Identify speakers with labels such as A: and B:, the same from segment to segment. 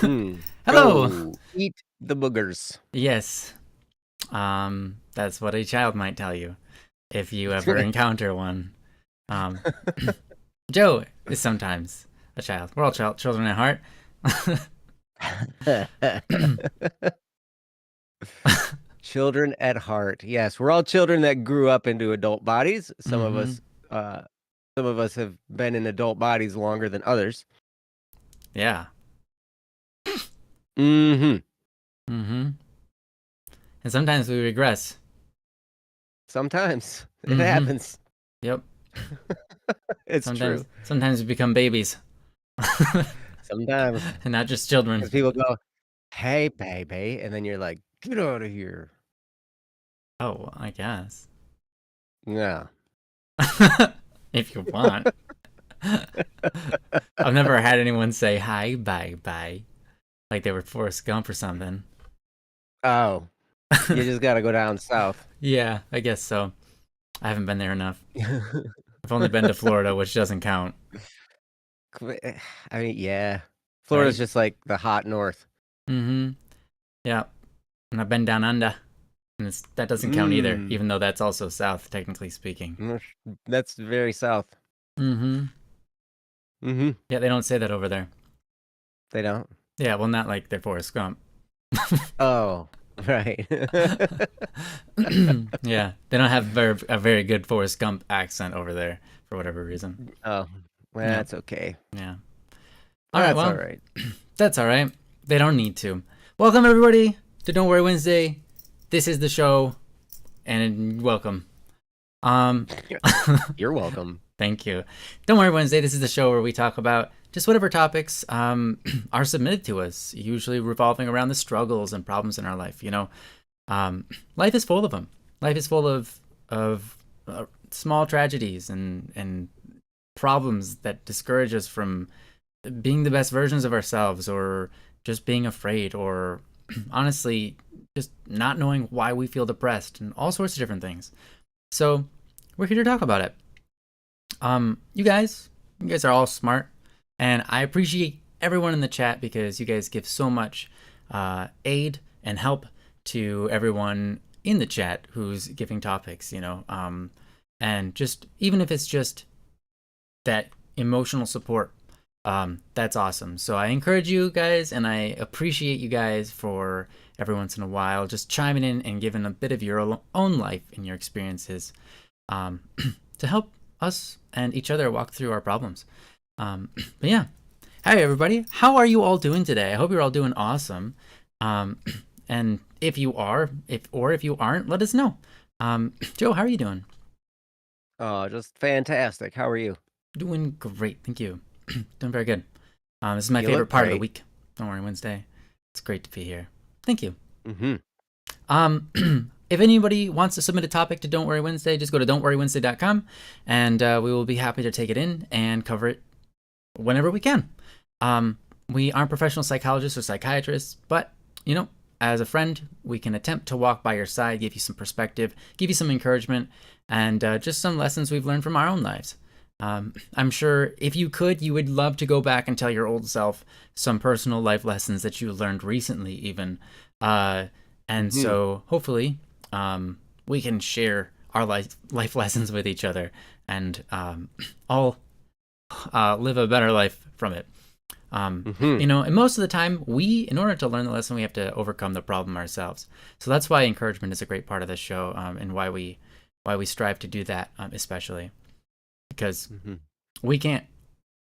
A: Mm.
B: Hello.
A: Oh, eat the boogers.
B: Yes. That's what a child might tell you if you ever encounter one. Um, Joe is sometimes a child. We're all children at heart.
A: Children at heart. Yes, we're all children that grew up into adult bodies.
B: Mm-hmm.
A: Uh, some of us have been in adult bodies longer than others.
B: Yeah.
A: Mm-hmm.
B: Mm-hmm. And sometimes we regress.
A: Sometimes it
B: Mm-hmm.
A: happens.
B: Yep.
A: It's true.
B: Sometimes we become babies.
A: Sometimes,
B: And not just children.
A: because people go, "Hey, baby," and then you're like, "Get out of here."
B: Oh, I guess.
A: Yeah.
B: If you want. I've never had anyone say hi, bye, bye. Like they were Forrest Gump or something.
A: Oh, you just got to go down south.
B: Yeah, I guess so. I haven't been there enough. I've only been to Florida, which doesn't count,
A: I mean, yeah. Florida's
B: right?
A: just like the hot north.
B: Mm-hmm. Yeah. And I've been down under. And that doesn't count either,
A: Mm.
B: even though that's also south, technically speaking.
A: That's very south.
B: Mm-hmm.
A: Mm-hmm.
B: Yeah, they don't say that over there.
A: They don't.
B: Yeah, well, not like they're Forrest Gump.
A: Oh, right.
B: Yeah, they don't have a very good Forrest Gump accent over there for whatever reason.
A: Oh, well,
B: Yeah,
A: that's okay.
B: yeah. All right,
A: That's all
B: well,
A: right.
B: that's all right. They don't need to. Welcome, everybody, to Don't Worry Wednesday. This is the show, and welcome. Um,
A: You're welcome.
B: Thank you. Don't Worry Wednesday. This is the show where we talk about just whatever topics are submitted to us, usually revolving around the struggles and problems in our life. Life is full of them. Life is full of small tragedies and problems that discourage us from being the best versions of ourselves, or just being afraid, or honestly just not knowing why we feel depressed, and all sorts of different things. So we're here to talk about it. You guys are all smart, and I appreciate everyone in the chat because you guys give so much aid and help to everyone in the chat who's giving topics, and just even if it's just that emotional support, that's awesome. So I encourage you guys, and I appreciate you guys for every once in a while just chiming in and giving a bit of your own life and your experiences, to help us and each other walk through our problems. But yeah, hi everybody. How are you all doing today? I hope you're all doing awesome. And if you are, if you aren't, let us know. Joe, how are you doing?
A: Oh, just fantastic. How are you?
B: Doing great, thank you. Doing very good. This is my
A: You
B: favorite
A: look
B: part of the
A: great.
B: week. Don't worry, Wednesday. It's great to be here. Thank you.
A: Mm-hmm.
B: If anybody wants to submit a topic to Don't Worry Wednesday, just go to don'tworrywednesday.com, and we will be happy to take it in and cover it whenever we can. We aren't professional psychologists or psychiatrists, but, as a friend, we can attempt to walk by your side, give you some perspective, give you some encouragement, and just some lessons we've learned from our own lives. I'm sure if you could, you would love to go back and tell your old self some personal life lessons that you learned recently, even. And so hopefully we can share our life lessons with each other, and all live a better life from it. And most of the time, in order to learn the lesson, we have to overcome the problem ourselves. So that's why encouragement is a great part of this show, and why we strive to do that, especially because we can't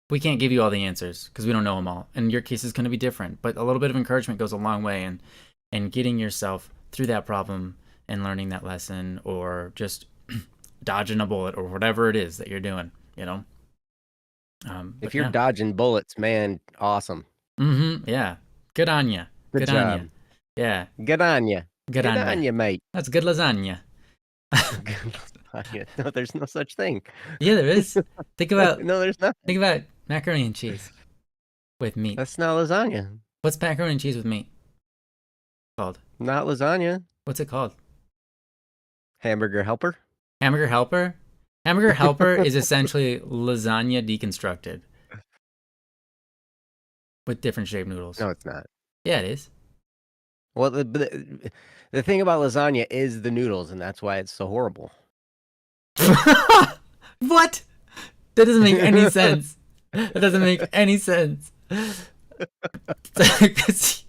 B: give you all the answers because we don't know them all, and your case is going to be different. But a little bit of encouragement goes a long way in getting yourself through that problem and learning that lesson, or just dodging a bullet, or whatever it is that you're doing.
A: If you're dodging bullets, man, awesome.
B: Yeah. Good on you.
A: Good job.
B: On you. Yeah.
A: Good on you.
B: Good on
A: you, mate.
B: That's good lasagna.
A: No, there's no such thing.
B: Yeah, there is. Think about
A: No, there's not.
B: Think about macaroni and cheese with meat.
A: That's not lasagna.
B: What's macaroni and cheese with meat called?
A: Not lasagna.
B: What's it called?
A: Hamburger helper.
B: Hamburger helper? Hamburger helper is essentially lasagna deconstructed. with different shaped noodles.
A: No, it's not.
B: Yeah, it is.
A: Well, the thing about lasagna is the noodles, and that's why it's so horrible.
B: What? That doesn't make any sense. That doesn't make any sense. Because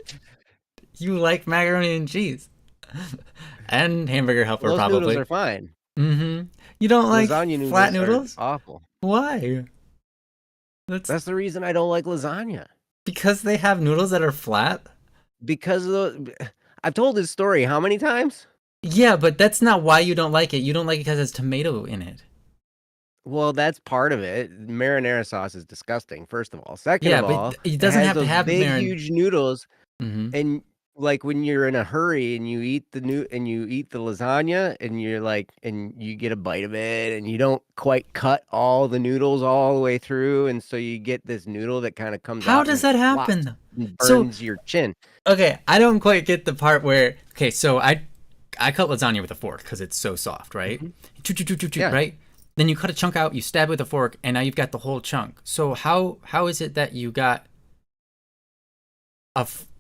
B: you like macaroni and cheese. And Hamburger Helper,
A: Those noodles
B: probably.
A: are fine.
B: Mm-hmm. You don't like
A: Lasagna
B: flat
A: noodles are
B: noodles?
A: awful.
B: Why?
A: That's the reason I don't like lasagna.
B: Because they have noodles that are flat?
A: Because of I've told this story how many times?
B: Yeah, but that's not why you don't like it. You don't like it because there's tomato in it.
A: Well, that's part of it. Marinara sauce is disgusting, first of all. Second
B: Yeah,
A: of
B: but
A: all,
B: it doesn't
A: has
B: have to
A: those
B: have
A: big, huge noodles,
B: Mm-hmm.
A: and like when you're in a hurry and you eat the lasagna and you're like and you get a bite of it and you don't quite cut all the noodles all the way through, and so you get this noodle that kind of comes
B: How
A: out
B: does
A: and
B: that
A: flops
B: happen?
A: and
B: So,
A: burns your chin.
B: okay, I don't quite get the part where so I cut lasagna with a fork because it's so soft, right?
A: Yeah.
B: Right? Then you cut a chunk out, you stab with a fork, and now you've got the whole chunk. So how is it that you got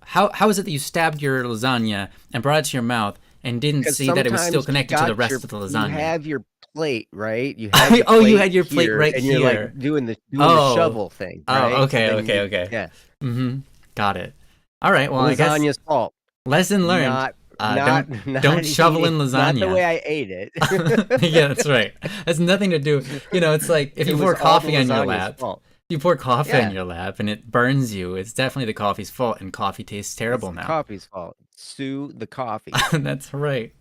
B: how is it that you stabbed your lasagna and brought it to your mouth and didn't
A: Because
B: see that it was still
A: sometimes
B: connected to the rest of the
A: you
B: lasagna?
A: have your plate, right? You have your
B: Oh, you
A: plate
B: had your plate
A: here,
B: right
A: and you're
B: here.
A: like doing the
B: Oh.
A: shovel thing,
B: Oh,
A: right?
B: okay,
A: So
B: okay, okay.
A: yeah.
B: Mm-hmm. Got it. All right. Well, I guess
A: Lasagna's fault.
B: lesson learned.
A: Not
B: Don't shovel in
A: eating,
B: lasagna.
A: not the way I ate it.
B: Yeah, that's right. Has nothing to do. It's like if you pour coffee on your lap.
A: Fault.
B: You pour coffee
A: Yeah.
B: on your lap and it burns you. It's definitely the coffee's fault, and coffee tastes terrible
A: It's the
B: now.
A: coffee's fault. Sue the coffee.
B: That's right.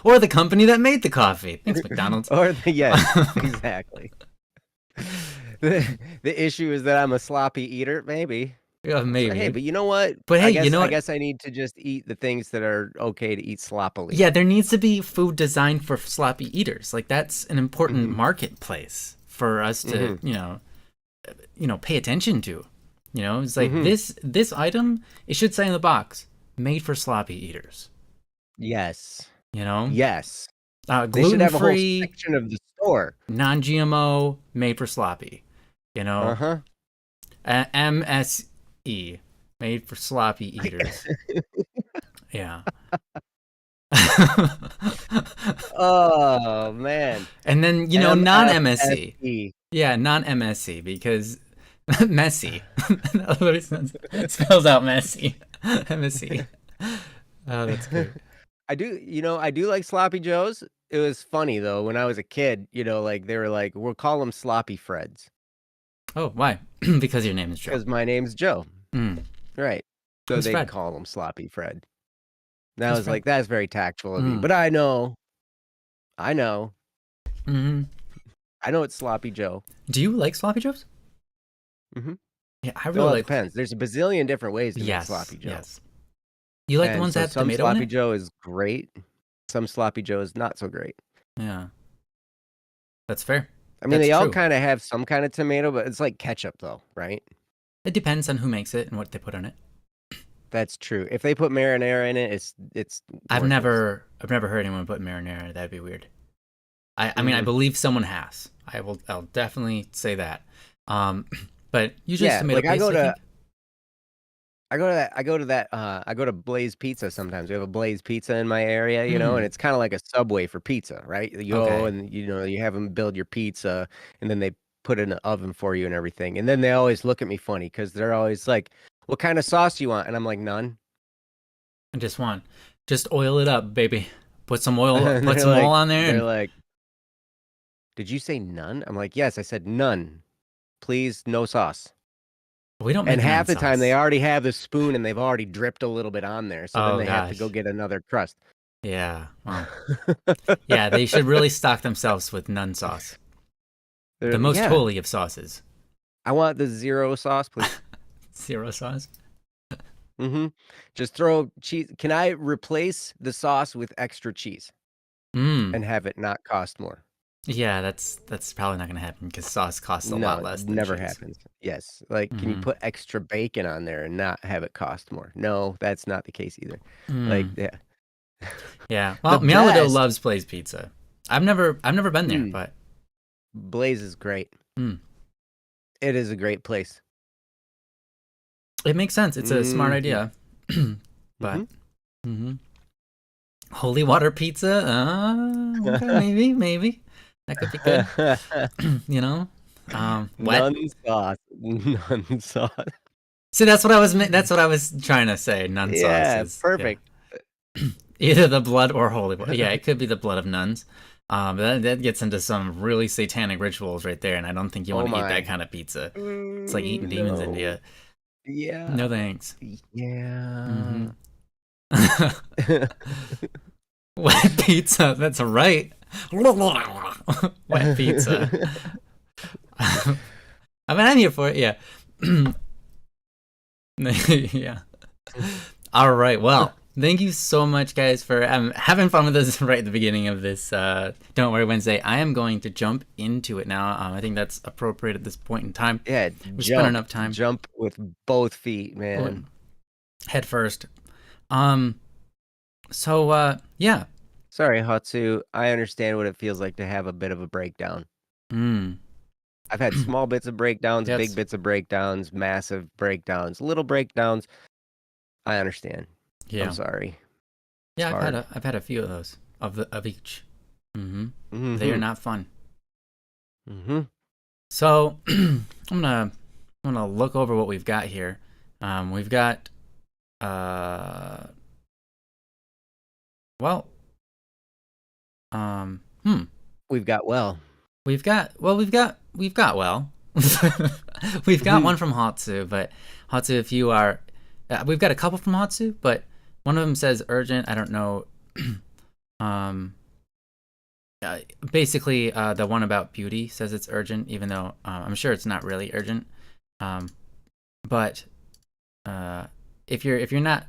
B: Or the company that made the coffee. Thanks, McDonald's.
A: Or yes, exactly. The issue is that I'm a sloppy eater, maybe.
B: Yeah, maybe.
A: So, hey, but you know what?
B: But hey, you know
A: I
B: what?
A: guess I need to just eat the things that are okay to eat sloppily.
B: Yeah, there needs to be food designed for sloppy eaters. Like that's an important marketplace for us to, pay attention to. It's like this item, it should say on the box, made for sloppy eaters.
A: Yes.
B: Gluten-free,
A: Yes. They should have a whole section of the store.
B: non-GMO, made for sloppy.
A: Uh-huh.
B: MSE, made for sloppy eaters. Yeah.
A: Oh man.
B: And then non-MSE.
A: MFSE.
B: Yeah, non-MSE because messy. Spells out messy. MSE. Oh, that's good.
A: I do like sloppy joes. It was funny though when I was a kid. Like they were like, we'll call them sloppy Freds.
B: Oh, why? Because your name is Joe.
A: Because my name's Joe. Right. So they
B: Fred?
A: call him Sloppy Fred. And I
B: Who's
A: was
B: Fred?
A: like, that's very tactful of you. But I know.
B: Mm-hmm.
A: I know it's Sloppy Joe.
B: Do you like sloppy joes?
A: Mm-hmm.
B: Yeah, I really like.
A: It depends. There's a bazillion different ways to make Sloppy Joe.
B: Yes. You like the ones that have
A: some
B: tomato
A: Sloppy
B: in it?
A: Joe is great. Some Sloppy Joe is not so great.
B: Yeah. That's fair.
A: I mean, they all kind of have some kind of tomato, but it's like ketchup though, right?
B: It depends on who makes it and what they put on it.
A: That's true. If they put marinara in it, it's
B: I've never heard anyone put marinara. That'd be weird. I mean, I believe someone has. I'll definitely say that. But usually it's tomato paste.
A: I go to Blaze Pizza sometimes. We have a Blaze Pizza in my area, and it's kind of like a Subway for pizza, right? You go and you have them build your pizza, and then they put it in the oven for you and everything. And then they always look at me funny because they're always like, "What kind of sauce do you want?" And I'm like, "None."
B: I just oil it up, baby. Put some oil, put some oil on there.
A: They're like, "Did you say none?" I'm like, "Yes, I said none. Please, no sauce."
B: We don't make
A: and half the time they already have the spoon and they've already dripped a little bit on there. So then they have to go get another crust.
B: Yeah. Well, yeah, they should really stock themselves with none sauce. The most holy of sauces.
A: I want the zero sauce, please.
B: Zero sauce?
A: Just throw cheese. Can I replace the sauce with extra cheese? And have it not cost more?
B: Yeah, that's probably not going to happen because sauce costs a lot less than
A: never
B: cheese.
A: Happens. Yes. Like, can you put extra bacon on there and not have it cost more? No, that's not the case either. Like, yeah.
B: Yeah. Well, Mialado loves Blaze Pizza. I've never been there, but
A: Blaze is great. It is a great place.
B: It makes sense. It's a smart
A: Mhm.
B: idea. But
A: Mhm.
B: hmm holy water pizza. Okay, maybe that could be good. You know, wet.
A: None sauce. None sauce.
B: See, that's what I was trying to say. Nun sauce
A: Yeah,
B: is, yeah,
A: perfect.
B: either the blood or holy water. Yeah, it could be the blood of nuns. That gets into some really satanic rituals right there, and I don't think you
A: Oh
B: want to eat that
A: my.
B: kind of pizza. It's like eating demons into
A: No.
B: you. No
A: Yeah.
B: thanks.
A: Yeah.
B: Mm-hmm. Wet pizza. That's right. Wet pizza. I mean, I'm here for it. Yeah. Yeah. All right. Well, thank you so much, guys, for having fun with us right at the beginning of this Don't Worry Wednesday. I am going to jump into it now. I think that's appropriate at this point in time.
A: Yeah,
B: We spent
A: jump.
B: enough time
A: Jump with both feet, man.
B: head first. Um. So, yeah.
A: Sorry, Hatsu. I understand what it feels like to have a bit of a breakdown.
B: Mm.
A: I've had small bits of breakdowns, big
B: That's
A: bits of breakdowns, massive breakdowns, little breakdowns. I understand. I'm
B: yeah.
A: sorry. It's
B: Yeah.
A: hard.
B: I've had a few of those of each. Mm-hmm. They are
A: Mhm.
B: not fun.
A: Mhm.
B: So I'm gonna look over what we've got here. We've got uh well hmm
A: We've got well.
B: we've got well we've got one
A: Mhm.
B: from Hatsu, but Hatsu, if you are we've got a couple from Hatsu, but one of them says urgent. I don't know. um Basically the one about beauty says it's urgent, even though I'm sure it's not really urgent. um but uh if you're not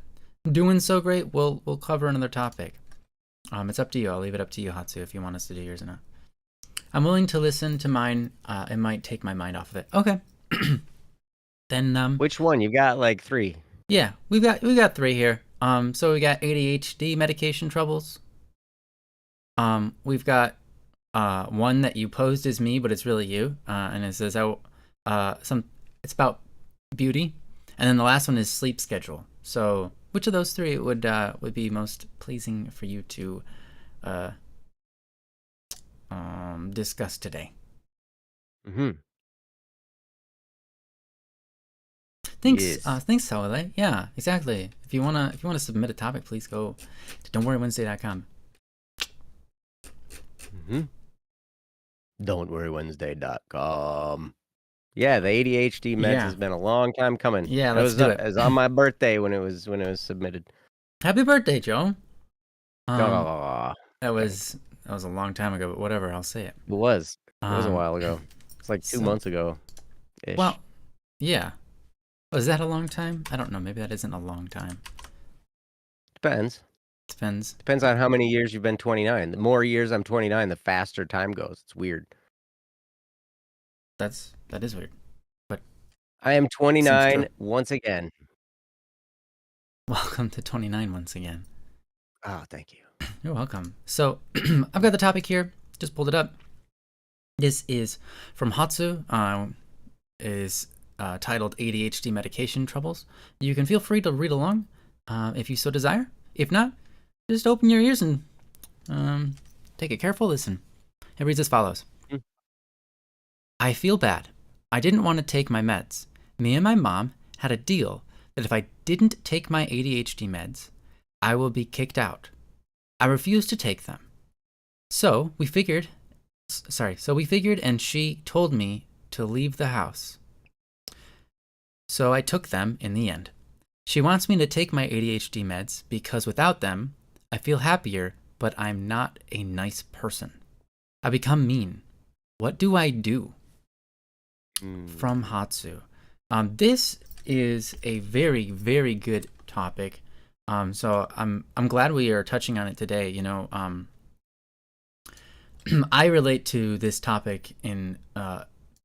B: doing so great, we'll cover another topic. It's up to you. I'll leave it up to you, Hatsu, if you want us to do yours or not. I'm willing to listen to mine. It might take my mind off of it. Okay. Then
A: Which one? You've got like 3.
B: yeah, we got three here. So we got ADHD medication troubles. We've got one that you posed as me, but it's really you. And it says it's about beauty. And then the last one is sleep schedule. So which of those three would be most pleasing for you to uh discuss today?
A: Mhm.
B: Thanks,
A: Yes.
B: thanks, Sawale. Yeah, exactly. If you wanna submit a topic, please go to don'tworrywednesday.com.
A: Mhm. Don'tWorryWednesday.com. Yeah, the ADHD meds
B: Yeah,
A: has been a long time coming.
B: yeah.
A: It
B: Let's
A: was
B: do
A: it
B: it.
A: was on my birthday when it was submitted.
B: Happy birthday, Joe. Um,
A: Aw,
B: that
A: thanks.
B: was that was a long time ago, but whatever. I'll say it.
A: It was. It was a
B: Um,
A: while ago. It's like 2
B: so
A: months ago ish.
B: well, yeah. Was that a long time? I don't know. Maybe that isn't a long time.
A: Depends.
B: Depends.
A: Depends on how many years you've been 29. The more years I'm 29, the faster time goes. It's weird.
B: That is weird, but
A: I am
B: seems true.
A: 29 once again.
B: Welcome to 29 once again.
A: Oh, thank you.
B: You're welcome. So I've got the topic here. Just pulled it up. This is from Hatsu. Is titled ADHD medication troubles. You can feel free to read along if you so desire. If not, just open your ears and take a careful listen. It reads as follows.
A: Mm.
B: I feel bad. I didn't want to take my meds. Me and my mom had a deal that if I didn't take my ADHD meds, I will be kicked out. I refused to take them. So we figured, and she told me to leave the house. So I took them in the end. She wants me to take my ADHD meds because without them, I feel happier, but I'm not a nice person. I become mean. What do I do? From
A: Mm.
B: Hatsu. This is a very, very good topic. So I'm glad we are touching on it today. You know, I relate to this topic in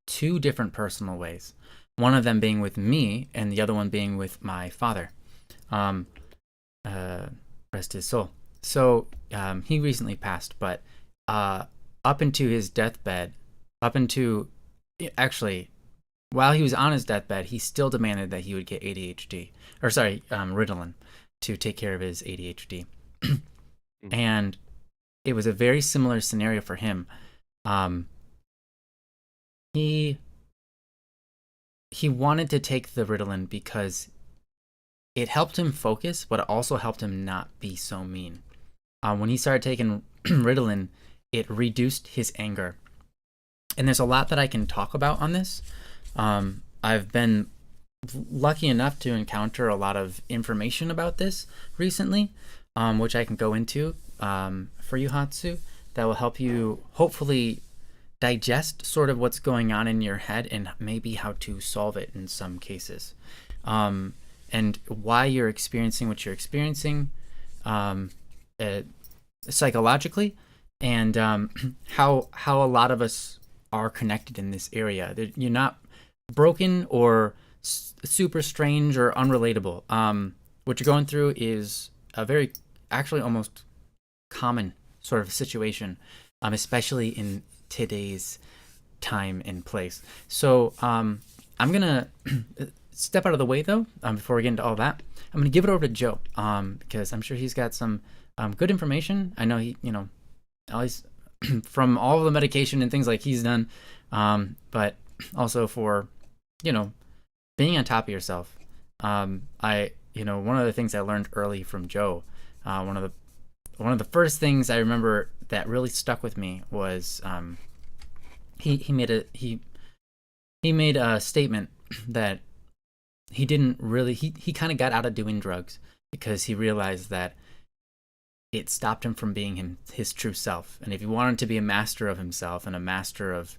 B: two different personal ways. One of them being with me, and the other one being with my father. Um, Rest his soul. So he recently passed, but up into his deathbed, up into actually while he was on his deathbed, he still demanded that he would get ADHD, or sorry, Ritalin, to take care of his ADHD.
A: Mhm.
B: And it was a very similar scenario for him. Um, he he wanted to take the Ritalin because it helped him focus, but it also helped him not be so mean. When he started taking Ritalin, it reduced his anger. And there's a lot that I can talk about on this. I've been lucky enough to encounter a lot of information about this recently, which I can go into for you, Hatsu, that will help you hopefully digest sort of what's going on in your head and maybe how to solve it in some cases. And why you're experiencing what you're experiencing um, uh, psychologically, and how a lot of us are connected in this area. You're not broken or super strange or unrelatable. What you're going through is a very, actually almost common sort of situation, especially in today's time and place. So I'm gonna step out of the way though, before we get into all that. I'm gonna give it over to Joe, because I'm sure he's got some good information. I know he, at least from all of the medication and things like he's done, but also for, you know, being on top of yourself. One of the things I learned early from Joe, one of the first things I remember that really stuck with me was he made a statement that he didn't really he kind of got out of doing drugs because he realized that it stopped him from being his true self. And if he wanted to be a master of himself and a master of,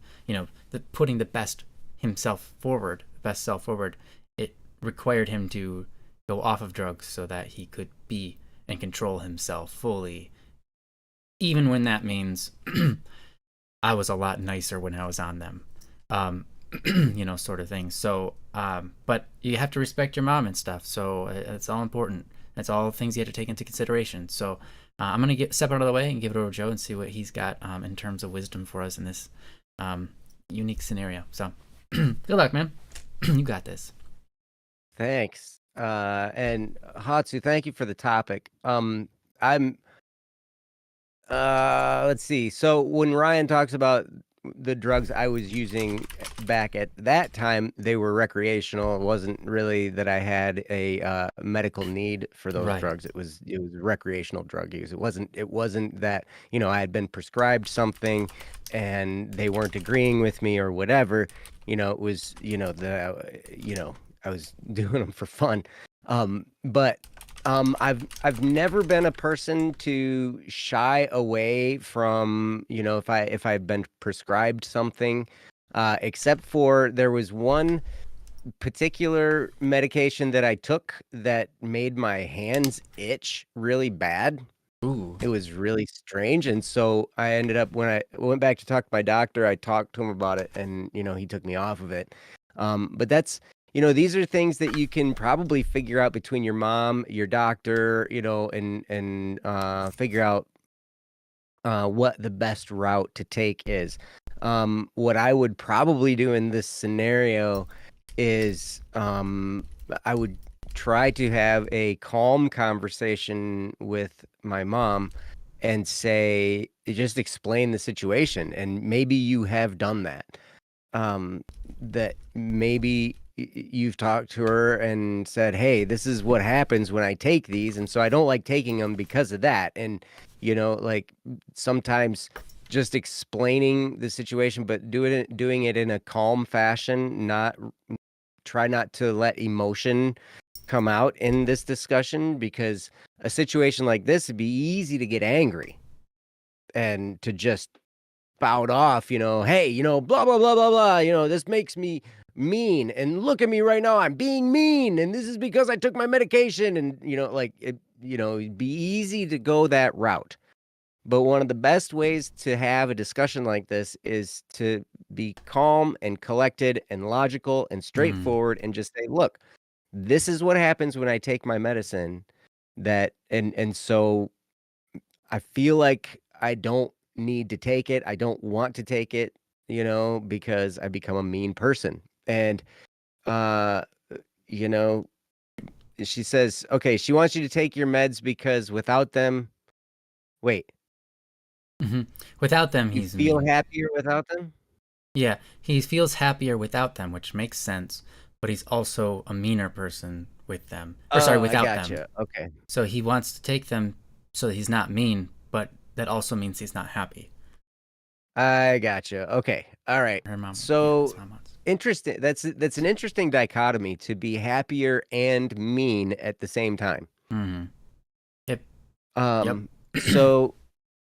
B: putting the best himself forward, best self forward, it required him to go off of drugs so that he could be and control himself fully, even when that means I was a lot nicer when I was on them, sort of thing. So, but you have to respect your mom and stuff. So it's all important. That's all things you have to take into consideration. So I'm going to step out of the way and give it over to Joe and see what he's got in terms of wisdom for us in this unique scenario. So good luck, man. You got this.
A: Thanks. And Hatsu, thank you for the topic. I'm let's see. So when Ryan talks about the drugs I was using back at that time, they were recreational. It wasn't really that I had a medical need for those
B: Right.
A: drugs. It was recreational drug use. It wasn't that, I had been prescribed something and they weren't agreeing with me or whatever. It was, I was doing them for fun. But I've never been a person to shy away from, if I've been prescribed something, except for there was one particular medication that I took that made my hands itch really bad.
B: Ooh.
A: It was really strange, and so I ended up when I went back to talk to my doctor, I talked to him about it, and, he took me off of it. But these are things that you can probably figure out between your mom, your doctor, and figure out what the best route to take is. What I would probably do in this scenario is I would try to have a calm conversation with my mom and just explain the situation. And maybe you have done that. That maybe you've talked to her and said, "Hey, this is what happens when I take these, and so I don't like taking them because of that." And like sometimes just explaining the situation, but doing it in a calm fashion, not try not to let emotion come out in this discussion because a situation like this would be easy to get angry and to just spout off, hey, blah, blah, blah, blah, blah, this makes me mean. And look at me right now. I'm being mean. And this is because I took my medication. And, it'd be easy to go that route. But one of the best ways to have a discussion like this is to be calm and collected and logical and
B: Mm.
A: straightforward and just say, look, this is what happens when I take my medicine and so I feel like I don't need to take it. I don't want to take it, because I become a mean person. And, uh, you know, she says, okay, she wants you to take your meds because without them, wait,
B: Without them,
A: you
B: he's
A: feel
B: mean.
A: happier without them?
B: Yeah, he feels happier without them, which makes sense, but he's also a meaner person with them. Or sorry,
A: Oh, I
B: without them.
A: gotcha. Okay.
B: So he wants to take them so that he's not mean, but that also means he's not happy.
A: I gotcha. Okay. All right.
B: Her mom, yeah, his
A: So
B: mom wants.
A: interesting. That's an interesting dichotomy to be happier and mean at the same time.
B: Mm-hmm. Yep. Yep.
A: Um, so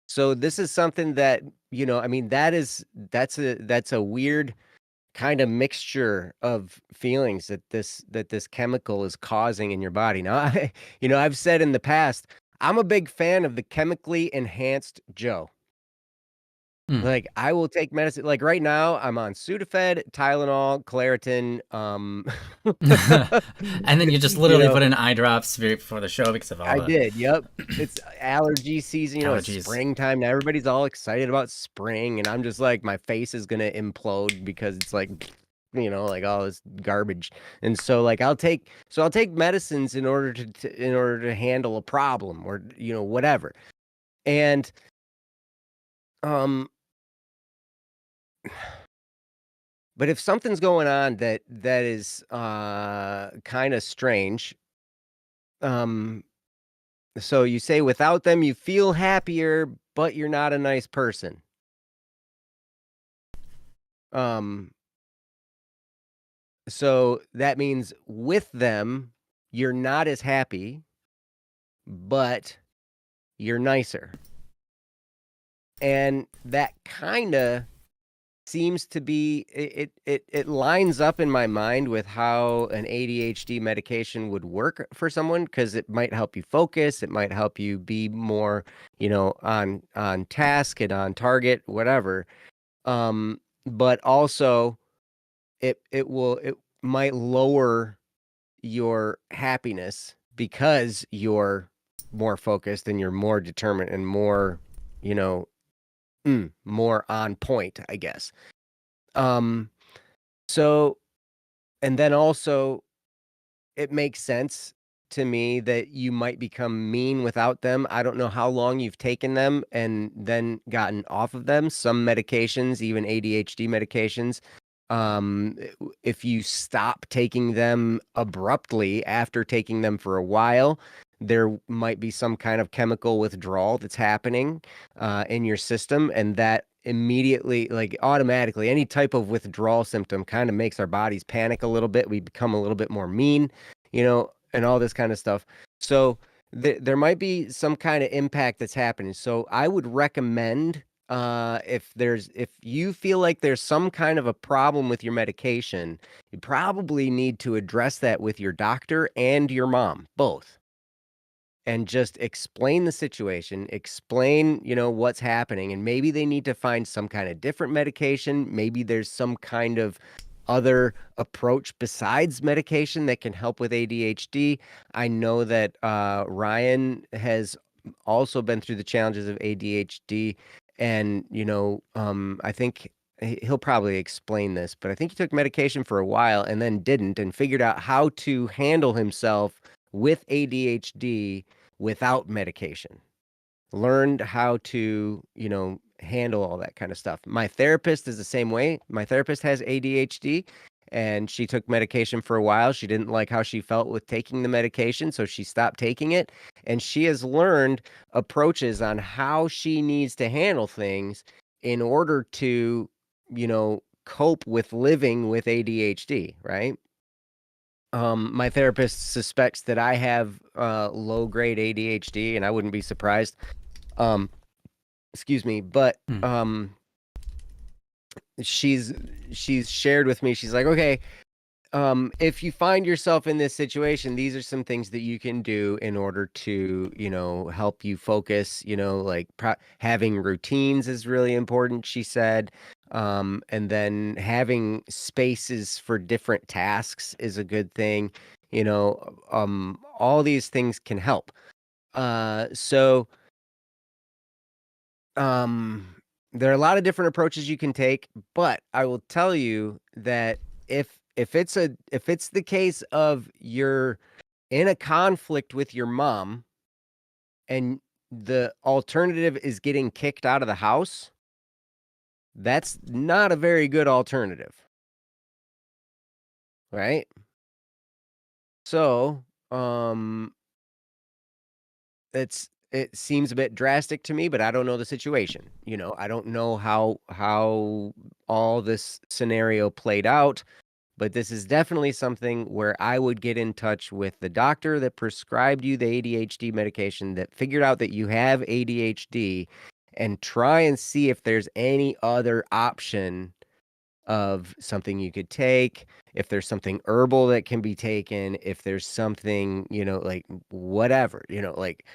A: so this is something that, I mean, that's a weird kind of mixture of feelings that this chemical is causing in your body. Now, I've said in the past, I'm a big fan of the chemically enhanced Joe.
B: Mm.
A: Like, I will take medicine like, right now, I'm on Sudafed, Tylenol, Claritin,
B: And then you just
A: you
B: literally
A: know
B: put in eye drops before the show because of all
A: I
B: the
A: did, yep. It's allergy season, it's
B: allergies.
A: springtime, now everybody's all excited about spring, and I'm just like, my face is gonna implode because it's like, like all this garbage, and so, like, I'll take medicines in order in order to handle a problem or, whatever, and, um but if something's going on that is, kinda strange, um, so you say without them, you feel happier, but you're not a nice person. Um, so that means with them, you're not as happy, but you're nicer. And that kinda seems to be it lines up in my mind with how an ADHD medication would work for someone because it might help you focus, it might help you be more, on task and on target, whatever. But also it might lower your happiness because you're more focused and you're more determined and more, you know, more on point, I guess. Um, so and then also it makes sense to me that you might become mean without them. I don't know how long you've taken them and then gotten off of them. Some medications, even ADHD medications, if you stop taking them abruptly after taking them for a while, there might be some kind of chemical withdrawal that's happening in your system, and that immediately, like automatically, any type of withdrawal symptom kind of makes our bodies panic a little bit. We become a little bit more mean, and all this kind of stuff. So there might be some kind of impact that's happening. So I would recommend if you feel like there's some kind of a problem with your medication, you probably need to address that with your doctor and your mom, both, and just explain the situation, explain, what's happening, and maybe they need to find some kind of different medication. Maybe there's some kind of other approach besides medication that can help with ADHD. I know that Ryan has also been through the challenges of ADHD, and I think he'll probably explain this, but I think he took medication for a while and then didn't, and figured out how to handle himself with ADHD without medication. Learned how to, handle all that kind of stuff. My therapist is the same way. My therapist has ADHD and she took medication for a while. She didn't like how she felt with taking the medication, so she stopped taking it. And she has learned approaches on how she needs to handle things in order to, cope with living with ADHD, right? My therapist suspects that I have low grade ADHD, and I wouldn't be surprised. Um, excuse me, but
B: Hmm.
A: she's she's shared with me. She's like, okay, if you find yourself in this situation, these are some things that you can do in order to, help you focus. Like having routines is really important. She said, and then having spaces for different tasks is a good thing. All these things can help. So there are a lot of different approaches you can take, but I will tell you that if if it's the case of you're in a conflict with your mom and the alternative is getting kicked out of the house, that's not a very good alternative, right? So, it seems a bit drastic to me, but I don't know the situation. I don't know how all this scenario played out, but this is definitely something where I would get in touch with the doctor that prescribed you the ADHD medication, that figured out that you have ADHD, and try and see if there's any other option of something you could take, if there's something herbal that can be taken, if there's something, like whatever, like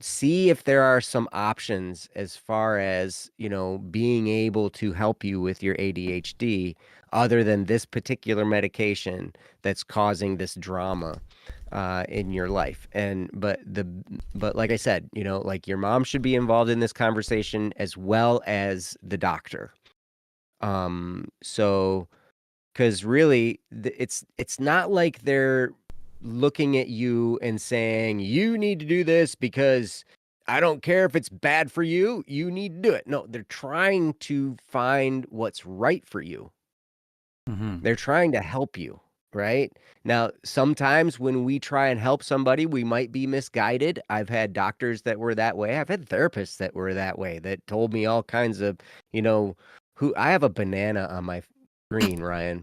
A: see if there are some options as far as, being able to help you with your ADHD other than this particular medication that's causing this drama in your life. But like I said, like your mom should be involved in this conversation as well as the doctor. So, because really, it's not like they're looking at you and saying, "You need to do this because I don't care if it's bad for you, you need to do it." No, they're trying to find what's right for you.
B: Mm-hmm.
A: They're trying to help you, right? Now, sometimes when we try and help somebody, we might be misguided. I've had doctors that were that way. I've had therapists that were that way, that told me all kinds of, who I have a banana on my screen, Ryan.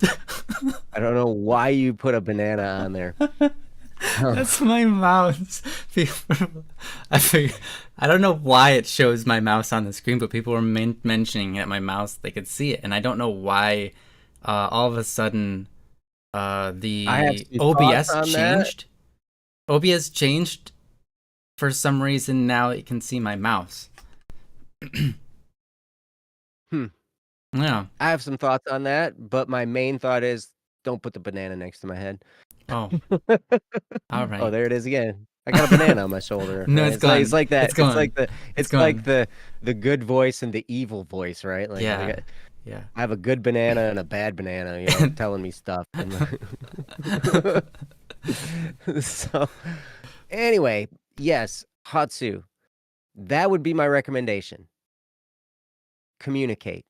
A: I don't know why you put a banana on there.
B: That's my mouse. I don't know why it shows my mouse on the screen, but people were mentioning at my mouse they could see it, and I don't know why. All of a sudden,
A: I have
B: the
A: some thoughts
B: OBS
A: on that.
B: changed. OBS changed for some reason. Now it can see my mouse.
A: Hmm.
B: Yeah.
A: I have some thoughts on that, but my main thought is don't put the banana next to my head.
B: Oh. All
A: Oh,
B: right.
A: there it is again. I got a banana on my shoulder,
B: No,
A: right?
B: it's
A: It's
B: gone.
A: like that.
B: It's gone. It's
A: It's like
B: gone.
A: the good voice and the evil voice, right? Like
B: Yeah. Yeah.
A: I have a good banana and a bad banana, telling me stuff. And so anyway, yes, Hatsu, that would be my recommendation. Communicate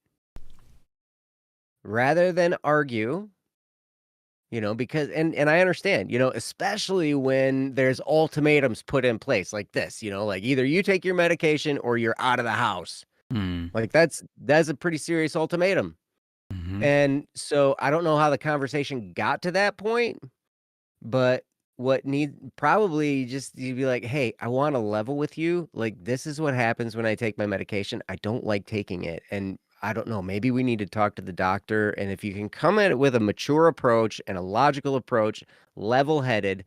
A: rather than argue. Because and I understand, especially when there's ultimatums put in place like this, like either you take your medication or you're out of the house.
B: Mm.
A: Like that's a pretty serious ultimatum.
B: Mm-hmm.
A: And so I don't know how the conversation got to that point, but what need probably just you'd be like, "Hey, I want to level with you. Like this is what happens when I take my medication. I don't like taking it." And I don't know, maybe we need to talk to the doctor, and if you can come at it with a mature approach and a logical approach, level-headed,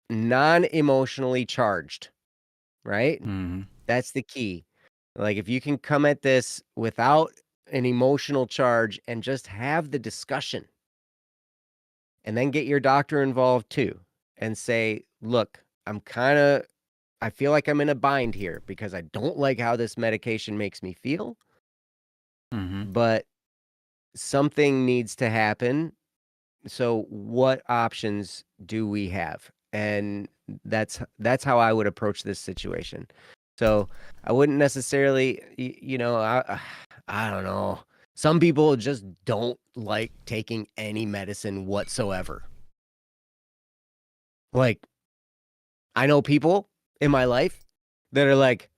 A: non-emotionally charged, right?
B: Mm-hmm.
A: That's the key. Like if you can come at this without an emotional charge and just have the discussion and then get your doctor involved too and say, "Look, I feel like I'm in a bind here because I don't like how this medication makes me feel,
B: Mm-hmm.
A: but something needs to happen. So what options do we have?" And that's how I would approach this situation. So I wouldn't necessarily, I don't know. Some people just don't like taking any medicine whatsoever. Like I know people in my life that are like,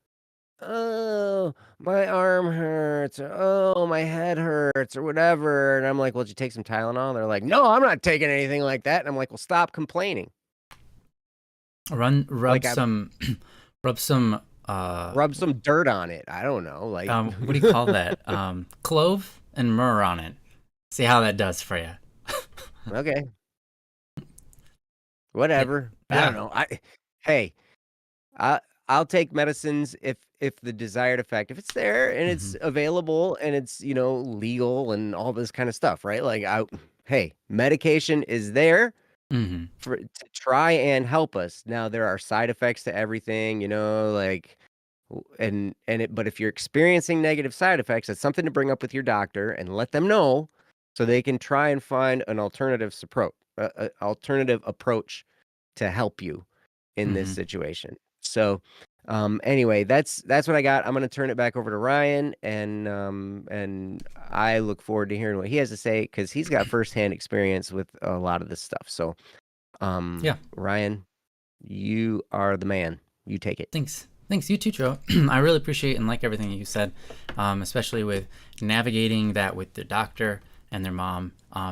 A: "Oh, my arm hurts," or "Oh, my head hurts," or whatever, and I'm like, "Well, did you take some Tylenol?" They're like, "No, I'm not taking anything like that," and I'm like, "Well, stop complaining."
B: Rub
A: Like, I
B: some, rub some.
A: rub some dirt on it. I don't know, like
B: What do you call that? Clove and myrrh on it. See how that does for you.
A: okay,
B: Yeah.
A: whatever. I don't
B: Yeah.
A: know. Hey, I I'll take medicines if the desired effect, if it's there and
B: Mm-hmm.
A: it's available and it's, legal and all this kind of stuff, right? Like hey, medication is there
B: Mm-hmm.
A: for to try and help us. Now there are side effects to everything, like but if you're experiencing negative side effects, that's something to bring up with your doctor and let them know so they can try and find an alternative approach to help you in this
B: Mm-hmm.
A: situation. So, anyway, that's what I got. I'm gonna turn it back over to Ryan, and I look forward to hearing what he has to say because he's got firsthand experience with a lot of this stuff. So,
B: Yeah.
A: Ryan, you are the man. You take it.
B: Thanks. Thanks. You too, Joe. I really appreciate and like everything you said, especially with navigating that with their doctor and their mom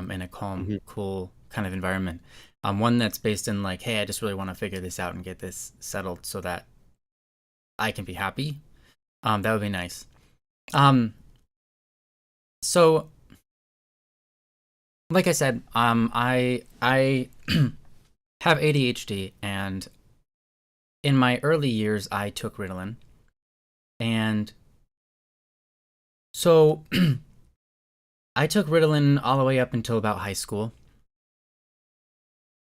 B: in a calm,
A: Mhm.
B: cool kind of environment. One that's based in like, hey, I just really want to figure this out and get this settled so that I can be happy. That would be nice. Um, so, like I said, I have ADHD, and in my early years, I took Ritalin, and so I took Ritalin all the way up until about high school.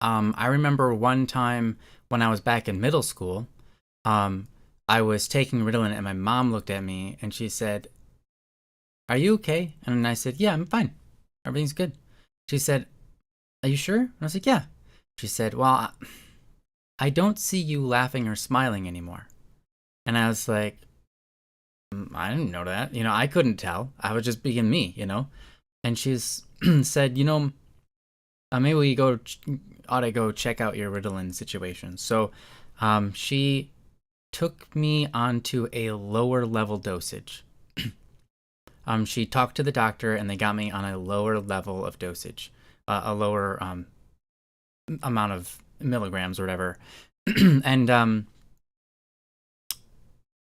B: I remember one time when I was back in middle school, um, I was taking Ritalin and my mom looked at me and she said, "Are you okay?" And I said, "Yeah, I'm fine. Everything's good." She said, "Are you sure?" And I was like, "Yeah." She said, "Well, I don't see you laughing or smiling anymore." And I was like, I didn't know that. I couldn't tell. I was just being me. And she's said, maybe we ought to go check out your Ritalin situation. So she took me onto a lower level dosage. She talked to the doctor and they got me on a lower level of dosage, a lower amount of milligrams or whatever. and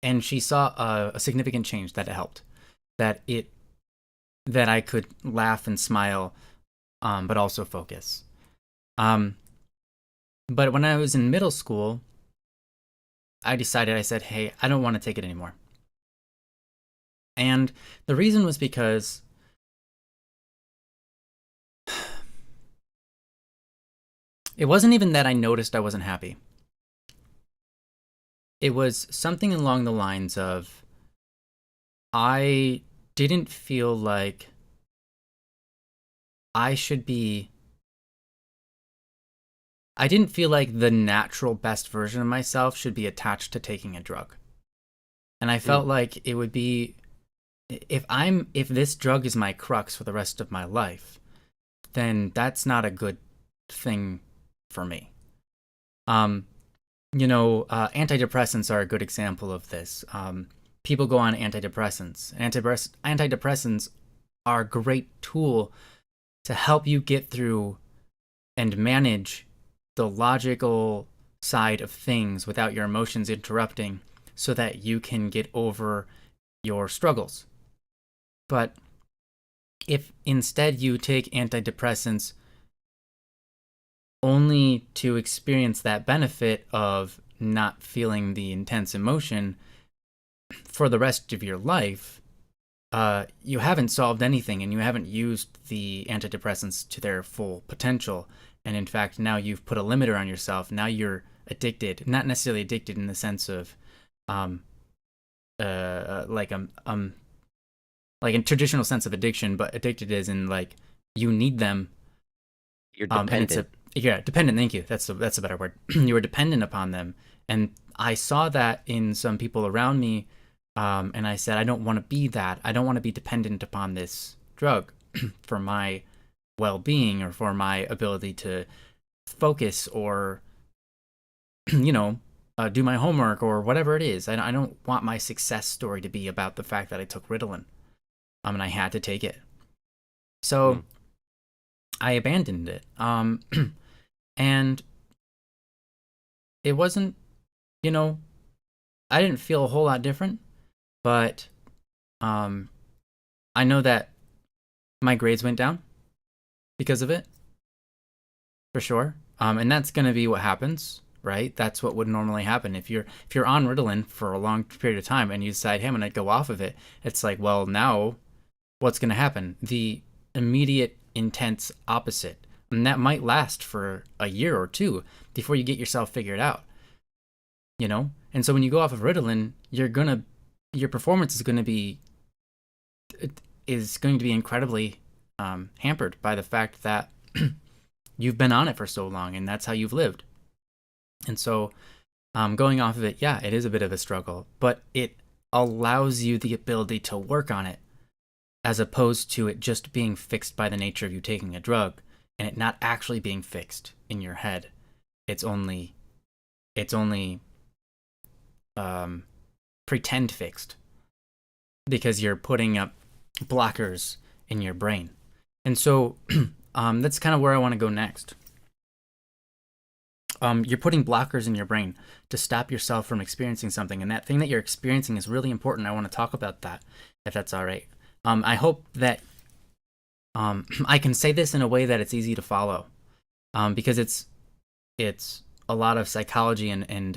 B: and she saw a significant change that it helped, that I could laugh and smile, but also focus. Um, but when I was in middle school, I said, hey, I don't want to take it anymore. And the reason was because it wasn't even that I noticed I wasn't happy. It was something along the lines of I didn't feel like I should be. I didn't feel like the natural best version of myself should be attached to taking a drug. And I
A: Mm.
B: felt like it would be if this drug is my crux for the rest of my life, then that's not a good thing for me. Um, Antidepressants are a good example of this. People go on antidepressants. Antidepressants are a great tool to help you get through and manage the logical side of things without your emotions interrupting so that you can get over your struggles. But if instead you take antidepressants only to experience that benefit of not feeling the intense emotion for the rest of your life, you haven't solved anything and you haven't used the antidepressants to their full potential. And in fact, now you've put a limiter on yourself. Now you're addicted, not necessarily addicted in the sense of, um, like like a traditional sense of addiction, but addicted is in like you need them.
A: You're
B: And it's
A: dependent.
B: dependent. Thank you. That's a better word. You were dependent upon them, and I saw that in some people around me. And I said, I don't want to be that. I don't want to be dependent upon this drug for my well-being or for my ability to focus or do my homework or whatever it is. I don't want my success story to be about the fact that I took Ritalin. And I had to take it. So
A: Mm.
B: I abandoned it. And it wasn't, you know, I didn't feel a whole lot different, but um, I know that my grades went down because of it, for sure. And that's gonna be what happens, right? That's what would normally happen if you're on Ritalin for a long period of time and you decide, hey, I'm gonna go off of it. It's like, well, now what's gonna happen? The immediate intense opposite, and that might last for a year or two before you get yourself figured out. And so when you go off of Ritalin, your performance is going to be incredibly hampered by the fact that you've been on it for so long and that's how you've lived. And so going off of it, yeah, it is a bit of a struggle, but it allows you the ability to work on it, as opposed to it just being fixed by the nature of you taking a drug and it not actually being fixed in your head. It's only pretend fixed because you're putting up blockers in your brain. And so that's kind of where I want to go next. You're putting blockers in your brain to stop yourself from experiencing something, and that thing that you're experiencing is really important. I want to talk about that, if that's all right. I hope that I can say this in a way that it's easy to follow, because it's a lot of psychology and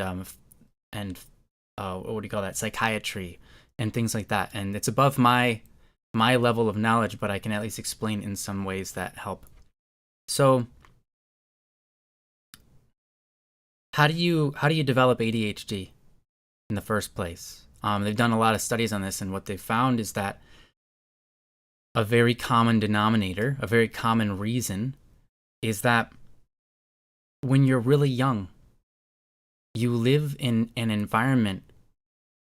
B: what do you call that? Psychiatry and things like that, and it's above my level of knowledge, but I can at least explain in some ways that help. So, how do you develop ADHD in the first place? They've done a lot of studies on this, and what they've found is that a very common denominator, a very common reason, is that when you're really young, you live in an environment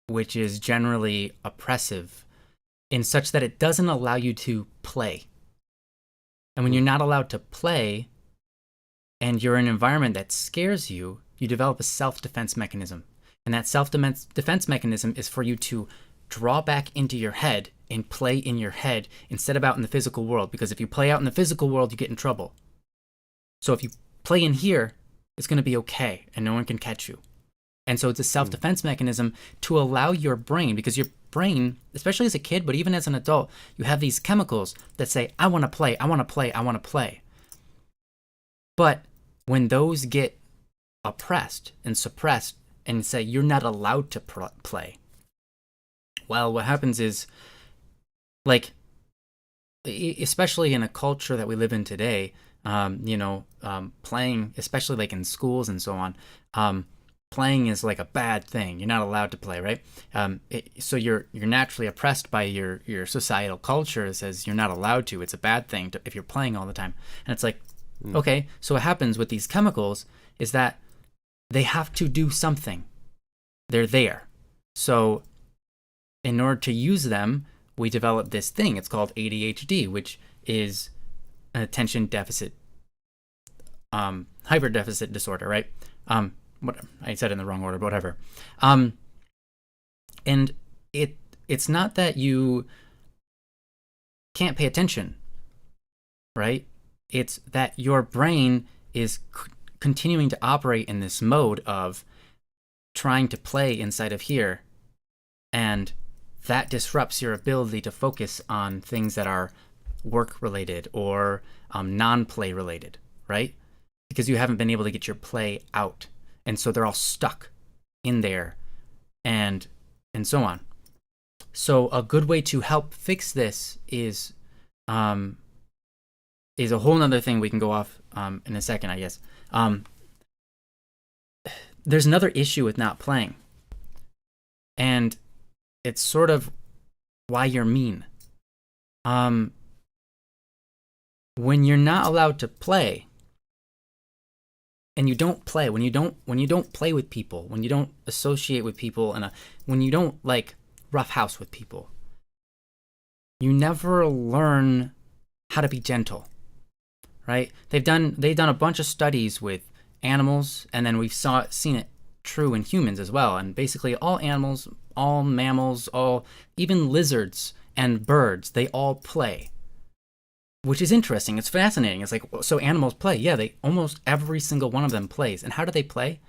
B: which is generally oppressive in such that it doesn't allow you to play. And when you're not allowed to play and you're in an environment that scares you, you develop a self-defense mechanism. And that self-defense mechanism is for you to draw back into your head and play in your head instead of out in the physical world. Because if you play out in the physical world, you get in trouble. So if you play in here, it's going to be okay and no one can catch you. And so it's a self-defense mechanism to allow your brain, because your brain, especially as a kid, but even as an adult, you have these chemicals that say, I want to play, I want to play, I want to play. But when those get oppressed and suppressed and say, you're not allowed to play, well, what happens is, like, especially in a culture that we live in today, playing, especially like in schools and so on, playing is like a bad thing. You're not allowed to play, right? So you're naturally oppressed by your societal culture that says you're not allowed to. It's a bad thing if you're playing all the time. And it's like, okay, so what happens with these chemicals is that they have to do something. They're there. So in order to use them, we develop this thing. It's called ADHD, which is an attention deficit, hyperdeficit disorder, right? Whatever. I said it in the wrong order, but whatever. And it's not that you can't pay attention, right? It's that your brain is continuing to operate in this mode of trying to play inside of here, and that disrupts your ability to focus on things that are work-related or non-play related, right? Because you haven't been able to get your play out. And so they're all stuck in there and so on. So a good way to help fix this is a whole nother thing we can go off in a second, I guess. There's another issue with not playing. And it's sort of why you're mean. When you're not allowed to play, and you don't play, when you don't play with people, when you don't associate with people, and when you don't like roughhouse with people, you never learn how to be gentle, right? They've done a bunch of studies with animals, and then we've seen it true in humans as well. And basically, all animals, all mammals, even lizards and birds, they all play. Which is interesting. It's fascinating. It's like, so animals play. Yeah, almost every single one of them plays. And how do they play?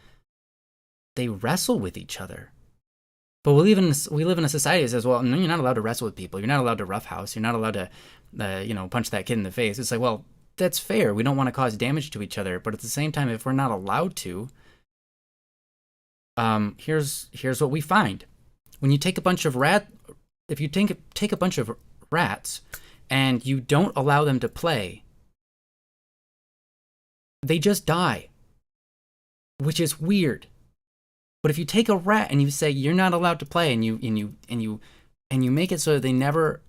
B: They wrestle with each other. But we live in a society that says, well, no, you're not allowed to wrestle with people. You're not allowed to roughhouse. You're not allowed to, punch that kid in the face. It's like, well, that's fair. We don't want to cause damage to each other. But at the same time, if we're not allowed to, here's what we find. When you take a bunch of if you take a bunch of rats and you don't allow them to play, they just die, which is weird. But if you take a rat and you say you're not allowed to play, and you make it so they never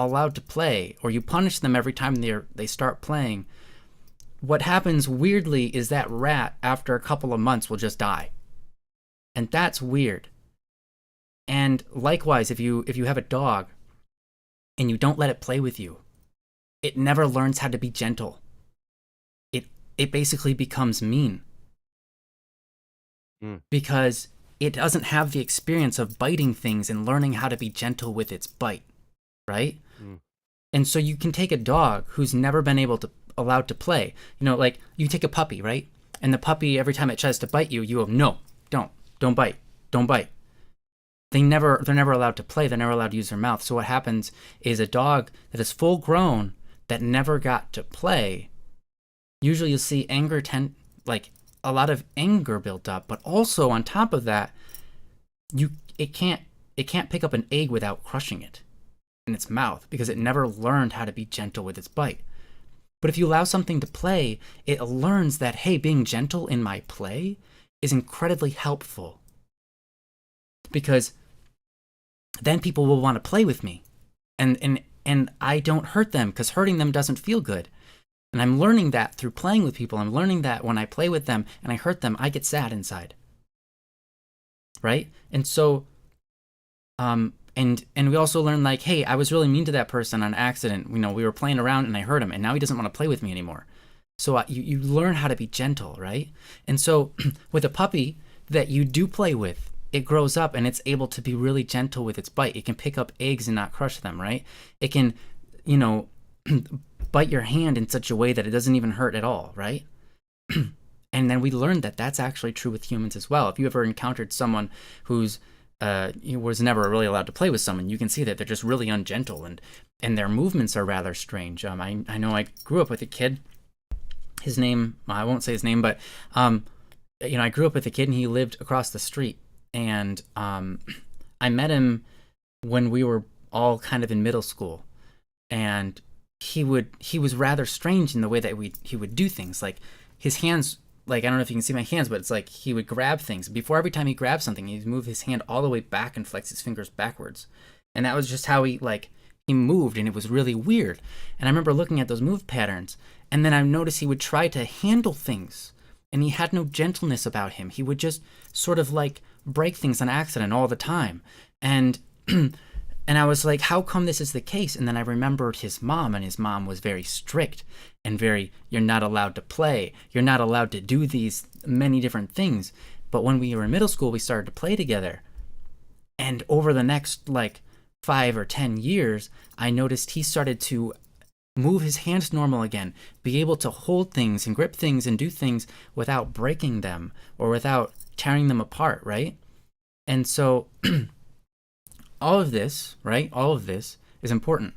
B: allowed to play, or you punish them every time they start playing, what happens weirdly is that rat, after a couple of months, will just die. And that's weird. And likewise, if you have a dog and you don't let it play with you, it never learns how to be gentle. It basically becomes mean. Because it doesn't have the experience of biting things and learning how to be gentle with its bite, right? And so you can take a dog who's never been allowed to play. Like you take a puppy, right? And the puppy, every time it tries to bite you, you go, no, don't bite, don't bite. They're never allowed to play. They're never allowed to use their mouth. So what happens is a dog that is full grown that never got to play, usually you'll see a lot of anger built up, but also on top of that, it can't pick up an egg without crushing it in its mouth because it never learned how to be gentle with its bite. But if you allow something to play, it learns that, hey, being gentle in my play is incredibly helpful, because then people will want to play with me, and I don't hurt them, because hurting them doesn't feel good. And I'm learning that through playing with people. I'm learning that when I play with them and I hurt them, I get sad inside. Right? And so, and we also learn, like, hey, I was really mean to that person on accident. We were playing around and I hurt him, and now he doesn't want to play with me anymore. So you learn how to be gentle, right? And so with a puppy that you do play with, it grows up and it's able to be really gentle with its bite. It can pick up eggs and not crush them, right? It can, bite your hand in such a way that it doesn't even hurt at all, right? And then we learned that that's actually true with humans as well. If you ever encountered someone who's was never really allowed to play with someone, you can see that they're just really ungentle, and their movements are rather strange. I know I grew up with a kid. His name, I won't say his name, but I grew up with a kid and he lived across the street, and I met him when we were all kind of in middle school, and he was rather strange in the way that he would do things. Like his hands, like, I don't know if you can see my hands, but it's like he would grab things. Before every time he grabbed something, he'd move his hand all the way back and flex his fingers backwards. And that was just how he moved, and it was really weird. And I remember looking at those move patterns, and then I noticed he would try to handle things, and he had no gentleness about him. He would just sort of like break things on accident all the time. And and I was like, how come this is the case? And then I remembered his mom, and his mom was very strict and very, you're not allowed to play. You're not allowed to do these many different things. But when we were in middle school, we started to play together. And over the next 5 or 10 years, I noticed he started to move his hands normal again, be able to hold things and grip things and do things without breaking them or without tearing them apart, right? And so all of this is important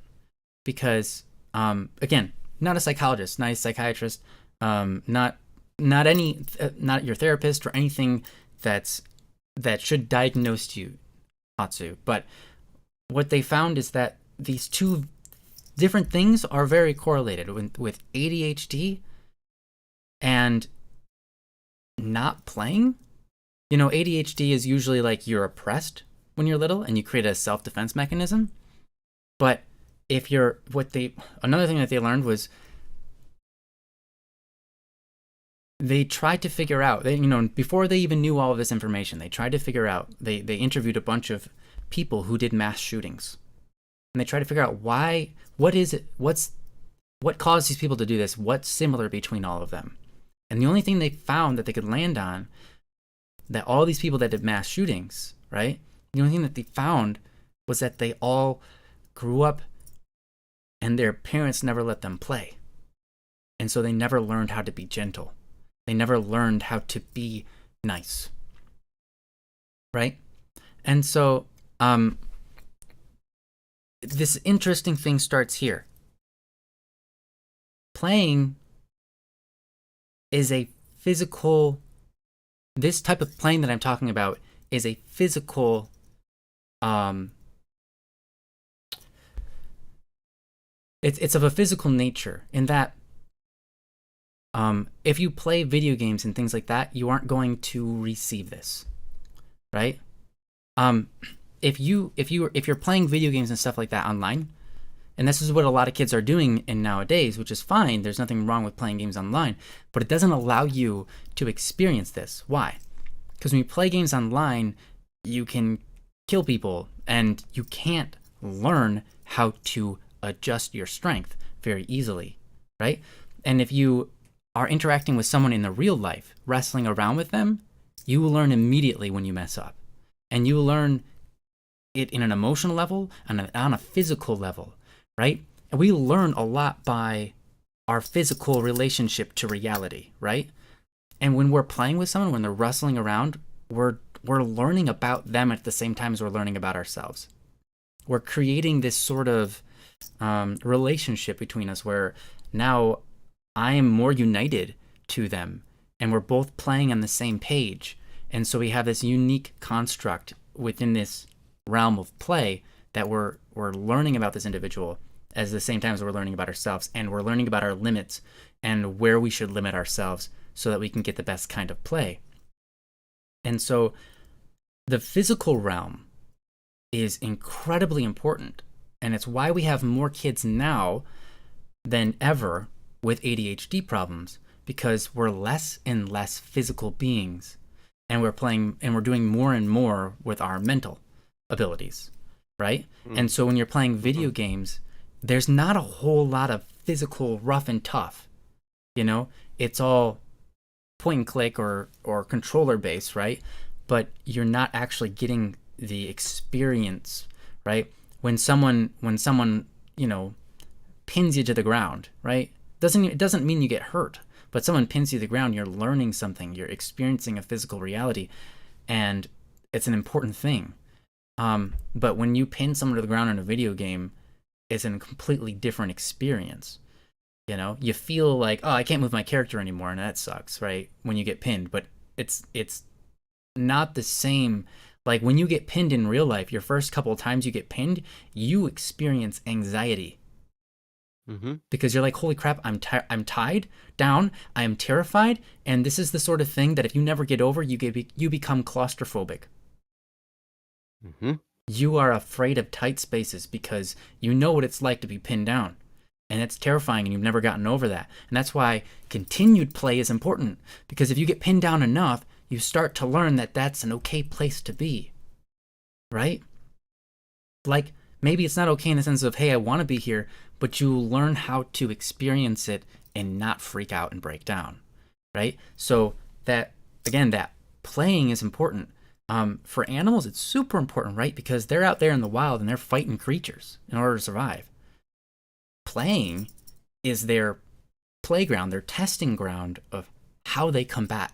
B: because, again, not a psychologist, not a psychiatrist, not your therapist or anything that should diagnose you, Hatsu. But what they found is that these two different things are very correlated with ADHD and not playing. ADHD is usually like you're oppressed when you're little and you create a self-defense mechanism. But another thing that they learned was they tried to figure out, before they even knew all of this information, they tried to figure out, they interviewed a bunch of people who did mass shootings. And they tried to figure out what caused these people to do this? What's similar between all of them? And the only thing they found that they could land on, that all these people that did mass shootings, right? The only thing that they found was that they all grew up and their parents never let them play. And so they never learned how to be gentle. They never learned how to be nice. Right? And so this interesting thing starts here. Playing is a physical, this type of playing that I'm talking about is a physical, it's of a physical nature in that if you play video games and things like that, you aren't going to receive this, right? If you're playing video games and stuff like that online, And this is what a lot of kids are doing in nowadays, which is fine. There's nothing wrong with playing games online, but it doesn't allow you to experience this. Why? Because when you play games online, you can kill people and you can't learn how to adjust your strength very easily, right? And if you are interacting with someone in the real life, wrestling around with them, you will learn immediately when you mess up. And you will learn it in an emotional level and on a physical level, right? And we learn a lot by our physical relationship to reality, right? And when we're playing with someone, when they're wrestling around, we're learning about them at the same time as we're learning about ourselves. We're creating this sort of relationship between us where now I am more united to them and we're both playing on the same page. And so we have this unique construct within this realm of play that we're learning about this individual at the same time as we're learning about ourselves, and we're learning about our limits and where we should limit ourselves so that we can get the best kind of play. And so the physical realm is incredibly important, and it's why we have more kids now than ever with ADHD problems, because we're less and less physical beings, and we're doing more and more with our mental abilities, right? And so when you're playing video games, there's not a whole lot of physical rough and tough. It's all point and click or controller based, right? But you're not actually getting the experience, right? When someone pins you to the ground, right? It doesn't mean you get hurt, but someone pins you to the ground, you're learning something, you're experiencing a physical reality, and it's an important thing. But when you pin someone to the ground in a video game, it's a completely different experience. You feel like, oh, I can't move my character anymore, and that sucks, right? When you get pinned, but it's not the same. Like when you get pinned in real life, your first couple of times you get pinned, you experience anxiety. Because you're like, holy crap, I'm tied down, I am terrified, and this is the sort of thing that if you never get over, you become claustrophobic. You are afraid of tight spaces because you know what it's like to be pinned down. And it's terrifying, and you've never gotten over that. And that's why continued play is important. Because if you get pinned down enough, you start to learn that that's an okay place to be. Right? Like, maybe it's not okay in the sense of, hey, I want to be here, but you learn how to experience it and not freak out and break down. Right? So that playing is important. For animals, it's super important, right? Because they're out there in the wild and they're fighting creatures in order to survive. Playing is their playground, their testing ground of how they combat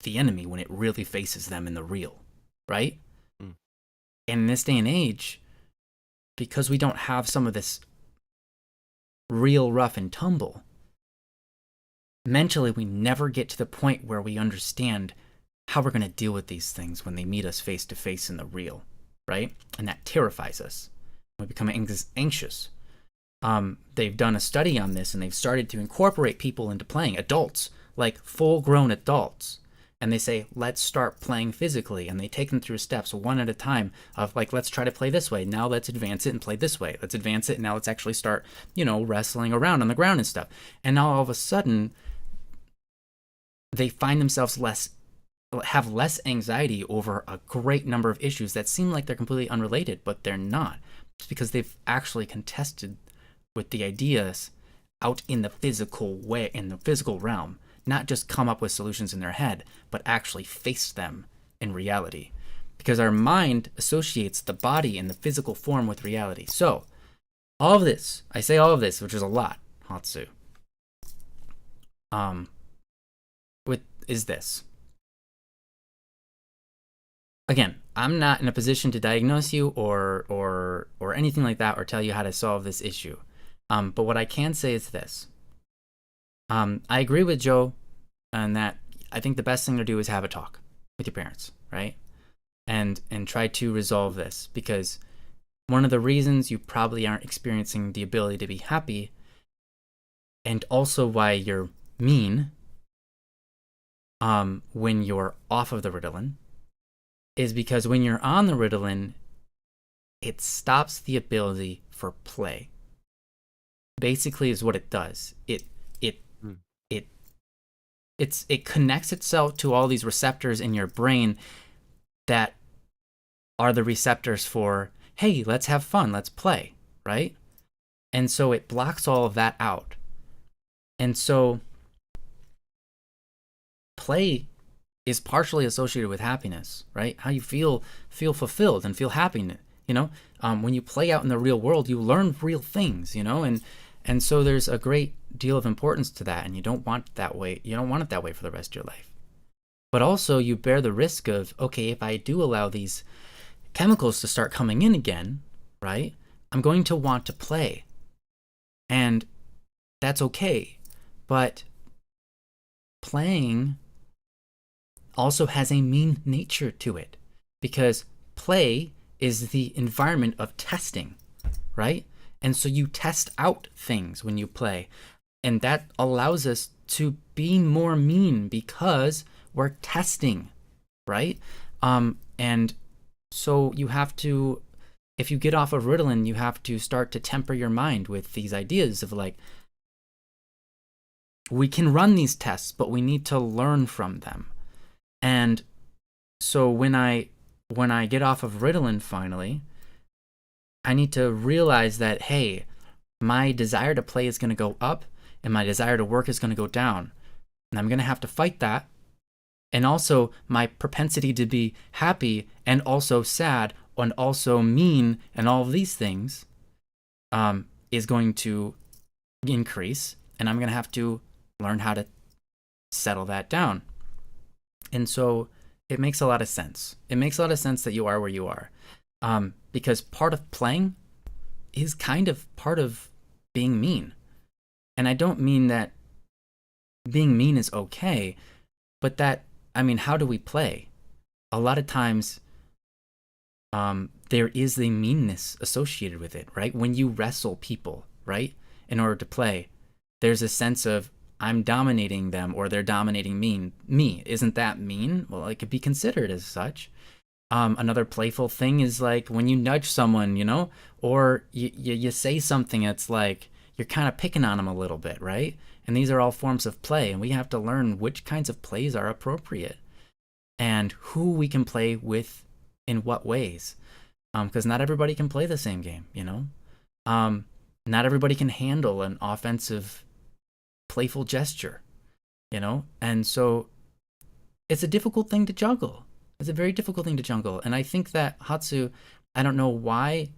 B: the enemy when it really faces them in the real, right? And in this day and age, because we don't have some of this real rough and tumble, mentally we never get to the point where we understand how we're going to deal with these things when they meet us face to face in the real, right? And that terrifies us. We become anxious. They've done a study on this, and they've started to incorporate people into playing, adults, like full-grown adults. And they say, let's start playing physically. And they take them through steps one at a time of like, let's try to play this way. Now let's advance it and play this way. Let's advance it. And now let's actually start, wrestling around on the ground and stuff. And now all of a sudden, they find themselves have less anxiety over a great number of issues that seem like they're completely unrelated, but they're not. It's because they've actually contested with the ideas out in the physical way, in the physical realm, not just come up with solutions in their head, but actually face them in reality. Because our mind associates the body in the physical form with reality. So, all of this, which is a lot, Hatsu, is this. Again, I'm not in a position to diagnose you or anything like that, or tell you how to solve this issue. But what I can say is this. I agree with Joe on that. I think the best thing to do is have a talk with your parents, right? And try to resolve this, because one of the reasons you probably aren't experiencing the ability to be happy, and also why you're mean when you're off of the Ritalin, is because when you're on the Ritalin, it stops the ability for play. basically is what it does. It
A: Mm.
B: it it connects itself to all these receptors in your brain that are the receptors for, hey, let's have fun, let's play, right? And so it blocks all of that out. And so play is partially associated with happiness, right? How you feel fulfilled and feel happy, you know. When you play out in the real world, you learn real things, you know, and so there's a great deal of importance to that, and you don't want that way. You don't want it that way for the rest of your life. But also, you bear the risk of, okay, if I do allow these chemicals to start coming in again, right? I'm going to want to play, and that's okay. But playing also has a mean nature to it, because play is the environment of testing, right? And so you test out things when you play, and that allows us to be more mean because we're testing, right? And so you have to, if you get off of Ritalin, you have to start to temper your mind with these ideas of like, we can run these tests, but we need to learn from them. And so when I get off of Ritalin finally, I need to realize that, hey, my desire to play is going to go up and my desire to work is going to go down. And I'm going to have to fight that. And also my propensity to be happy and also sad and also mean and all of these things is going to increase. And I'm going to have to learn how to settle that down. And so it makes a lot of sense. It makes a lot of sense that you are where you are. Because part of playing is kind of part of being mean. And I don't mean that being mean is okay, but that, I mean, how do we play? A lot of times, there is the meanness associated with it, right? When you wrestle people, right, in order to play, there's a sense of, I'm dominating them or they're dominating me. Isn't that mean? Well, it could be considered as such. Another playful thing is like when you nudge someone, you know, or you say something that's like you're kind of picking on them a little bit, right? And these are all forms of play, and we have to learn which kinds of plays are appropriate and who we can play with in what ways. Because not everybody can play the same game, you know? Not everybody can handle an offensive playful gesture, you know? And so it's a difficult thing to juggle. It's a very difficult thing to juggle. And I think that Hatsu, I don't know why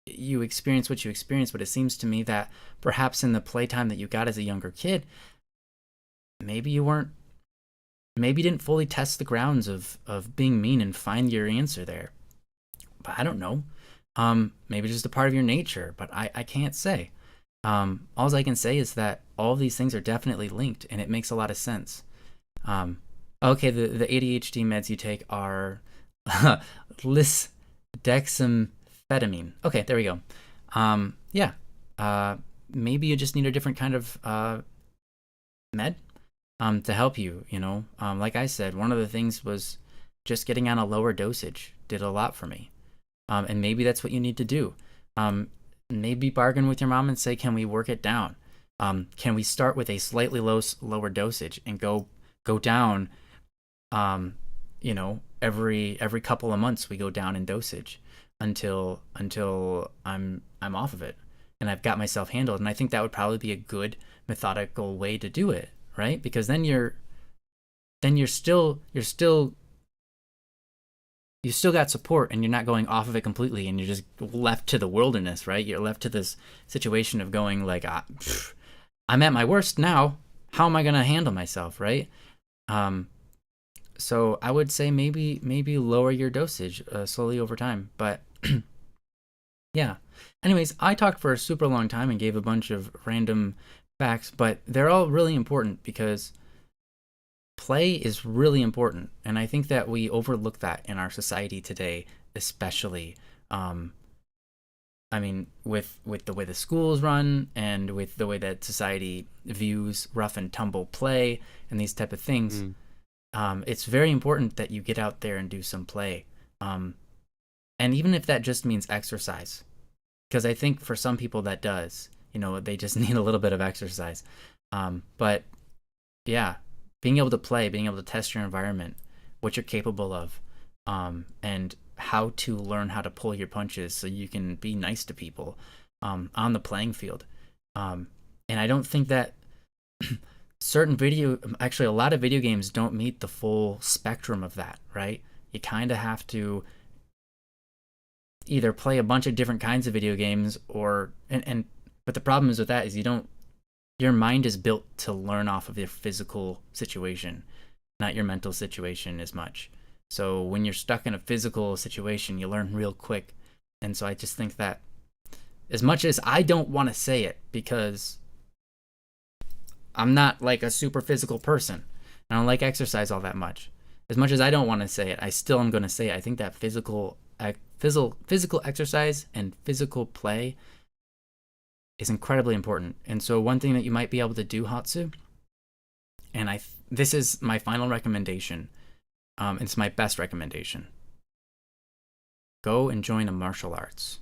B: you experience what you experience, but it seems to me that perhaps in the playtime that you got as a younger kid, maybe you didn't fully test the grounds of being mean and find your answer there. But I don't know. Maybe just a part of your nature, but I can't say. All I can say is that all of these things are definitely linked, and it makes a lot of sense. Okay, the ADHD meds you take are lisdexamfetamine. Okay, there we go. Yeah. Maybe you just need a different kind of med to help you, you know. Like I said, one of the things was just getting on a lower dosage did a lot for me. And maybe that's what you need to do. Maybe bargain with your mom and say, can we work it down? Can we start with a slightly lower dosage and go down, you know, every couple of months we go down in dosage until I'm off of it and I've got myself handled. And I think that would probably be a good methodical way to do it, right? Because then you still got support and you're not going off of it completely and you're just left to the wilderness, right? You're left to this situation of going like, I'm at my worst now. How am I going to handle myself, right? So I would say maybe lower your dosage slowly over time. But yeah. Anyways, I talked for a super long time and gave a bunch of random facts, but they're all really important because play is really important, and I think that we overlook that in our society today, especially. I mean, with the way the schools run and with the way that society views rough and tumble play and these type of things, it's very important that you get out there and do some play. And even if that just means exercise, because I think for some people that does. they just need a little bit of exercise. But yeah, being able to play, being able to test your environment, what you're capable of, and how to learn how to pull your punches so you can be nice to people on the playing field. And I don't think that actually, a lot of video games don't meet the full spectrum of that, right? You kind of have to either play a bunch of different kinds of video games but the problem is with that is your mind is built to learn off of your physical situation, not your mental situation as much. So when you're stuck in a physical situation, you learn real quick. And so I just think that as much as I don't want to say it because I'm not like a super physical person, I don't like exercise all that much. As much as I don't want to say it, I still am going to say it. I think that physical exercise and physical play is incredibly important. And so one thing that you might be able to do, Hatsu, and this is my final recommendation. It's my best recommendation. Go and join a martial arts.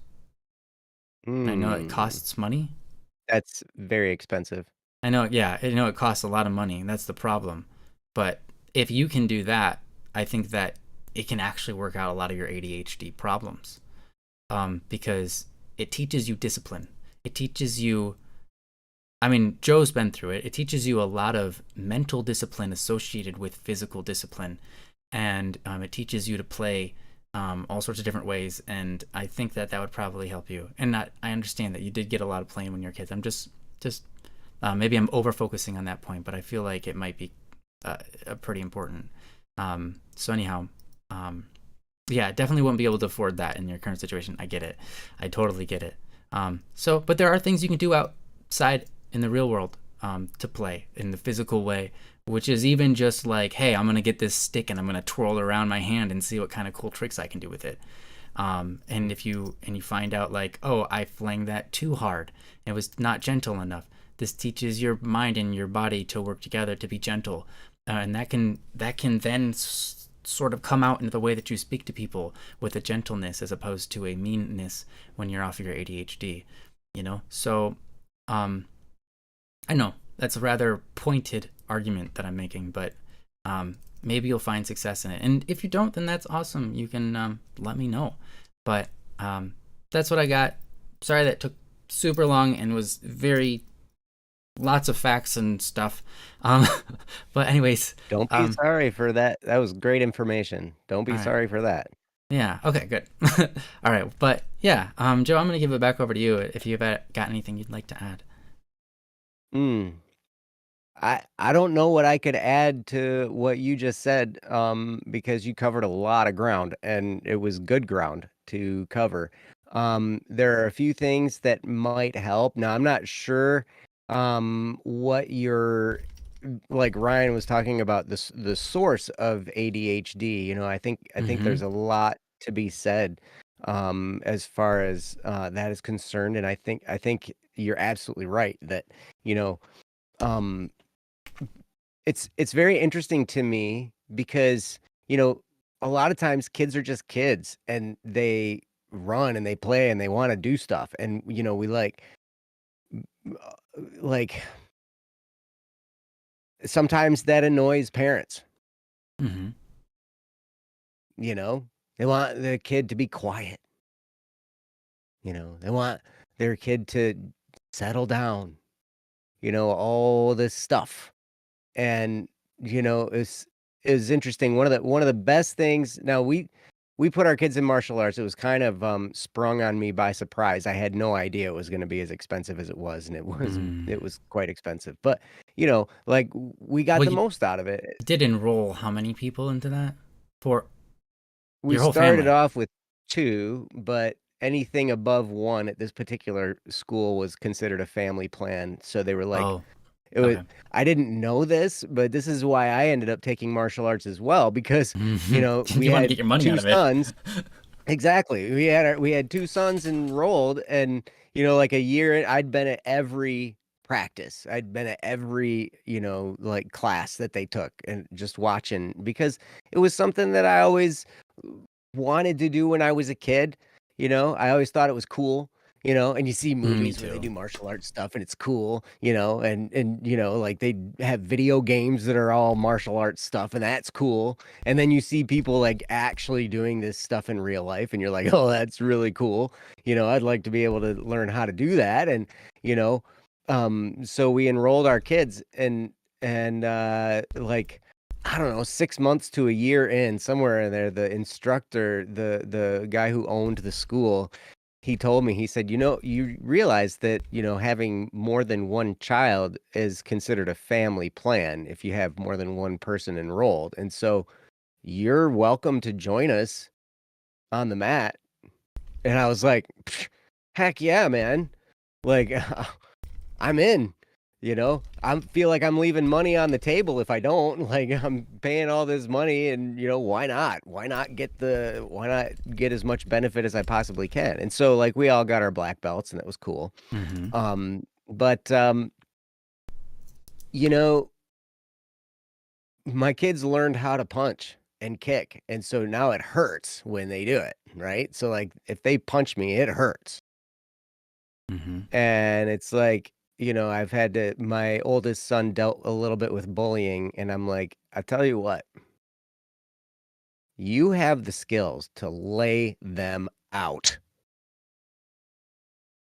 B: I know it costs money.
A: That's very expensive.
B: I know, yeah, I know it costs a lot of money. That's the problem. But if you can do that, I think that it can actually work out a lot of your ADHD problems. Because it teaches you discipline. It teaches you, I mean, Joe's been through it. It teaches you a lot of mental discipline associated with physical discipline. And it teaches you to play all sorts of different ways. And I think that would probably help you. And I understand that you did get a lot of playing when you were kids. I'm just maybe I'm over focusing on that point, but I feel like it might be pretty important. So anyhow, yeah, definitely won't be able to afford that in your current situation. I get it. I totally get it. But there are things you can do outside in the real world to play in the physical way, which is even just like, hey, I'm going to get this stick and I'm going to twirl it around my hand and see what kind of cool tricks I can do with it. And if you find out like, oh, I flanged that too hard, it was not gentle enough. This teaches your mind and your body to work together to be gentle. And that can then sort of come out into the way that you speak to people with a gentleness as opposed to a meanness when you're off of your ADHD, So, I know that's a rather pointed argument that I'm making, but maybe you'll find success in it. And if you don't, then that's awesome. You can let me know. But that's what I got. Sorry that took super long and was lots of facts and stuff. But anyways.
A: Don't be sorry for that. That was great information. Don't be sorry for that.
B: Yeah. Okay, good. All right. But yeah, Joe, I'm going to give it back over to you if you've got anything you'd like to add.
A: I don't know what I could add to what you just said, because you covered a lot of ground and it was good ground to cover. There are a few things that might help. Now, I'm not sure what like Ryan was talking about the source of ADHD. I think there's a lot to be said as far as that is concerned, and I think you're absolutely right that um it's very interesting to me because a lot of times kids are just kids and they run and they play and they want to do stuff, and we like sometimes that annoys parents.
B: Mm-hmm.
A: They want the kid to be quiet. They want their kid to settle down, all this stuff. And, it's interesting. One of the best things. Now we put our kids in martial arts. It was kind of sprung on me by surprise. I had no idea it was going to be as expensive as it was, and it was quite expensive. But, like we got the most out of it.
B: You did enroll how many people into that? For
A: We
B: your whole
A: started
B: family?
A: off with 2, but anything above 1 at this particular school was considered a family plan. So they were like,
B: Oh,
A: it was.
B: okay.
A: I didn't know this, but this is why I ended up taking martial arts as well because, we
B: You want to get
A: had
B: your money
A: 2
B: out of it.
A: sons. Exactly. We had 2 sons enrolled, and, like a year I'd been at every practice. I'd been at every, like class that they took and just watching because it was something that I always wanted to do when I was a kid. I always thought it was cool. and you see
B: Me
A: movies where they
B: too.
A: do martial arts stuff and it's cool, and like they have video games that are all martial arts stuff and that's cool. And then you see people like actually doing this stuff in real life and you're like, "Oh, that's really cool." I'd like to be able to learn how to do that and, you know, so we enrolled our kids and like I don't know, 6 months to a year in, somewhere in there, the instructor, the guy who owned the school, he told me, he said, you realize that, having more than one child is considered a family plan if you have more than one person enrolled. And so you're welcome to join us on the mat. And I was like, heck yeah, man. Like, I'm in. I feel like I'm leaving money on the table if I don't. Like I'm paying all this money and why not? Why not get as much benefit as I possibly can? And so like we all got our black belts and that was cool.
B: Mm-hmm.
A: But you know, my kids learned how to punch and kick. And so now it hurts when they do it, right? So like if they punch me, it hurts.
B: Mm-hmm.
A: And it's like, I've had to, my oldest son dealt a little bit with bullying, and I'm like, I tell you what, you have the skills to lay them out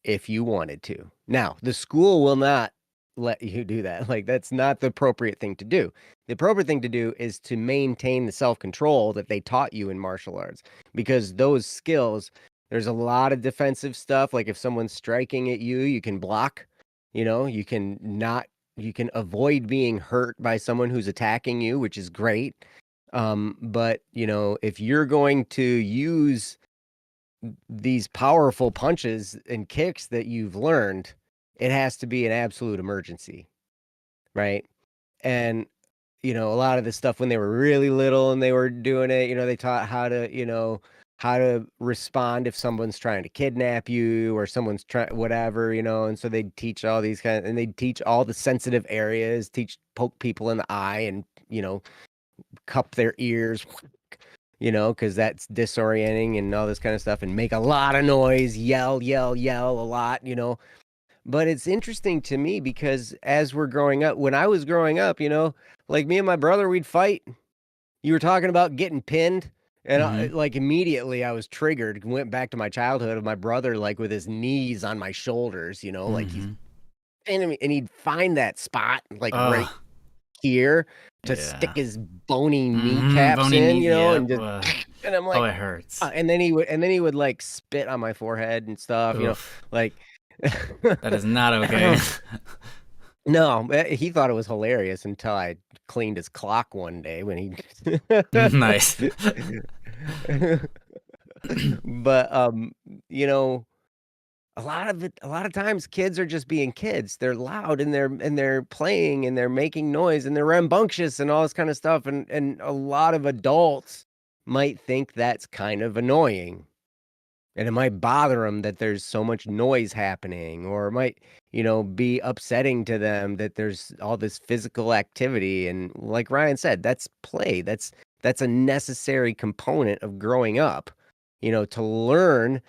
A: if you wanted to. Now, the school will not let you do that. Like, that's not the appropriate thing to do. The appropriate thing to do is to maintain the self control that they taught you in martial arts because those skills, there's a lot of defensive stuff. Like, if someone's striking at you, you can block, you can not, you can avoid being hurt by someone who's attacking you, which is great. But, if you're going to use these powerful punches and kicks that you've learned, it has to be an absolute emergency, right? And a lot of the stuff when they were really little and they were doing it, they taught how to, how to respond if someone's trying to kidnap you or someone's trying whatever, and so they'd teach all these and they'd teach all the sensitive areas, teach poke people in the eye and, cup their ears, because that's disorienting and all this kind of stuff, and make a lot of noise, yell, yell, yell a lot. But it's interesting to me because as we're growing up, when I was growing up, like me and my brother, we'd fight. You were talking about getting pinned. And
B: Mm-hmm.
A: like immediately I was triggered, went back to my childhood of my brother, like with his knees on my shoulders, like he's,
B: Mm-hmm.
A: and he'd find that spot like right
B: Oh,
A: here to stick
B: yeah.
A: his bony
B: Mm-hmm.
A: kneecaps
B: Bony
A: in,
B: knees.
A: and
B: Yep.
A: just, and I'm
B: Oh,
A: like,
B: it hurts.
A: and then he would like spit on my forehead and stuff,
B: Oof.
A: like,
B: That is not okay.
A: no, he thought it was hilarious until I cleaned his clock one day when he,
B: Nice.
A: but, you know, a lot of times kids are just being kids. They're loud and they're playing and they're making noise and they're rambunctious and all this kind of stuff. And a lot of adults might think that's kind of annoying. And it might bother them that there's so much noise happening, or it might, be upsetting to them that there's all this physical activity. And like Ryan said, that's play. That's a necessary component of growing up, to learn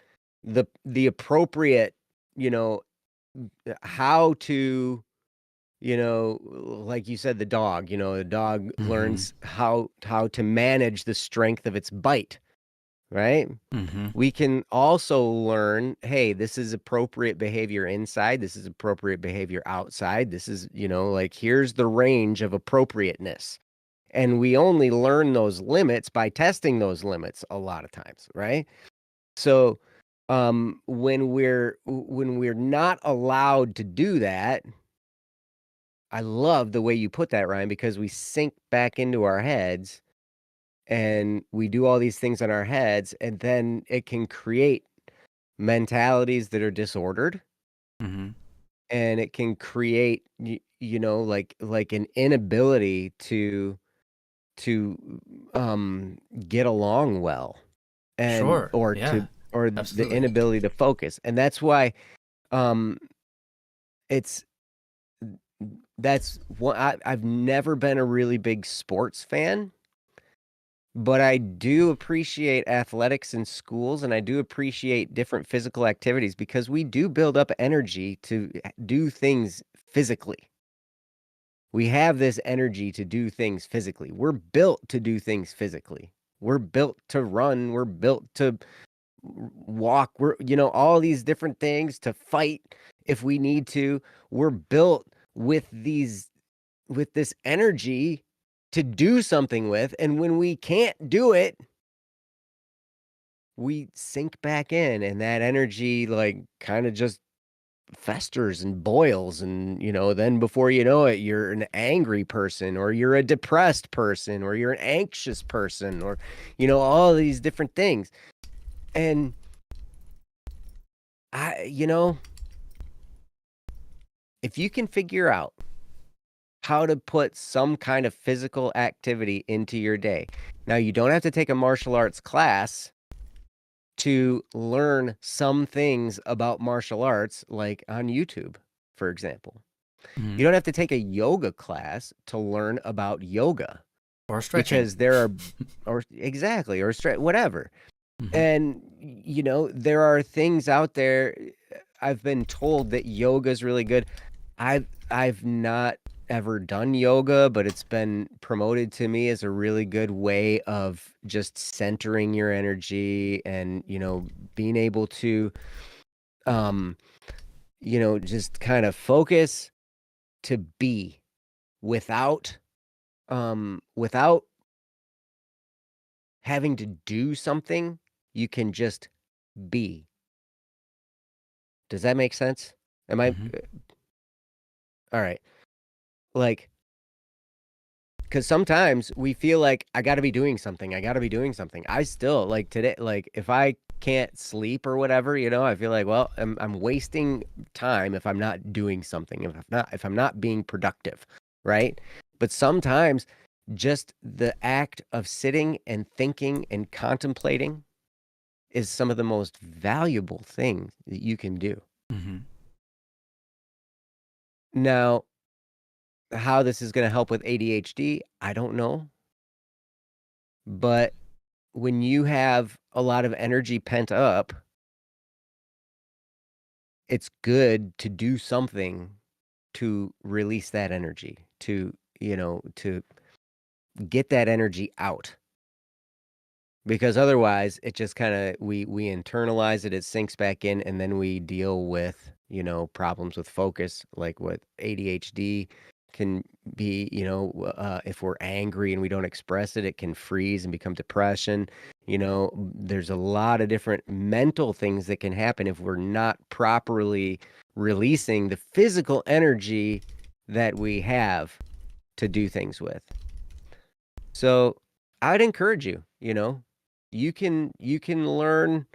A: the appropriate, you know, how to, like you said, the dog
B: Mm-hmm.
A: learns how to manage the strength of its bite, right?
B: Mm-hmm.
A: We can also learn, hey, this is appropriate behavior inside, this is appropriate behavior outside. This is, like here's the range of appropriateness. And we only learn those limits by testing those limits a lot of times, right? So, when we're not allowed to do that, I love the way you put that, Ryan, because we sink back into our heads and we do all these things in our heads, and then it can create mentalities that are disordered,
B: Mm-hmm.
A: and it can create like an inability to get along well, and
B: Sure. Yeah.
A: or the
B: Absolutely.
A: inability to focus. And that's why um it's that's what I've never been a really big sports fan, But I do appreciate athletics in schools, and I do appreciate different physical activities because we do build up energy to do things physically. We have this energy to do things physically. We're built to do things physically. We're built to run. We're built to walk. We're, all these different things to fight if we need to. We're built with this energy to do something with. And when we can't do it, we sink back in and that energy like kind of just festers and boils and then before you know it you're an angry person or you're a depressed person or you're an anxious person or all these different things. And I if you can figure out how to put some kind of physical activity into your day. Now you don't have to take a martial arts class to learn some things about martial arts, like on YouTube, for example.
B: Mm-hmm.
A: You don't have to take a yoga class to learn about yoga
B: Or stretching.
A: because there are, or exactly, or whatever.
B: Mm-hmm.
A: And, there are things out there. I've been told that yoga is really good. I've not ever done yoga, but it's been promoted to me as a really good way of just centering your energy and, being able to um, just kind of focus to be without having to do something, you can just be. Does that make sense? Am I
B: Mm-hmm.
A: all right? Like, because sometimes we feel like I got to be doing something. I got to be doing something. I still like today, like if I can't sleep or whatever, I feel like, well, I'm wasting time if I'm not doing something. If I'm not being productive, right? But sometimes just the act of sitting and thinking and contemplating is some of the most valuable things that you can do.
B: Mm-hmm.
A: Now, how this is going to help with ADHD, I don't know. But when you have a lot of energy pent up, it's good to do something to release that energy, to get that energy out. Because otherwise it just kind of we internalize it, it sinks back in, and then we deal with problems with focus like what ADHD can be. If we're angry and we don't express it, it can freeze and become depression. There's a lot of different mental things that can happen if we're not properly releasing the physical energy that we have to do things with. So I'd encourage you, you can learn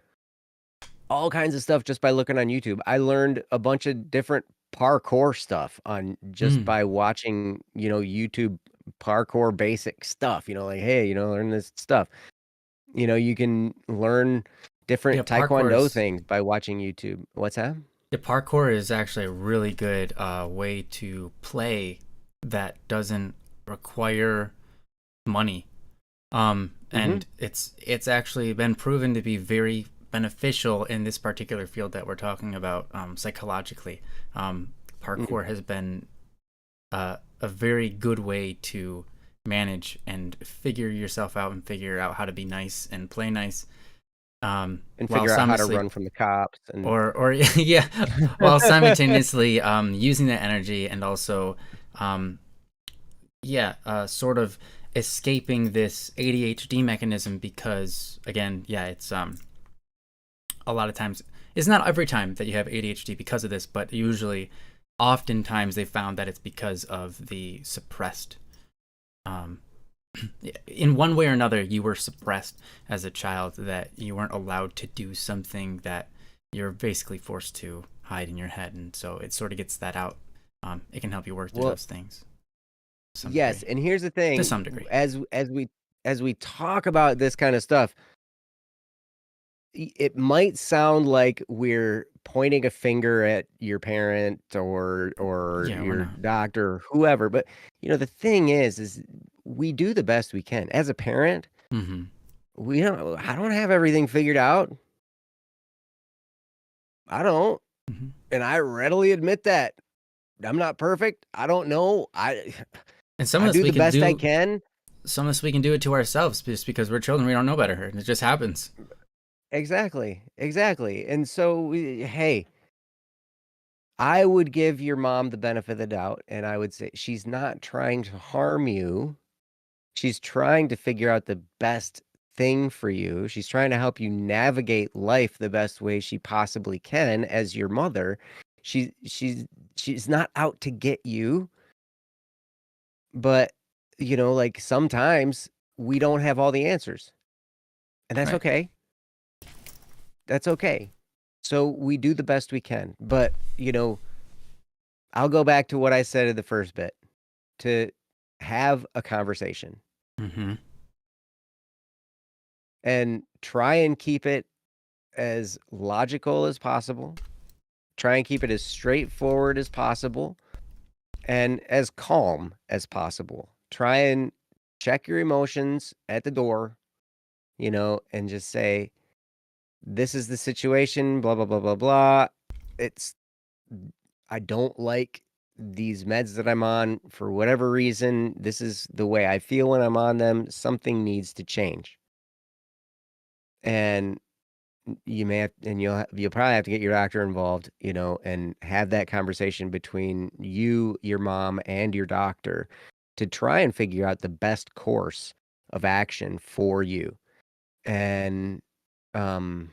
A: all kinds of stuff just by looking on YouTube. I learned a bunch of different parkour stuff on just
B: Mm.
A: by watching, YouTube parkour basic stuff, like, hey, learn this stuff. You can learn
B: Yeah,
A: different
B: parkour
A: taekwondo
B: is
A: things by watching YouTube. What's that?
B: yeah, parkour is actually a really good way to play that doesn't require money.
A: Mm-hmm.
B: And it's actually been proven to be very beneficial in this particular field that we're talking about, psychologically.
A: Mm-hmm.
B: Parkour has been a very good way to manage and figure yourself out and figure out how to be nice and play nice,
A: And
B: while
A: figure out how to
B: simultaneously
A: run from the cops and
B: or yeah, while simultaneously using that energy and also sort of escaping this ADHD mechanism, because again, yeah, it's a lot of times, it's not every time that you have ADHD because of this, but usually oftentimes they found that it's because of the suppressed, um in one way or another, you were suppressed as a child, that you weren't allowed to do something that you're basically forced to hide in your head, and so it sort of gets that out. It can help you work through
A: well,
B: those things to some
A: yes,
B: degree.
A: and here's the
B: To
A: thing,
B: some degree.
A: as we talk about this kind of stuff, it might sound like we're pointing a finger at your parent or
B: Yeah, we're
A: your
B: not.
A: doctor or whoever, but the thing is we do the best we can. As a parent,
B: Mm-hmm.
A: I don't have everything figured out. I don't.
B: Mm-hmm.
A: And I readily admit that. I'm not perfect. I don't know.
B: And some
A: I
B: of this
A: do
B: we
A: the
B: can
A: best I
B: do.
A: can.
B: Some of us we can do it to ourselves just because we're children. We don't know better, and it just happens.
A: Exactly. Exactly. And so, hey, I would give your mom the benefit of the doubt, and I would say she's not trying to harm you. She's trying to figure out the best thing for you. She's trying to help you navigate life the best way she possibly can as your mother. She's not out to get you, but like sometimes we don't have all the answers. And that's
B: Right.
A: okay. That's okay. So we do the best we can. But, I'll go back to what I said in the first bit, to have a conversation
B: Mm-hmm.
A: and try and keep it as logical as possible. Try and keep it as straightforward as possible and as calm as possible. Try and check your emotions at the door, and just say, this is the situation, blah, blah, blah, blah, blah. It's, I don't like these meds that I'm on for whatever reason. This is the way I feel when I'm on them. Something needs to change. And you may have, and you'll probably have to get your doctor involved, and have that conversation between you, your mom, and your doctor to try and figure out the best course of action for you. And um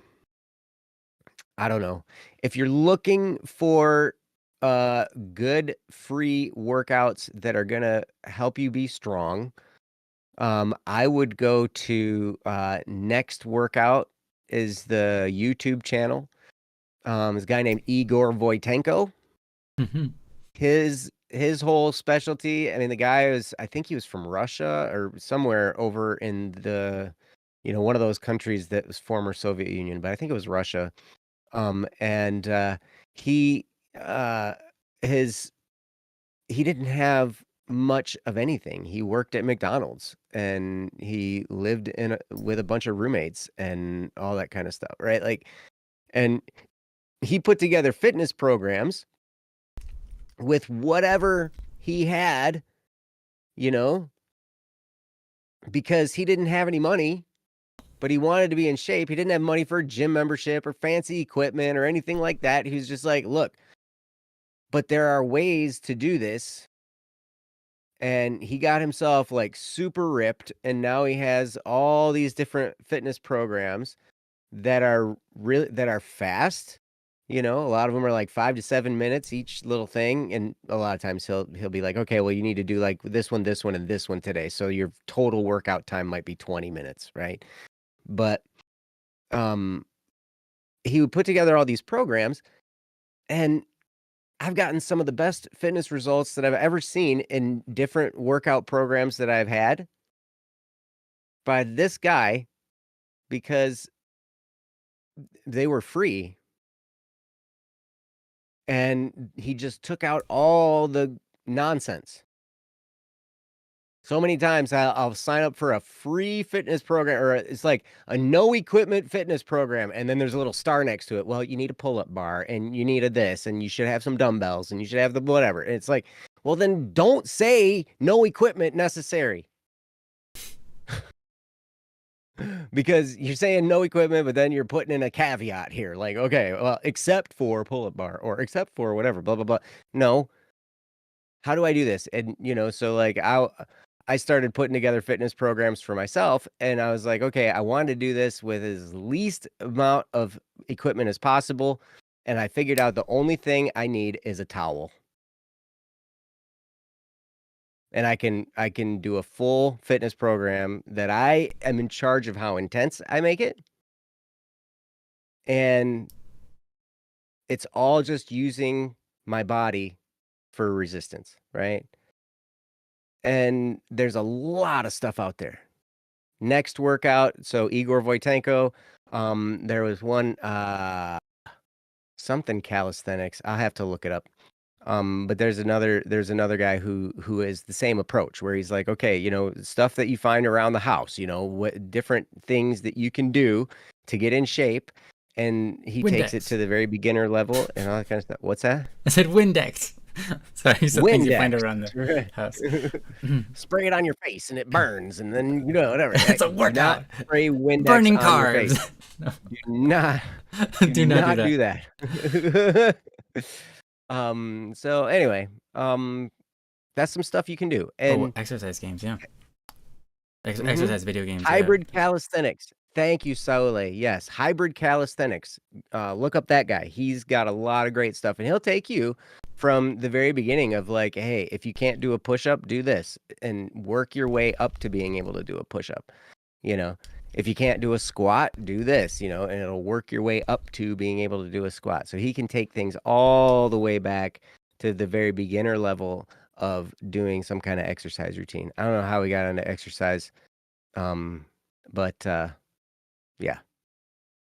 A: I don't know. If you're looking for good free workouts that are gonna help you be strong, I would go to Next Workout is the YouTube channel. This guy named Igor Voitenko.
B: Mm-hmm.
A: His whole specialty, I mean, the guy I think he was from Russia or somewhere over in one of those countries that was former Soviet Union, but I think it was Russia. And he uh his he didn't have much of anything. He worked at McDonald's and he lived with a bunch of roommates and all that kind of stuff, right? Like, and he put together fitness programs with whatever he had, you know, because he didn't have any money, but he wanted to be in shape. He didn't have money for a gym membership or fancy equipment or anything like that. He was just like, look, but there are ways to do this. And he got himself like super ripped. And now he has all these different fitness programs that are fast. A lot of them are like 5 to 7 minutes each little thing. And a lot of times he'll be like, okay, well, you need to do like this one, and this one today. So your total workout time might be 20 minutes, right? But um he would put together all these programs, and I've gotten some of the best fitness results that I've ever seen in different workout programs that I've had by this guy because they were free, and he just took out all the nonsense. So many times I'll sign up for a free fitness program, or it's like a no equipment fitness program, and then there's a little star next to it. Well, you need a pull up bar, and you need a this, and you should have some dumbbells, and you should have the whatever. And it's like, well, then don't say no equipment necessary. Because you're saying no equipment, but then you're putting in a caveat here. Like, okay, well, except for pull up bar or except for whatever, blah, blah, blah. No, how do I do this? And, so like I started putting together fitness programs for myself, and I was like, okay, I wanted to do this with as least amount of equipment as possible. And I figured out the only thing I need is a towel. And I can do a full fitness program that I am in charge of how intense I make it. And it's all just using my body for resistance, right? And there's a lot of stuff out there. Next workout, so Igor Voitenko, there was one something calisthenics. I'll have to look it up. But there's another guy who is the same approach where he's like, okay, stuff that you find around the house, what different things that you can do to get in shape, and he takes it
B: Windex.
A: to the very beginner level and all that kind of stuff. What's that?
B: I said Windex. Sorry, some things you find
A: Windex.
B: around the
A: Right.
B: house.
A: Spray it on your face and it burns, and then whatever.
B: It's a
A: Do not
B: workout.
A: spray Windex
B: Burning
A: on your face.
B: carbs. No,
A: Do not do
B: do not do
A: not
B: that.
A: do that. So anyway, that's some stuff you can do.
B: Oh,
A: And
B: exercise games, yeah.
A: mhm.
B: Exercise video games, yeah.
A: Hybrid calisthenics. Thank you, Saule. Yes, hybrid calisthenics. Look up that guy. He's got a lot of great stuff, and he'll take you from the very beginning of like, hey, if you can't do a push-up, do this, and work your way up to being able to do a push-up. You know, if you can't do a squat, do this, and it'll work your way up to being able to do a squat. So he can take things all the way back to the very beginner level of doing some kind of exercise routine. I don't know how we got into exercise, but yeah.
B: Yeah.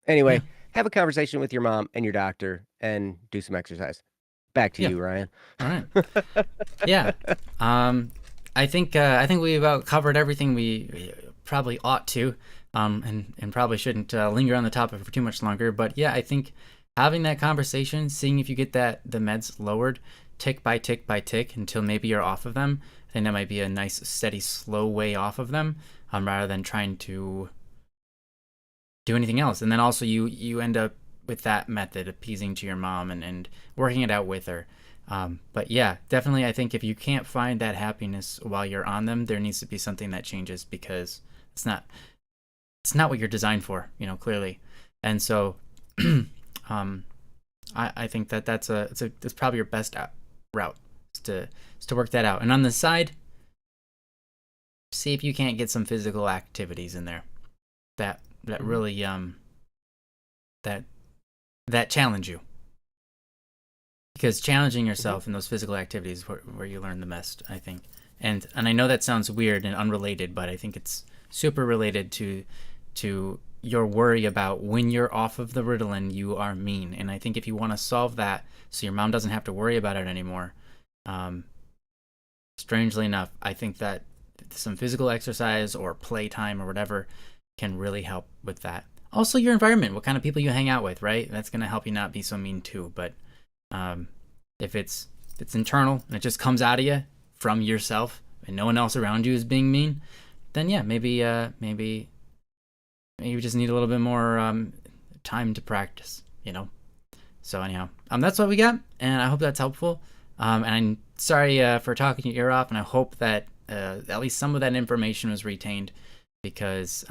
A: Anyway, have a conversation with your mom and your doctor and do some exercise. Back to
B: Yeah.
A: you, Ryan.
B: All right. Yeah. I think we about covered everything we probably ought to, and probably shouldn't linger on the topic for too much longer. But yeah, I think having that conversation, seeing if you get the meds lowered tick by tick by tick until maybe you're off of them, I think that might be a nice, steady, slow way off of them, rather than trying to do anything else. And then also you end up with that method appeasing to your mom and working it out with her. But yeah, definitely, I think if you can't find that happiness while you're on them, there needs to be something that changes, because it's not what you're designed for, clearly. And so, I think that's probably your best route is to work that out. And on the side, see if you can't get some physical activities in there that really that challenge you. Because challenging yourself in those physical activities where you learn the best, I think. And I know that sounds weird and unrelated, but I think it's super related to your worry about when you're off of the Ritalin, you are mean. And I think if you want to solve that so your mom doesn't have to worry about it anymore, strangely enough, I think that some physical exercise or playtime or whatever can really help with that. Also, your environment, what kind of people you hang out with, right? That's going to help you not be so mean too. But if it's internal and it just comes out of you from yourself and no one else around you is being mean, then yeah, maybe you just need a little bit more time to practice, So anyhow, that's what we got, and I hope that's helpful. And I'm sorry for talking your ear off, and I hope that at least some of that information was retained, because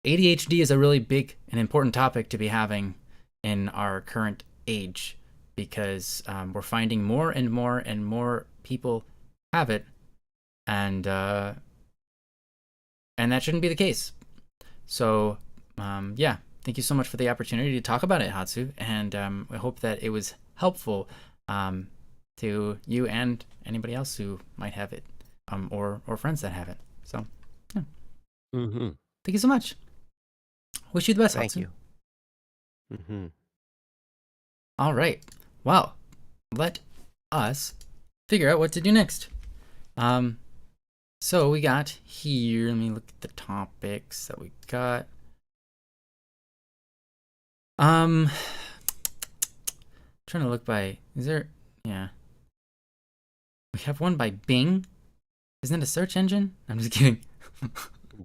B: ADHD is a really big and important topic to be having in our current age, because we're finding more and more and more people have it, and that shouldn't be the case. So yeah, thank you so much for the opportunity to talk about it, Hatsu, and I hope that it was helpful to you and anybody else who might have it, or friends that have it. So yeah. Thank you so much. Wish you the best,
A: Thank
B: Hatsu.
A: you.
B: All right. Well, let us figure out what to do next. So we got here, let me look at the topics that we got. Trying to look by, yeah. We have one by Bing. Isn't it a search engine? I'm just kidding.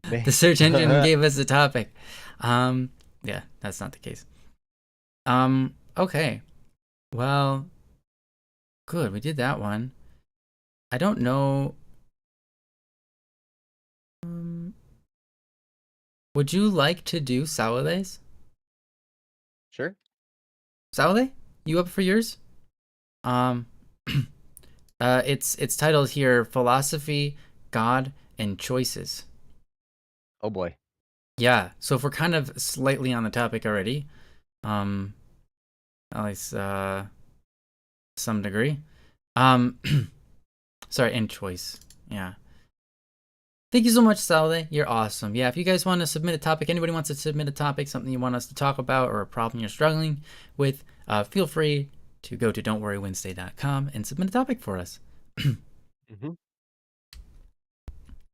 B: The search engine gave us a topic. Yeah, that's not the case. Okay. Well, good. We did that one. I don't know. Would you like to do Saule's?
A: Sure.
B: Saule, you up for yours? It's titled here Philosophy, God, and Choices.
A: Oh boy.
B: Yeah, so if we're kind of slightly on the topic already, at least some degree. Sorry, and choice. Yeah. Thank you so much, Saule. You're awesome. Yeah, if you guys want to submit a topic, anybody wants to submit a topic, something you want us to talk about, or a problem you're struggling with, feel free to go to don'tworrywednesday.com and submit a topic for us.
A: Mm-hmm.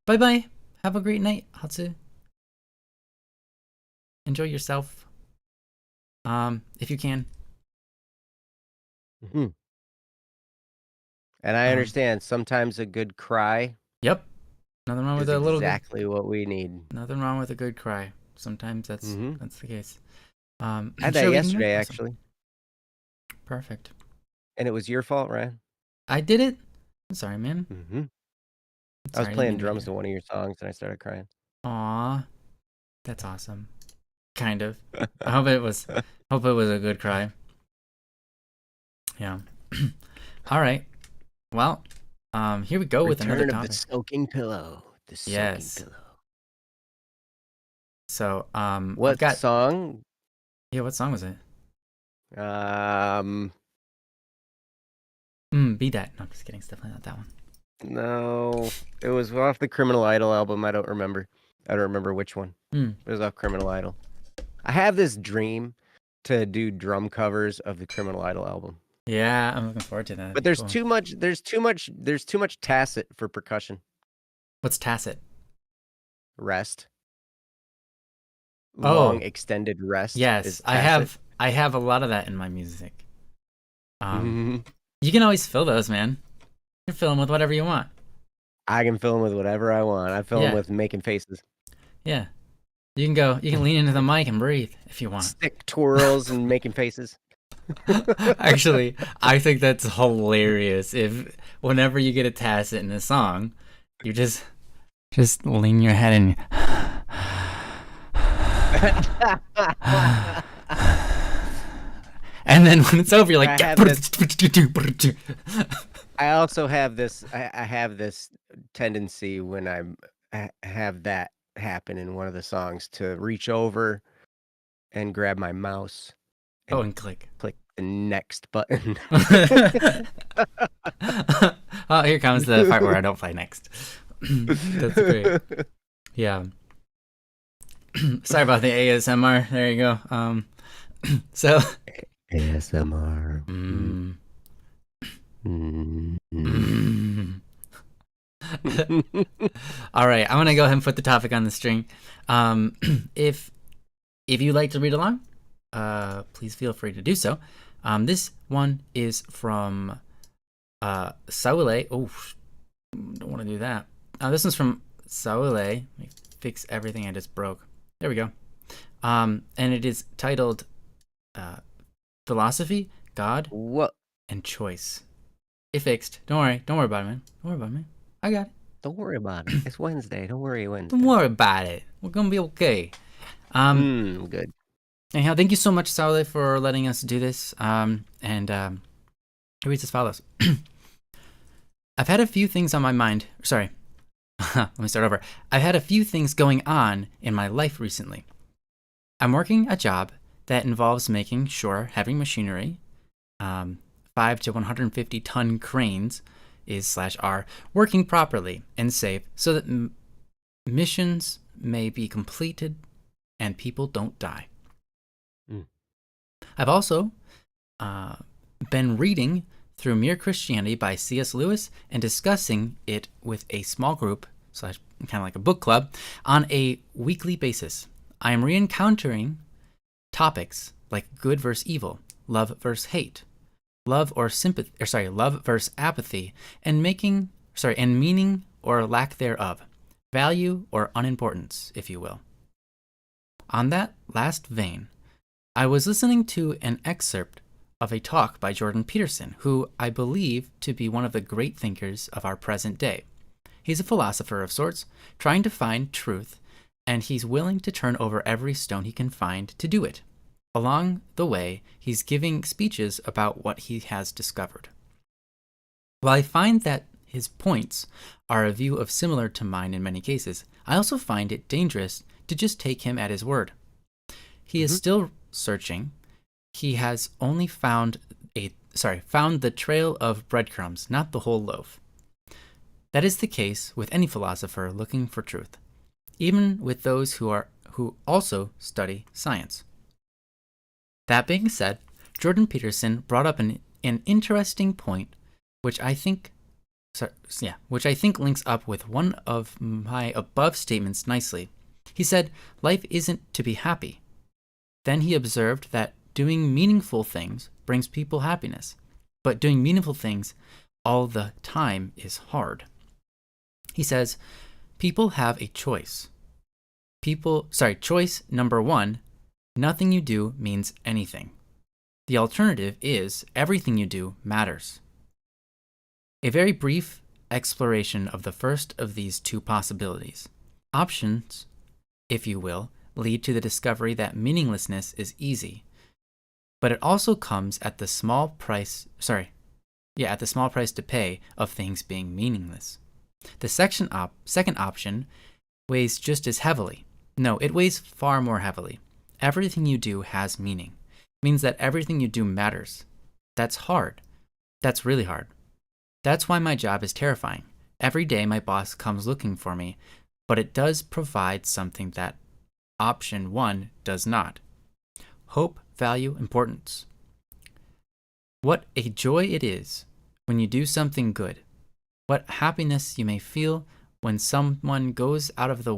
B: Bye-bye. Have a great night, Hatsu. Enjoy yourself. If you can.
A: Mm-hmm. And I understand sometimes a good cry.
B: Yep. Nothing wrong with
A: Is
B: a little good.
A: exactly what we need.
B: Nothing wrong with a good cry. Sometimes that's the case.
A: I had that yesterday, actually.
B: Perfect.
A: And it was your fault, Ryan.
B: I did it. I'm sorry, man.
A: Mm-hmm. I was
B: Sorry,
A: playing drums to one of your songs, and I started crying.
B: Aw, that's awesome. Kind of. I hope it was a good cry. Yeah. All right. Well, here we go with another topic.
A: The soaking pillow. The soaking pillow.
B: So,
A: what song?
B: Yeah, what song was it? Be That. No, I'm just kidding. It's definitely not that one.
A: No, it was off the Criminal Idol album. I don't remember which one. It was off Criminal Idol. I have this dream to do drum covers of the Criminal Idol album.
B: Yeah, I'm looking forward to that.
A: But there's too much tacit for percussion.
B: What's tacit?
A: Rest. Long extended rest.
B: Yes, I have a lot of that in my music. You can always fill those, man. You can fill them with whatever you want.
A: I can fill them with whatever I want. I fill them with making faces.
B: Yeah. You can lean into the mic and breathe if you want.
A: Stick twirls and making faces.
B: Actually, I think that's hilarious. If whenever you get a tacit in a song, you just lean your head and and then when it's over, you're like.
A: I also have this. I have this tendency when I have that happen in one of the songs to reach over and grab my mouse.
B: And click
A: the next button.
B: Oh, here comes the part where I don't play next. That's great. Yeah. Sorry about the ASMR. There you go. So
A: ASMR.
B: All right, I'm gonna go ahead and put the topic on the string. If you'd like to read along, please feel free to do so. This one is from Saule. Oh, don't want to do that. This one's from Saule. Let me fix everything I just broke. There we go. And it is titled Philosophy, God, and Choice. It fixed. Don't worry about it, man. Don't worry about it, man. I got it.
A: Don't worry about it. It's Wednesday. Don't worry, Wednesday.
B: Don't worry about it. We're gonna be okay.
A: Good.
B: Anyhow, thank you so much, Saule, for letting us do this. It reads as follows. I've had a few things on my mind. Sorry. Let me start over. I've had a few things going on in my life recently. I'm working a job that involves making sure heavy machinery, 5 to 150 ton cranes are working properly and safe so that missions may be completed and people don't die. I've also been reading through Mere Christianity by C.S. Lewis and discussing it with a small group, / kind of like a book club, on a weekly basis. I am re-encountering topics like good versus evil, love versus hate, love versus apathy, and meaning or lack thereof, value or unimportance, if you will. On that last vein, I was listening to an excerpt of a talk by Jordan Peterson, who I believe to be one of the great thinkers of our present day. He's a philosopher of sorts, trying to find truth, and he's willing to turn over every stone he can find to do it. Along the way, he's giving speeches about what he has discovered. While I find that his points are a view of similar to mine in many cases, I also find it dangerous to just take him at his word. He is still searching. He has only found the trail of breadcrumbs, not the whole loaf. That is the case with any philosopher looking for truth, even with those who also study science. That being said, Jordan Peterson brought up an an interesting point, which I think links up with one of my above statements nicely. He said, life isn't to be happy. Then he observed that doing meaningful things brings people happiness, but doing meaningful things all the time is hard. He says, people have a choice. Choice number 1, nothing you do means anything. The alternative is everything you do matters. A very brief exploration of the first of these two possibilities. Options, if you will, lead to the discovery that meaninglessness is easy, but it also comes at the small price to pay of things being meaningless. The second option weighs just as heavily. No, it weighs far more heavily. Everything you do has meaning. It means that everything you do matters. That's hard. That's really hard. That's why my job is terrifying. Every day my boss comes looking for me, but it does provide something that option 1 does not. Hope, value, importance. What a joy it is when you do something good. What happiness you may feel when someone goes out of their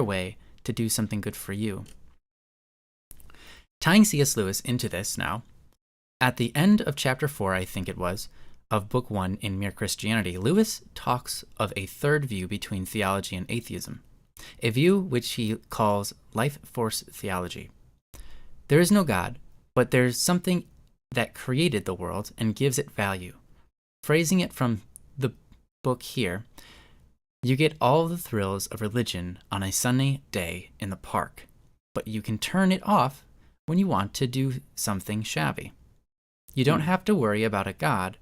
B: way to do something good for you. Tying C.S. Lewis into this now, at the end of chapter 4, I think it was, of book 1 in Mere Christianity, Lewis talks of a third view between theology and atheism, a view which he calls life force theology. There is no God, but there's something that created the world and gives it value. Phrasing it from the book here, you get all the thrills of religion on a sunny day in the park, but you can turn it off when you want to do something shabby. You don't have to worry about a God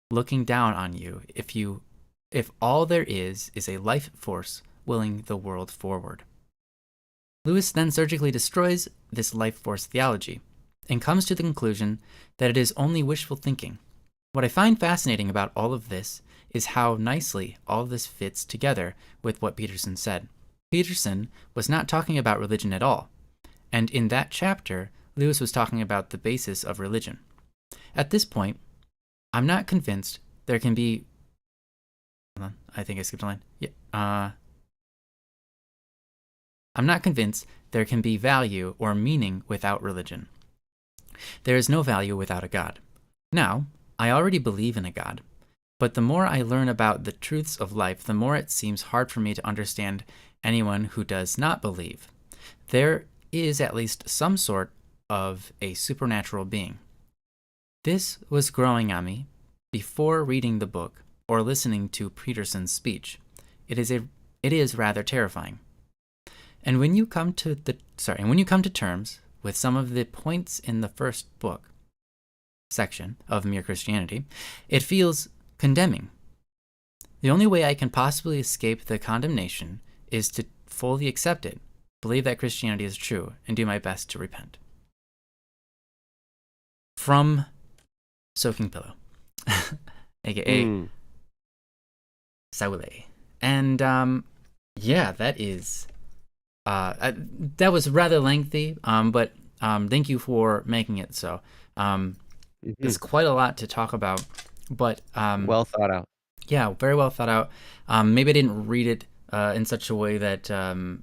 B: looking down on you if all there is a life force willing the world forward. Lewis then surgically destroys this life force theology and comes to the conclusion that it is only wishful thinking. What I find fascinating about all of this is how nicely all of this fits together with what Peterson said. Peterson was not talking about religion at all, and in that chapter, Lewis was talking about the basis of religion. At this point, I'm not convinced there can be... Hold on, I think I skipped a line. I'm not convinced there can be value or meaning without religion. There is no value without a God. Now, I already believe in a God, but the more I learn about the truths of life, the more it seems hard for me to understand anyone who does not believe. There is at least some sort of a supernatural being. This was growing on me before reading the book or listening to Peterson's speech. It is rather terrifying. And when you come to terms with some of the points in the first book section of Mere Christianity, it feels condemning. The only way I can possibly escape the condemnation is to fully accept it, believe that Christianity is true, and do my best to repent. From Soaking Pillow, aka Saule. And that is that was rather lengthy, but thank you for making it so. It's quite a lot to talk about, but
A: well thought out.
B: Yeah, very well thought out. Maybe I didn't read it in such a way that I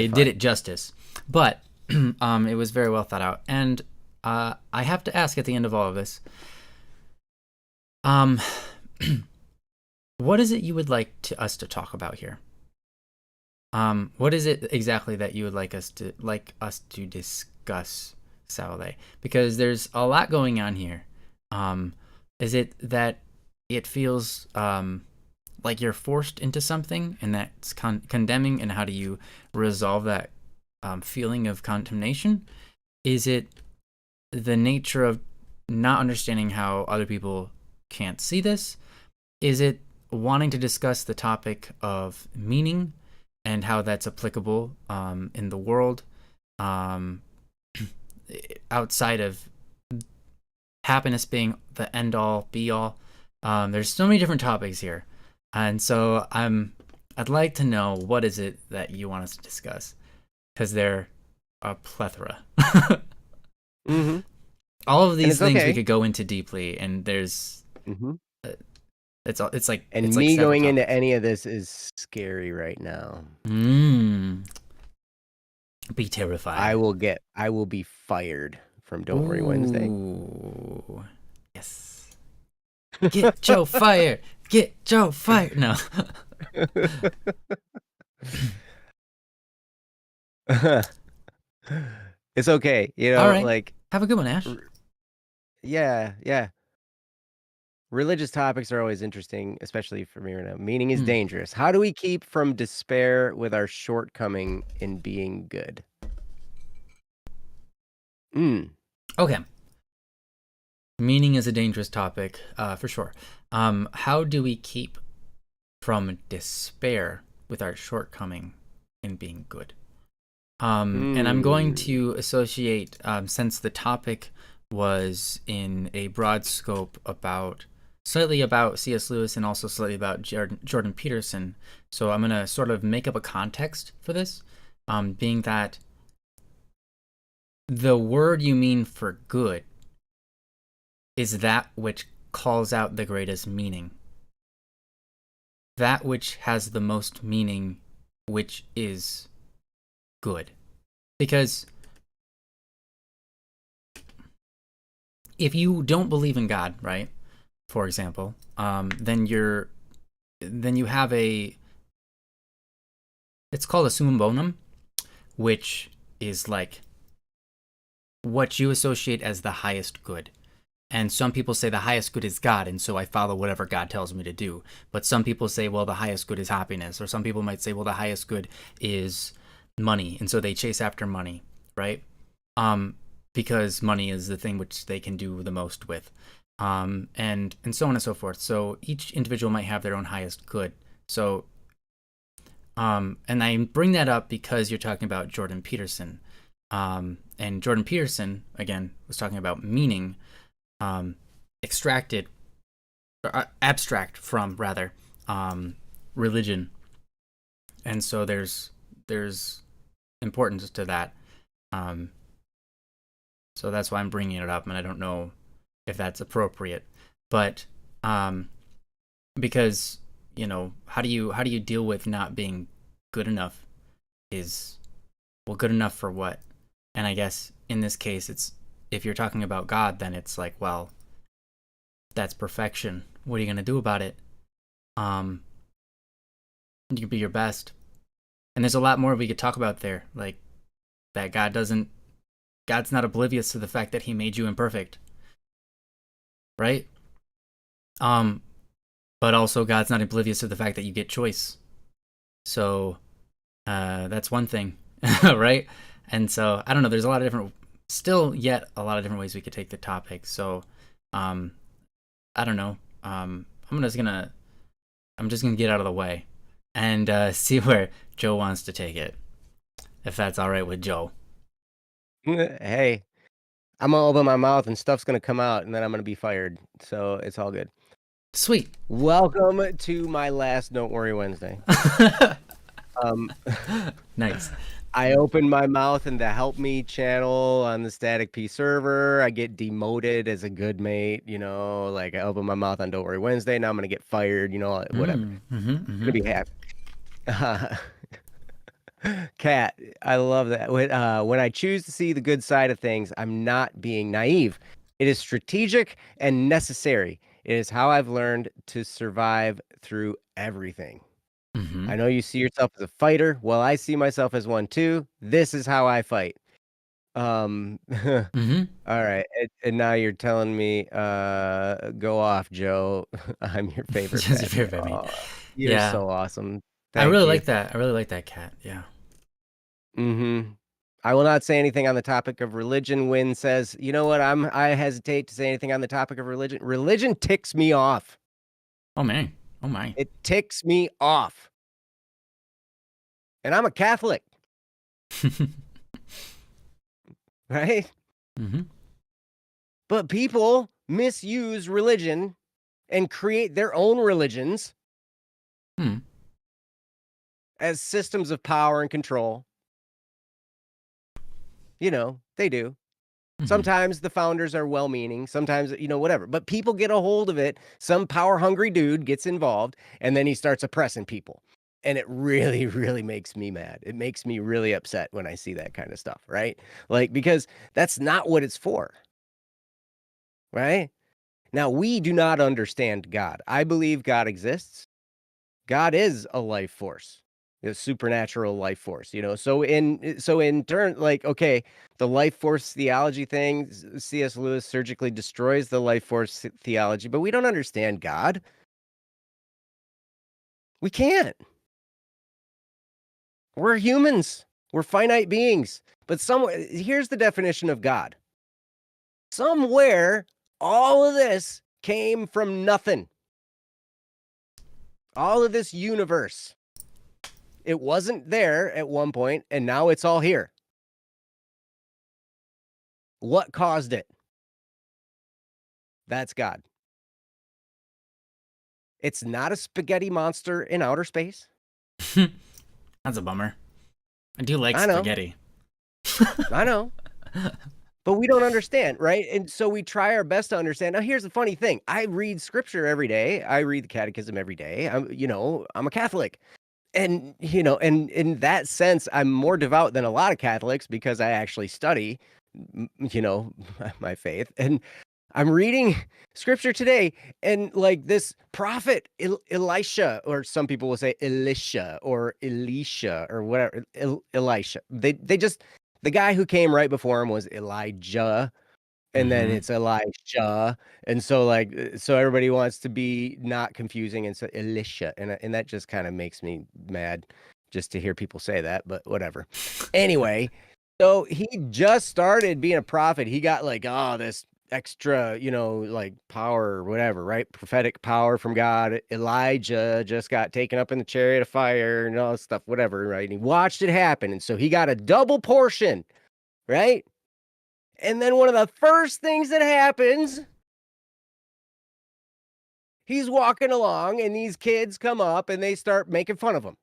B: did it justice, but it was very well thought out. And I have to ask at the end of all of this, what is it you would like us to talk about here? What is it exactly that you would like us to discuss, Saule? Because there's a lot going on here. Is it that it feels like you're forced into something and that's condemning, and how do you resolve that feeling of condemnation? Is it the nature of not understanding how other people can't see this? Is it wanting to discuss the topic of meaning and how that's applicable in the world outside of happiness being the end all be all? There's so many different topics here, and so I'd like to know, what is it that you want us to discuss, because they're a plethora.
A: Mhm.
B: All of
A: And
B: these
A: it's
B: things we
A: okay.
B: could go into deeply, and there's
A: Mhm.
B: uh, it's like
A: And me
B: several
A: going into
B: topics.
A: any of this is scary right now.
B: Mm, be terrified.
A: I will be fired from Don't Worry Wednesday.
B: Ooh, yes. Get Joe fired. Get Joe fired. No.
A: It's okay,
B: All right.
A: like,
B: Have a good one, Ash.
A: r yeah, yeah. Religious topics are always interesting, especially for me right now. Meaning is
B: Hmm.
A: dangerous. How do we keep from despair with our shortcoming in being good? Mm.
B: Okay. Meaning is a dangerous topic, for sure. How do we keep from despair with our shortcoming in being good? And I'm going
A: Hmm.
B: to associate, since the topic was in a broad scope about slightly about C.S. Lewis and also slightly about Jordan Peterson. So I'm going to sort of make up a context for this, being that the word you mean for good is that which calls out the greatest meaning, that which has the most meaning, which is good. Because if you don't believe in God, right? For example, then you have a, it's called a summum bonum, which is like what you associate as the highest good. And some people say the highest good is God, and so I follow whatever God tells me to do. But some people say, well, the highest good is happiness, or some people might say, well, the highest good is money, and so they chase after money, right? Um, because money is the thing which they can do the most with, and so on and so forth. So each individual might have their own highest good. So, and I bring that up because you're talking about Jordan Peterson, and Jordan Peterson again was talking about meaning, um, extracted, abstract from rather, um, religion, and so there's importance to that. Um, so that's why I'm bringing it up, and I don't know if that's appropriate, but um, because how do you deal with not being good enough? Is well, good enough for what? And I guess in this case, it's if you're talking about God, then it's like, well, that's perfection. What are you gonna do about it? Um, you can be your best, and there's a lot more we could talk about there, like that God's not oblivious to the fact that He made you imperfect, right? Um, but also God's not oblivious to the fact that you get choice. So that's one thing, right? And so I don't know. There's a lot of different, still yet a lot of different ways we could take the topic. So um, I don't know. I'm just gonna get out of the way and see where Joe wants to take it, if that's all right with Joe.
A: Hey, I'm gonna open my mouth and stuff's gonna come out, and then I'm gonna be fired, so it's all good.
B: Sweet.
A: Welcome to my last Don't Worry Wednesday. Um,
B: Nice.
A: I open my mouth in the help me channel on the static P server. I get demoted as a good mate, like I open my mouth on Don't Worry Wednesday. Now I'm gonna get fired, whatever.
B: Mm-hmm.
A: Gonna be happy. Cat, I love that. When I choose to see the good side of things, I'm not being naive. It is strategic and necessary. It is how I've learned to survive through everything.
B: Mm-hmm.
A: I know you see yourself as a fighter. Well, I see myself as one too. This is how I fight. All
B: Mm-hmm.
A: right. And now you're telling me, go off, Joe. I'm your favorite
B: Just your
A: pet.
B: favorite mate.
A: Oh, you're
B: Yeah.
A: so awesome.
B: I
A: Thank
B: really
A: you.
B: like that. I really like that cat. Yeah.
A: Mhm. I will not say anything on the topic of religion. Wynn says, "You know what? I hesitate to say anything on the topic of religion. Religion ticks me off.
B: Oh man. Oh my.
A: It ticks me off. And I'm a Catholic, right?
B: Mm-hmm.
A: But people misuse religion and create their own religions
B: Hmm.
A: as systems of power and control. They do.
B: Mm-hmm.
A: Sometimes the founders are well-meaning, sometimes, whatever. But people get a hold of it. Some power-hungry dude gets involved, and then he starts oppressing people. And it really, really makes me mad. It makes me really upset when I see that kind of stuff, right? Like, because that's not what it's for, right? Now, we do not understand God. I believe God exists. God is a life force, a supernatural life force, So in turn, like, okay, the life force theology thing, C.S. Lewis surgically destroys the life force theology, but we don't understand God. We can't. We're humans. We're finite beings. But somewhere, here's the definition of God. Somewhere, all of this came from nothing. All of this universe. It wasn't there at one point, and now it's all here. What caused it? That's God. It's not a spaghetti monster in outer space.
B: That's a bummer. I do like
A: I know.
B: spaghetti.
A: I know. But we don't understand, right? And so we try our best to understand. Now, here's the funny thing. I read scripture every day. I read the catechism every day. I'm a Catholic. And in that sense, I'm more devout than a lot of Catholics because I actually study, you know, my faith. And I'm reading scripture today, and like this prophet Elisha, or some people will say Elisha or Elisha or whatever, Elisha. They just the guy who came right before him was Elijah, and then
B: Mm-hmm.
A: it's Elisha, and so like so everybody wants to be not confusing, and so Elisha, and that just kind of makes me mad just to hear people say that, but whatever. Anyway, so he just started being a prophet. He got like, oh, this extra, like power or whatever, right? Prophetic power from God. Elijah just got taken up in the chariot of fire and all this stuff, whatever, right? And he watched it happen. And so he got a double portion, right? And then one of the first things that happens, he's walking along and these kids come up and they start making fun of him.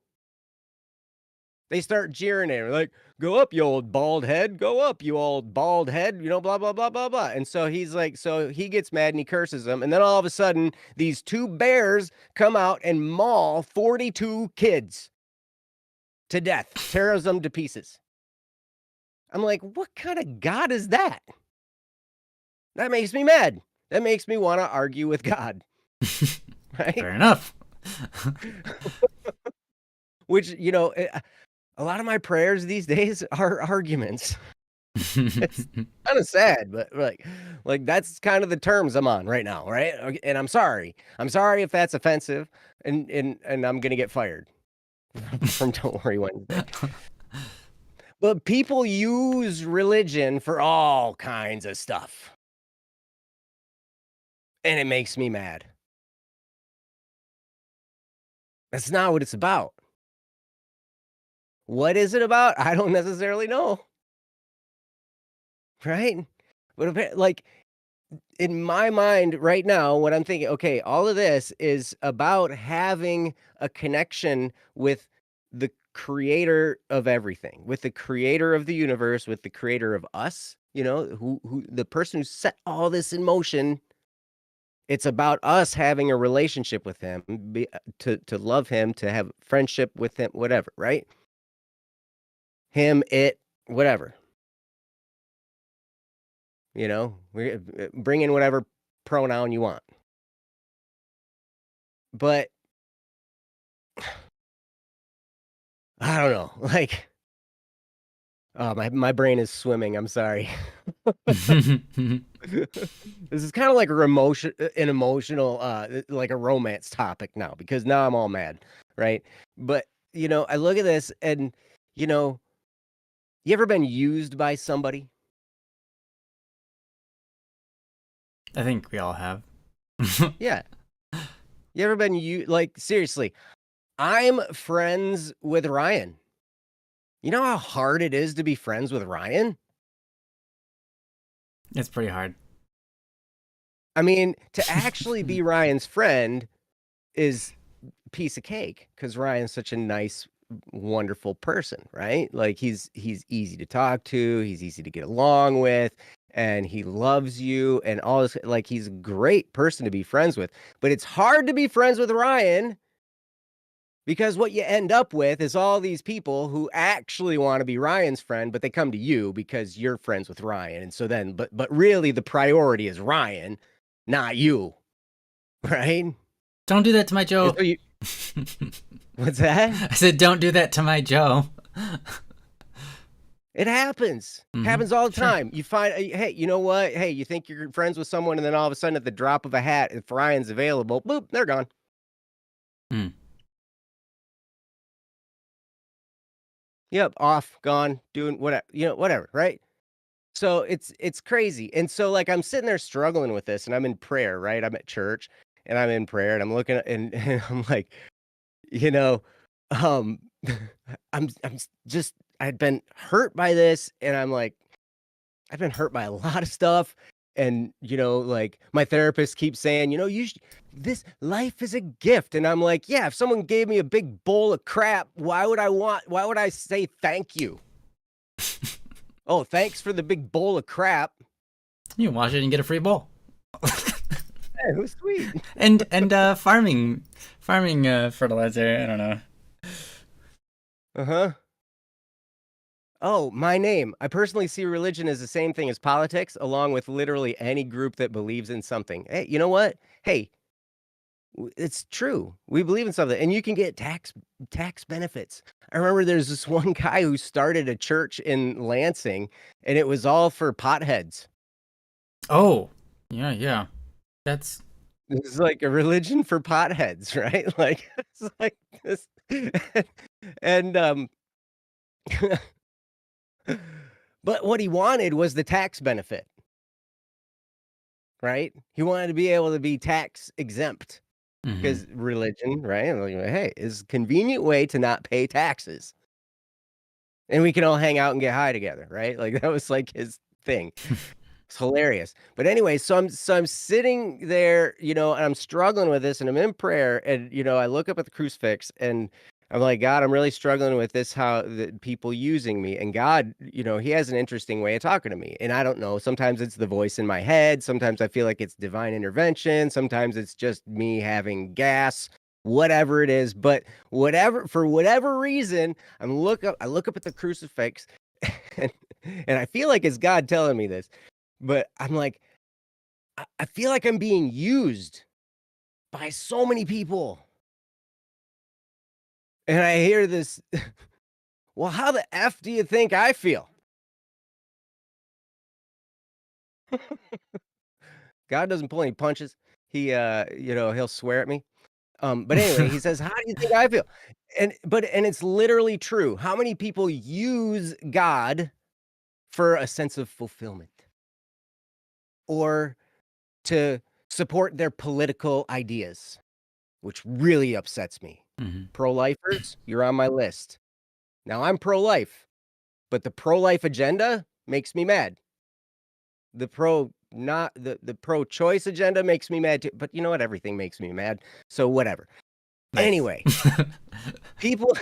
A: They start jeering at him, like, go up, you old bald head. Go up, you old bald head, blah, blah, blah, blah, blah. And so he's like, so he gets mad and he curses them. And then all of a sudden, these two bears come out and maul 42 kids to death, tears them to pieces. I'm like, what kind of God is that? That makes me mad. That makes me want to argue with God, right?
B: Fair enough.
A: Which, a lot of my prayers these days are arguments. It's kind of sad, but like that's kind of the terms I'm on right now, right? Okay, and I'm sorry. I'm sorry if that's offensive, and I'm gonna get fired from Don't Worry Wednesday. But people use religion for all kinds of stuff, and it makes me mad. That's not what it's about. What is it about? I don't necessarily know, right? But like in my mind right now, what I'm thinking, okay, all of this is about having a connection with the creator of everything, with the creator of the universe, with the creator of us, who the person who set all this in motion. It's about us having a relationship with him, to love him, to have friendship with him, whatever, right? Him, it, whatever. Bring in whatever pronoun you want. But I don't know, like, oh, my brain is swimming, I'm sorry. This is kinda like an emotional, like a romance topic now, because now I'm all mad, right? But, I look at this and, you know, you ever been used by somebody?
B: I think we all have.
A: Yeah. You ever been like, seriously, I'm friends with Ryan. You know how hard it is to be friends with Ryan?
B: It's pretty hard.
A: I mean, to actually be Ryan's friend is piece of cake because Ryan's such a nice, wonderful person, right? Like he's easy to talk to, he's easy to get along with, and he loves you and all this. Like, he's a great person to be friends with, but it's hard to be friends with Ryan because what you end up with is all these people who actually want to be Ryan's friend, but they come to you because you're friends with Ryan. And so then, but really the priority is Ryan, not you, right?
B: Don't do that to my
A: And
B: Joe.
A: so you, what's that?
B: I said, don't do that to my Joe.
A: It happens.
B: Mm-hmm.
A: Happens all the
B: Sure.
A: time. You find, hey, you know what? Hey, you think you're friends with someone, and then all of a sudden, at the drop of a hat, if Ryan's available, boop, they're gone.
B: Mm.
A: Yep, off, gone, doing whatever, whatever, right? So it's crazy. And so like I'm sitting there struggling with this and I'm in prayer, right? I'm at church and I'm in prayer and I'm looking at, and I'm like, you know, um just I'd been hurt by this and I'm like, I've been hurt by a lot of stuff. And like my therapist keeps saying, this life is a gift. And I'm like, yeah, if someone gave me a big bowl of crap, why would I say thank you? Oh, thanks for the big bowl of crap.
B: You can wash it and get a free bowl.
A: Hey, who's sweet?
B: and farming fertilizer. I don't know.
A: Uh-huh. Oh, my name. I personally see religion as the same thing as politics, along with literally any group that believes in something. Hey, you know what? Hey, it's true. We believe in something, and you can get tax benefits. I remember there's this one guy who started a church in Lansing, and it was all for potheads.
B: Oh, yeah. That's
A: It's like a religion for potheads, right? Like it's like this, and but what he wanted was the tax benefit, right? He wanted to be able to be tax exempt
B: mm-hmm.
A: because religion, right? Like, hey, is a convenient way to not pay taxes. And we can all hang out and get high together, right? Like that was like his thing. It's hilarious. But anyway, so I'm sitting there, and I'm struggling with this and I'm in prayer and I look up at the crucifix and I'm like, God, I'm really struggling with this, how the people using me. And God, he has an interesting way of talking to me. And I don't know. Sometimes it's the voice in my head. Sometimes I feel like it's divine intervention. Sometimes it's just me having gas, whatever it is. But for whatever reason, I look up at the crucifix and, and I feel like it's God telling me this. But I'm like, I feel like I'm being used by so many people. And I hear this, well, how the F do you think I feel? God doesn't pull any punches. He'll swear at me. But anyway, he says, how do you think I feel? And it's literally true. How many people use God for a sense of fulfillment or to support their political ideas? Which really upsets me.
B: mm-hmm.
A: Pro-lifers, you're on my list. Now I'm pro-life, but the pro-life agenda makes me mad. The pro-choice agenda makes me mad too. But you know what? Everything makes me mad. So whatever.
B: Nice.
A: Anyway, people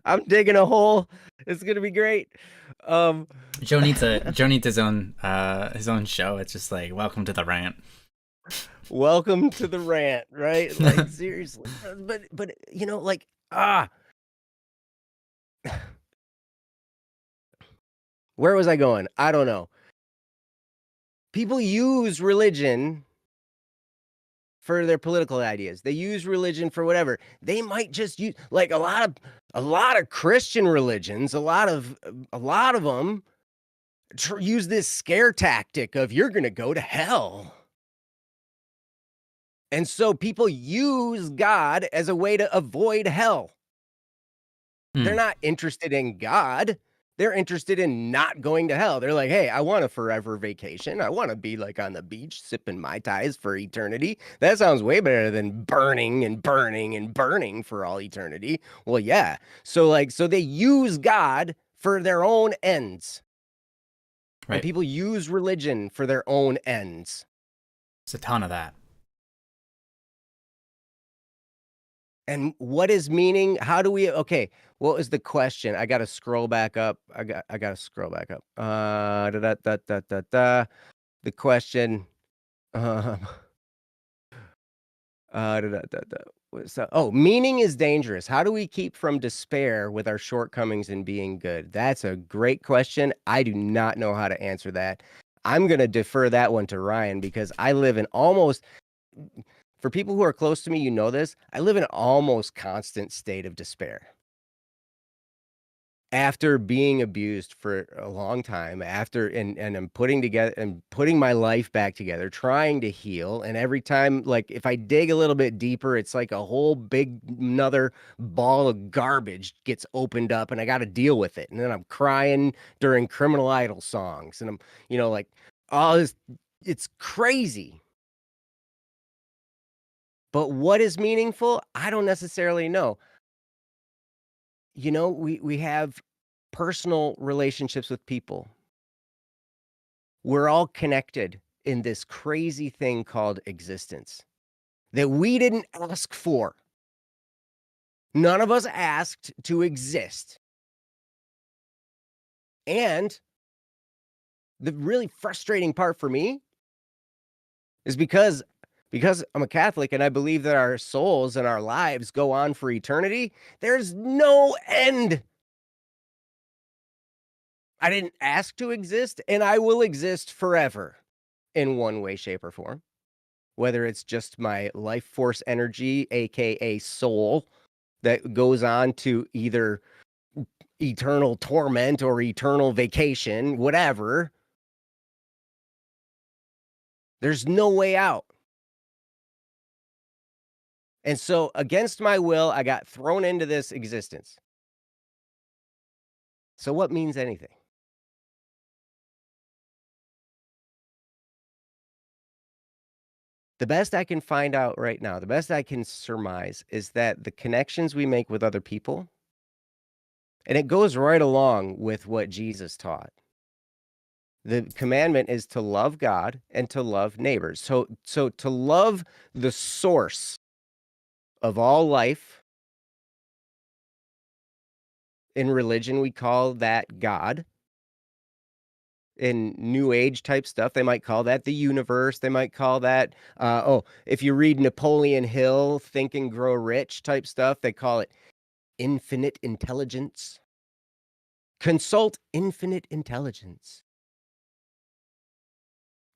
A: I'm digging a hole. It's gonna be great.
B: Joe needs his own show. It's just like, welcome to the rant.
A: Welcome to the rant, right? Like seriously. But like where was I going? I don't know. People use religion for their political ideas. They use religion for whatever. They might just use like a lot of Christian religions, a lot of them use this scare tactic of you're going to go to hell. And so people use God as a way to avoid hell. They're not interested in God. They're interested in not going to hell. They're like, hey, I want a forever vacation. I want to be like on the beach sipping Mai Tais for eternity. That sounds way better than burning and burning and burning for all eternity. Well, yeah. So they use God for their own ends.
B: Right.
A: And people use religion for their own ends.
B: It's a ton of that.
A: And what is meaning? How do we okay, what was the question? I gotta scroll back up. I gotta scroll back up. Da, da, da, da, da, da. The question, um, da, da, da, da. Meaning is dangerous. How do we keep from despair with our shortcomings and being good? That's a great question. I do not know how to answer that. I'm gonna defer that one to Ryan because I live in almost for people who are close to me, you know this, I live in an almost constant state of despair. After being abused for a long time, after and I'm putting together and putting my life back together, trying to heal, and every time, like, if I dig a little bit deeper, it's like a whole big another ball of garbage gets opened up, and I gotta deal with it, and then I'm crying during Criminal Idol songs, and I'm, like, all this it's crazy. But what is meaningful? I don't necessarily know. We have personal relationships with people. We're all connected in this crazy thing called existence that we didn't ask for. None of us asked to exist. And the really frustrating part for me is because I'm a Catholic and I believe that our souls and our lives go on for eternity, there's no end. I didn't ask to exist, and I will exist forever in one way, shape, or form. Whether it's just my life force energy, aka soul, that goes on to either eternal torment or eternal vacation, whatever. There's no way out. And so, against my will, I got thrown into this existence. So, what means anything? The best I can find out right now, the best I can surmise is that the connections we make with other people, and it goes right along with what Jesus taught. The commandment is to love God and to love neighbors. So to love the source of all life, in religion we call that God. In new age type stuff, they might call that the universe. They might call that if you read Napoleon Hill, Think and Grow Rich type stuff, they call it infinite intelligence. Consult infinite intelligence.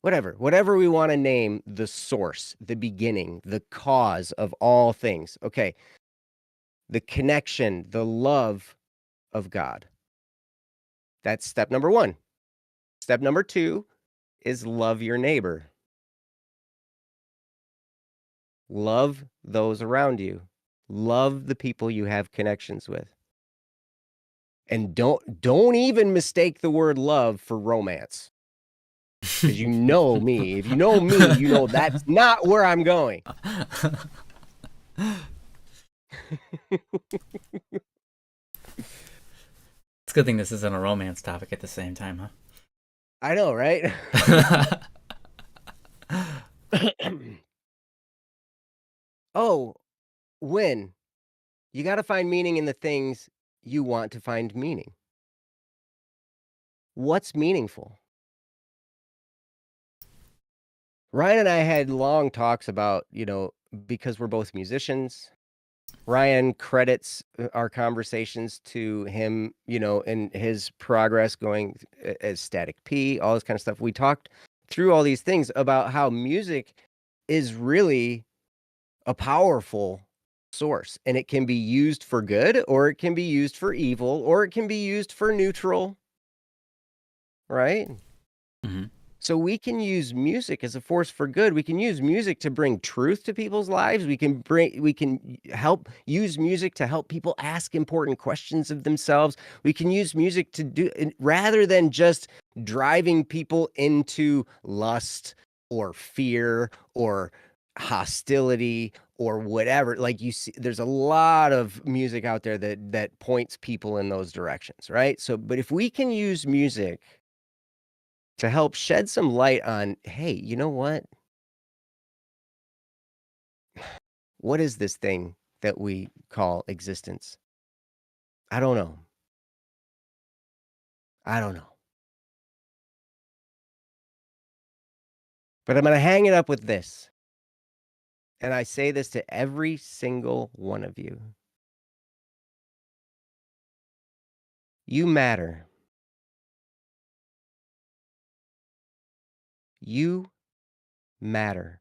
A: Whatever we want to name the source, the beginning, the cause of all things. Okay. The connection, the love of God. That's step number 1. Step number 2 is love your neighbor. Love those around you. Love the people you have connections with. And don't even mistake the word love for romance. Because you know me. If you know me, you know that's not where I'm going.
B: It's a good thing this isn't a romance topic at the same time,
A: I know, right?
B: huh?
A: Oh, when you got to find meaning in the things you want to find meaning. What's meaningful? Ryan and I had long talks about, because we're both musicians. Ryan credits our conversations to him, and his progress going as Static P, all this kind of stuff. We talked through all these things about how music is really a powerful source, and it can be used for good, or it can be used for evil, or it can be used for neutral, right?
B: Mm-hmm.
A: So we can use music as a force for good. We can use music to bring truth to people's lives. We can help use music to help people ask important questions of themselves. We can use music to do rather than just driving people into lust or fear or hostility or whatever. Like, you see, there's a lot of music out there that points people in those directions, right? So, but if we can use music to help shed some light on, hey, you know what? What is this thing that we call existence? I don't know. I don't know. But I'm gonna hang it up with this, and I say this to every single one of you. You matter. You matter.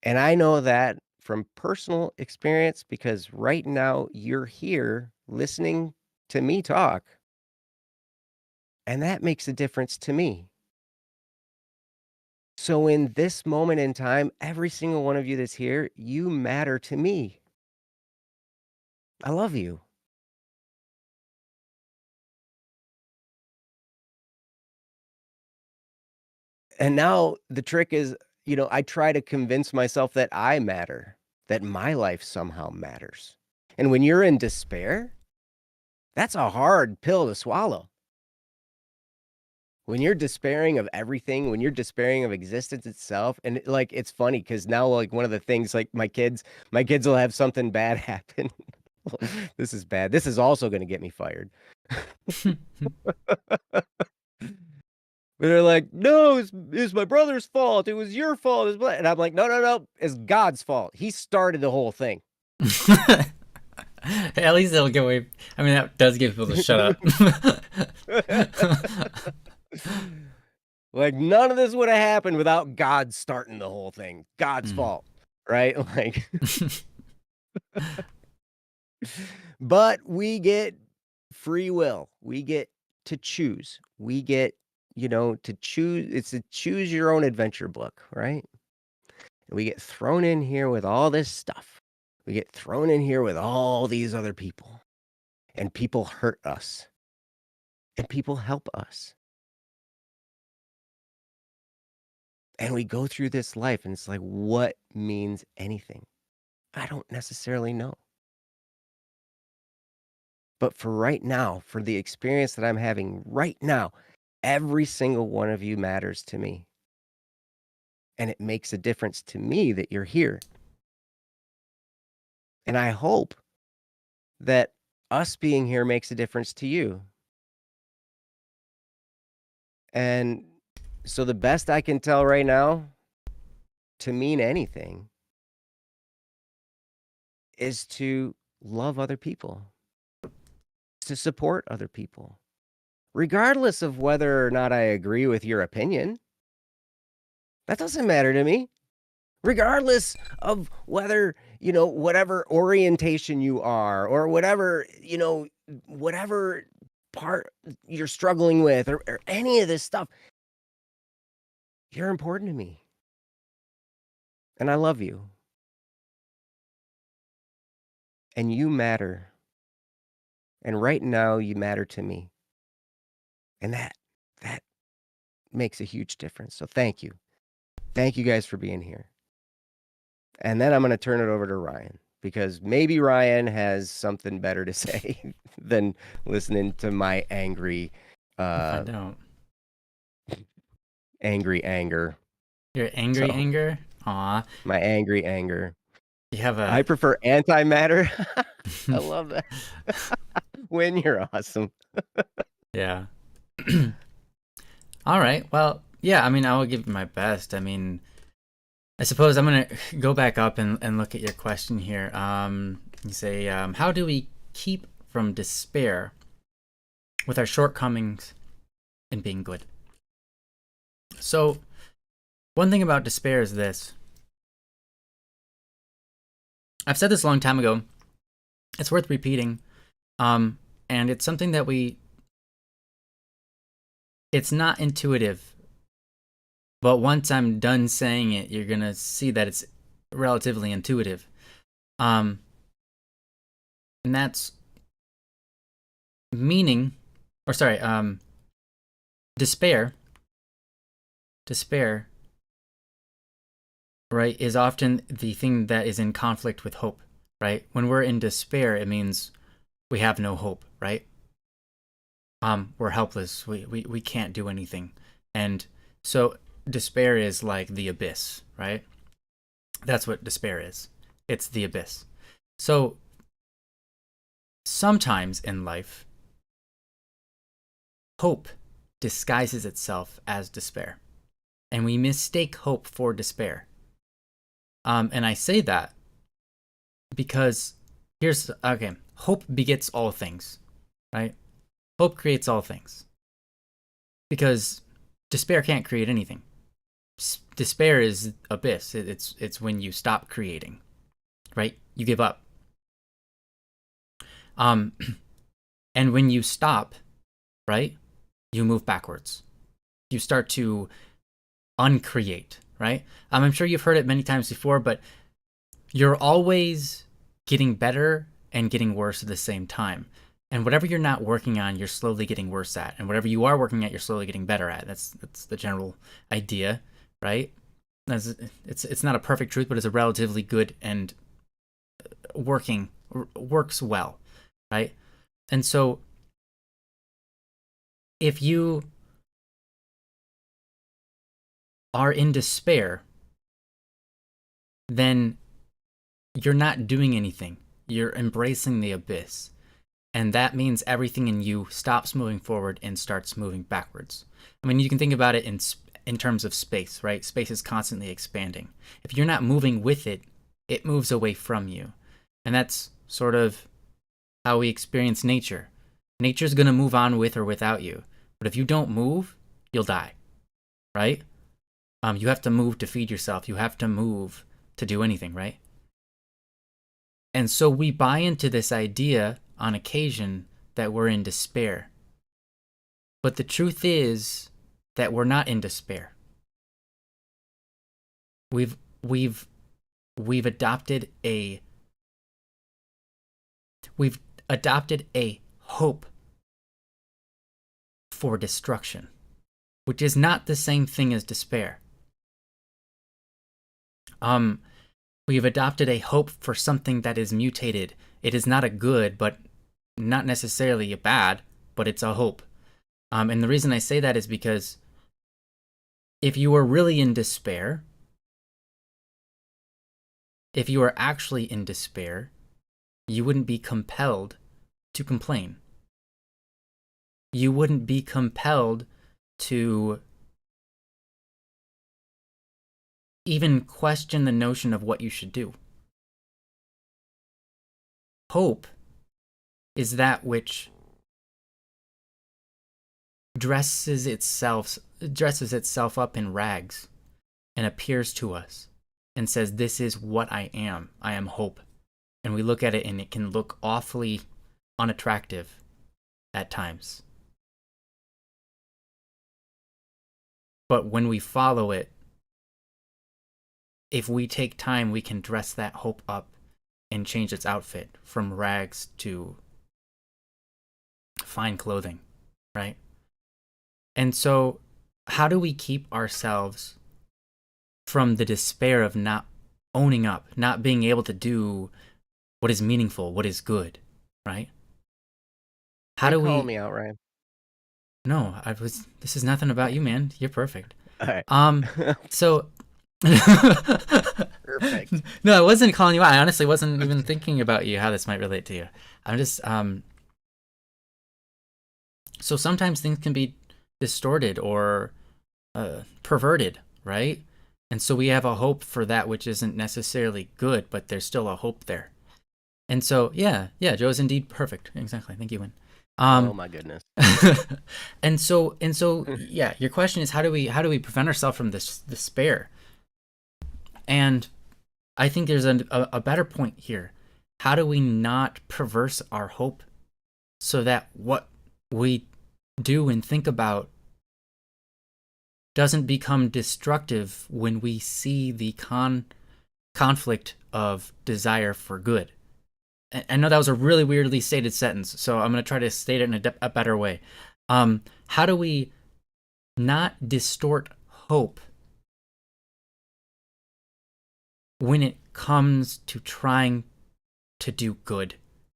A: And I know that from personal experience because right now you're here listening to me talk, and that makes a difference to me. So, in this moment in time, every single one of you that's here, you matter to me. I love you. And now the trick is, I try to convince myself that I matter, that my life somehow matters. And when you're in despair, that's a hard pill to swallow. When you're despairing of everything, when you're despairing of existence itself, and like it's funny because now like one of the things like my kids will have something bad happen. This is bad. This is also going to get me fired. But they're like, no, it's my brother's fault. It was your fault. And I'm like, no, no, no. It's God's fault. He started the whole thing.
B: At least they'll get away. I mean, that does get people to shut up.
A: Like none of this would have happened without God starting the whole thing. God's
B: Mm.
A: fault, right? Like, but we get free will. We get to choose. We get, to choose. It's a choose your own adventure book, right? And we get thrown in here with all this stuff. We get thrown in here with all these other people, and people hurt us, and people help us. And we go through this life, and it's like, what means anything? I don't necessarily know. But for right now, for the experience that I'm having right now, every single one of you matters to me. And it makes a difference to me that you're here. And I hope that us being here makes a difference to you. And so the best I can tell right now to mean anything is to love other people, to support other people, regardless of whether or not I agree with your opinion. That doesn't matter to me. Regardless of whether, whatever orientation you are or whatever part you're struggling with or any of this stuff, you're important to me. And I love you. And you matter. And right now you matter to me. And that makes a huge difference. So thank you. Thank you guys for being here. And then I'm going to turn it over to Ryan because maybe Ryan has something better to say than listening to my angry
B: I don't.
A: angry anger.
B: Your angry
A: So,
B: anger? Aw.
A: my angry anger.
B: You have
A: I
B: a.
A: prefer antimatter. I love that. Win, you're awesome.
B: Yeah. All right. Well, yeah, I mean, I will give you my best. I mean, I suppose I'm going to go back up and look at your question here. You say, how do we keep from despair with our shortcomings and being good? So, one thing about despair is this. I've said this a long time ago. It's worth repeating. And it's something that it's not intuitive. But once I'm done saying it, you're going to see that it's relatively intuitive. And that's despair. Despair, right, is often the thing that is in conflict with hope, right? When we're in despair, it means we have no hope, right? We're helpless. We can't do anything. And so despair is like the abyss, right? That's what despair is. It's the abyss. So sometimes in life, hope disguises itself as despair, and we mistake hope for despair. And I say that because hope begets all things, right? Hope creates all things because despair can't create anything. Despair is abyss. It's when you stop creating, right? You give up. And when you stop, right, you move backwards. You start to uncreate, right? I'm sure you've heard it many times before, but you're always getting better and getting worse at the same time. And whatever you're not working on, you're slowly getting worse at. And whatever you are working at, you're slowly getting better at. That's the general idea, right? It's not a perfect truth, but it's a relatively good and works well, right? And so if you are in despair, then you're not doing anything. You're embracing the abyss. And that means everything in you stops moving forward and starts moving backwards. I mean, you can think about it in terms of space, right? Space is constantly expanding. If you're not moving with it, it moves away from you. And that's sort of how we experience nature. Nature's going to move on with or without you. But if you don't move, you'll die, right? You have to move to feed yourself. You have to move to do anything, right? And so we buy into this idea on occasion that we're in despair. But the truth is that we're not in despair. We've adopted a hope for destruction, which is not the same thing as despair. We've adopted a hope for something that is mutated. It is not a good, but not necessarily a bad, but it's a hope. And the reason I say that is because if you were really in despair, if you are actually in despair, you wouldn't be compelled to complain. You wouldn't be compelled to even question the notion of what you should do. Hope is that which dresses itself up in rags and appears to us and says, this is what I am. I am hope. And we look at it and it can look awfully unattractive at times. But when we follow it, if we take time, we can dress that hope up and change its outfit from rags to fine clothing, right? And so how do we keep ourselves from the despair of not owning up, not being able to do what is meaningful, what is good, right? How do we
A: call me out, Ryan?
B: No, this is nothing about you, man. You're perfect.
A: All right.
B: So
A: Perfect.
B: No, I wasn't calling you out. I honestly wasn't even thinking about you, how this might relate to you. I'm just so sometimes things can be distorted or perverted, right? And so we have a hope for that which isn't necessarily good, but there's still a hope there. And so yeah, Joe's indeed perfect. Exactly. Thank you, Win.
A: Oh my goodness.
B: and so yeah, your question is how do we prevent ourselves from this despair? And I think there's a better point here. How do we not perverse our hope so that what we do and think about doesn't become destructive when we see the conflict of desire for good? I know that was a really weirdly stated sentence, so I'm going to try to state it in a better way. How do we not distort hope when it comes to trying to do good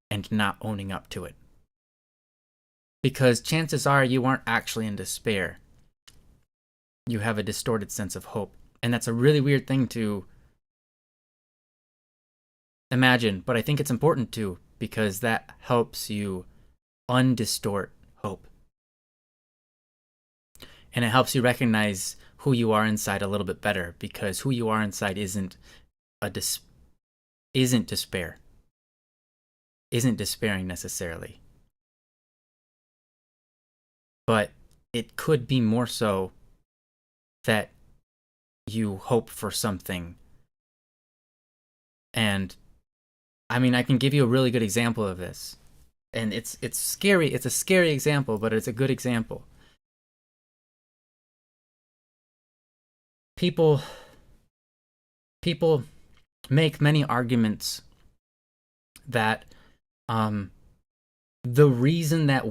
B: and not owning up to it? Because chances are you aren't actually in despair. You have a distorted sense of hope. And that's a really weird thing to imagine, but I think it's important too, because that helps you undistort hope. And it helps you recognize who you are inside a little bit better, because who you are inside isn't despair, isn't despairing necessarily, but it could be more so that you hope for something. And I mean, I can give you a really good example of this, and it's scary. It's a scary example, but it's a good example. People people make many arguments that the reason that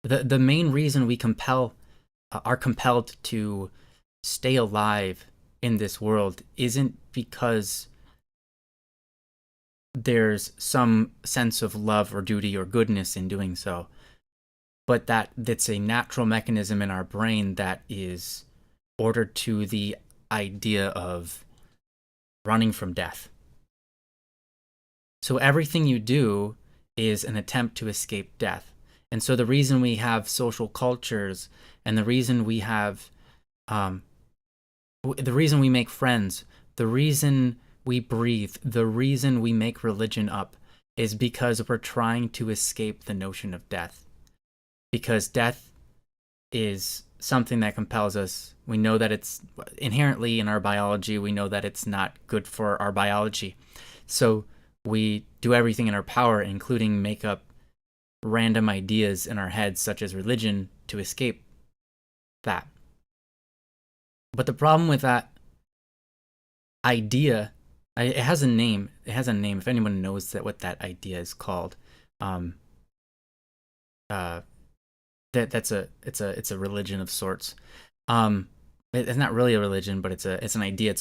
B: the main reason we are compelled to stay alive in this world isn't because there's some sense of love or duty or goodness in doing so, but that's a natural mechanism in our brain that is ordered to the idea of running from death. So everything you do is an attempt to escape death. And so the reason we have social cultures, and the reason we have, the reason we make friends, the reason we breathe, the reason we make religion up, is because we're trying to escape the notion of death. Because death is something that compels us. We know that it's inherently in our biology. We know that it's not good for our biology. So we do everything in our power, including make up random ideas in our heads, such as religion, to escape that. But the problem with that idea, it has a name. It has a name. If anyone knows what that idea is called, it's a religion of sorts. It's not really a religion, but it's an idea.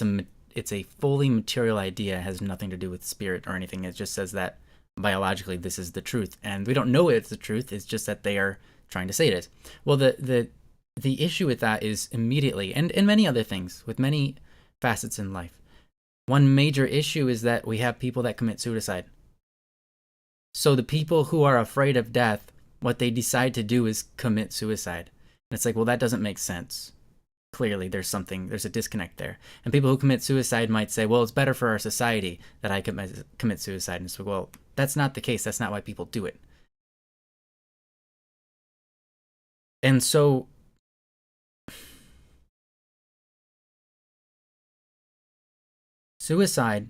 B: It's a fully material idea. It has nothing to do with spirit or anything. It just says that biologically this is the truth, and we don't know it's the truth. It's just that they are trying to say it is. Well, the issue with that is immediately, and many other things with many facets in life. One major issue is that we have people that commit suicide. So the people who are afraid of death, what they decide to do is commit suicide. And it's like, well, that doesn't make sense. Clearly, there's a disconnect there. And people who commit suicide might say, well, it's better for our society that I commit suicide. And so, well, that's not the case. That's not why people do it. And so, suicide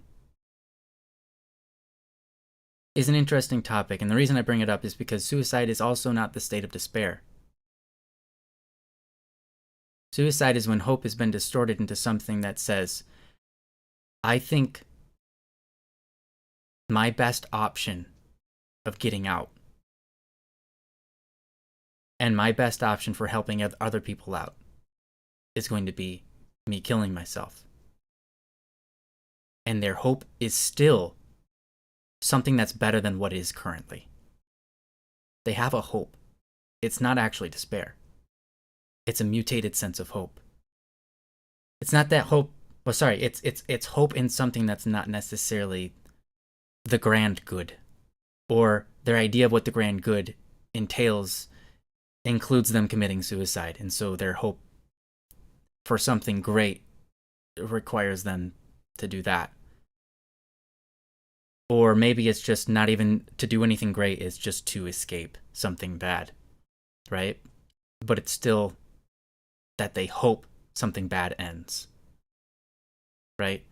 B: is an interesting topic. And the reason I bring it up is because suicide is also not the state of despair. Suicide is when hope has been distorted into something that says, I think my best option of getting out and my best option for helping other people out is going to be me killing myself. And their hope is still something that's better than what is currently. They have a hope. It's not actually despair. It's a mutated sense of hope. It's not that hope. Well, sorry. It's hope in something that's not necessarily the grand good, or their idea of what the grand good entails includes them committing suicide, and so their hope for something great requires them to do that. Or maybe it's just not even to do anything great. It's just to escape something bad, right? But it's still that they hope something bad ends, right?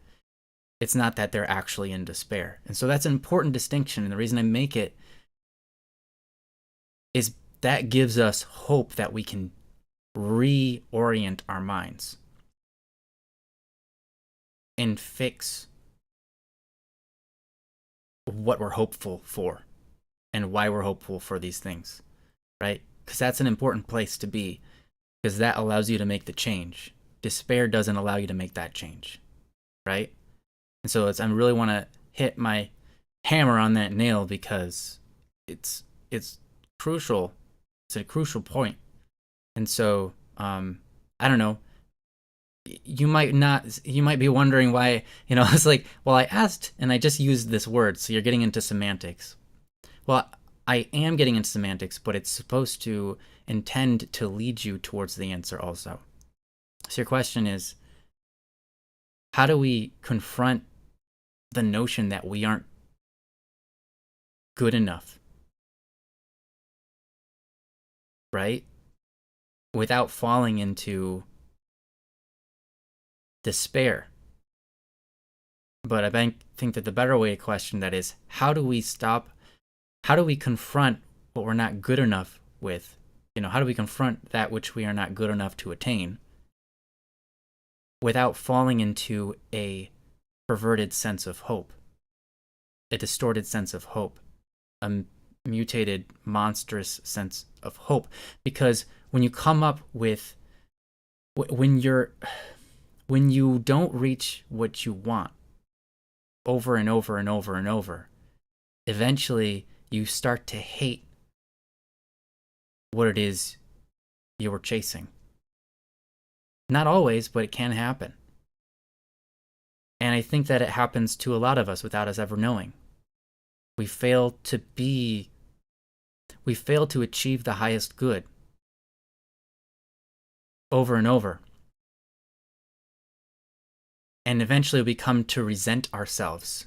B: It's not that they're actually in despair. And so that's an important distinction. And the reason I make it is that gives us hope that we can reorient our minds and fix what we're hopeful for and why we're hopeful for these things, right? Because that's an important place to be, because that allows you to make the change. Despair doesn't allow you to make that change, right? And so I really want to hit my hammer on that nail, because it's crucial. It's a crucial point. And so I don't know. you might not, you might be wondering why, it's like, well, I asked and I just used this word, so you're getting into semantics. Well, I am getting into semantics, but it's supposed to intend to lead you towards the answer also. So your question is, how do we confront the notion that we aren't good enough, right? Without falling into despair. But I think that the better way to question that is, how do we confront what we're not good enough with? How do we confront that which we are not good enough to attain without falling into a perverted sense of hope, a distorted sense of hope, a mutated, monstrous sense of hope? Because when you come up with, when you don't reach what you want over and over and over and over, eventually you start to hate what it is you were chasing. Not always, but it can happen. And I think that it happens to a lot of us without us ever knowing. We fail to achieve the highest good over and over. And eventually we come to resent ourselves.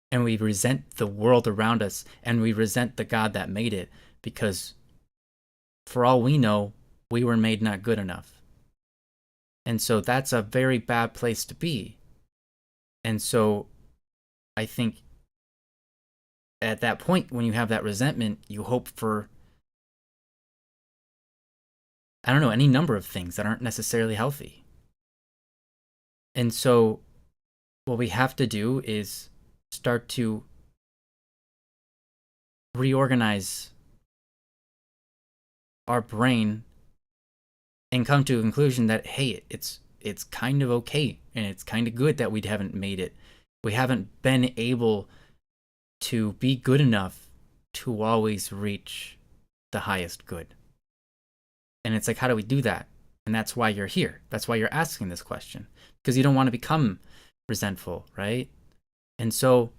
B: And we resent the world around us. And we resent the God that made it. Because for all we know, we were made not good enough. And so that's a very bad place to be. And so I think at that point, when you have that resentment, you hope for, I don't know, any number of things that aren't necessarily healthy. And so what we have to do is start to reorganize our brain and come to a conclusion that, hey, it's kind of okay and it's kind of good that we haven't made it. We haven't been able to be good enough to always reach the highest good. And it's like, how do we do that? And that's why you're here. That's why you're asking this question, because you don't want to become resentful, right? And so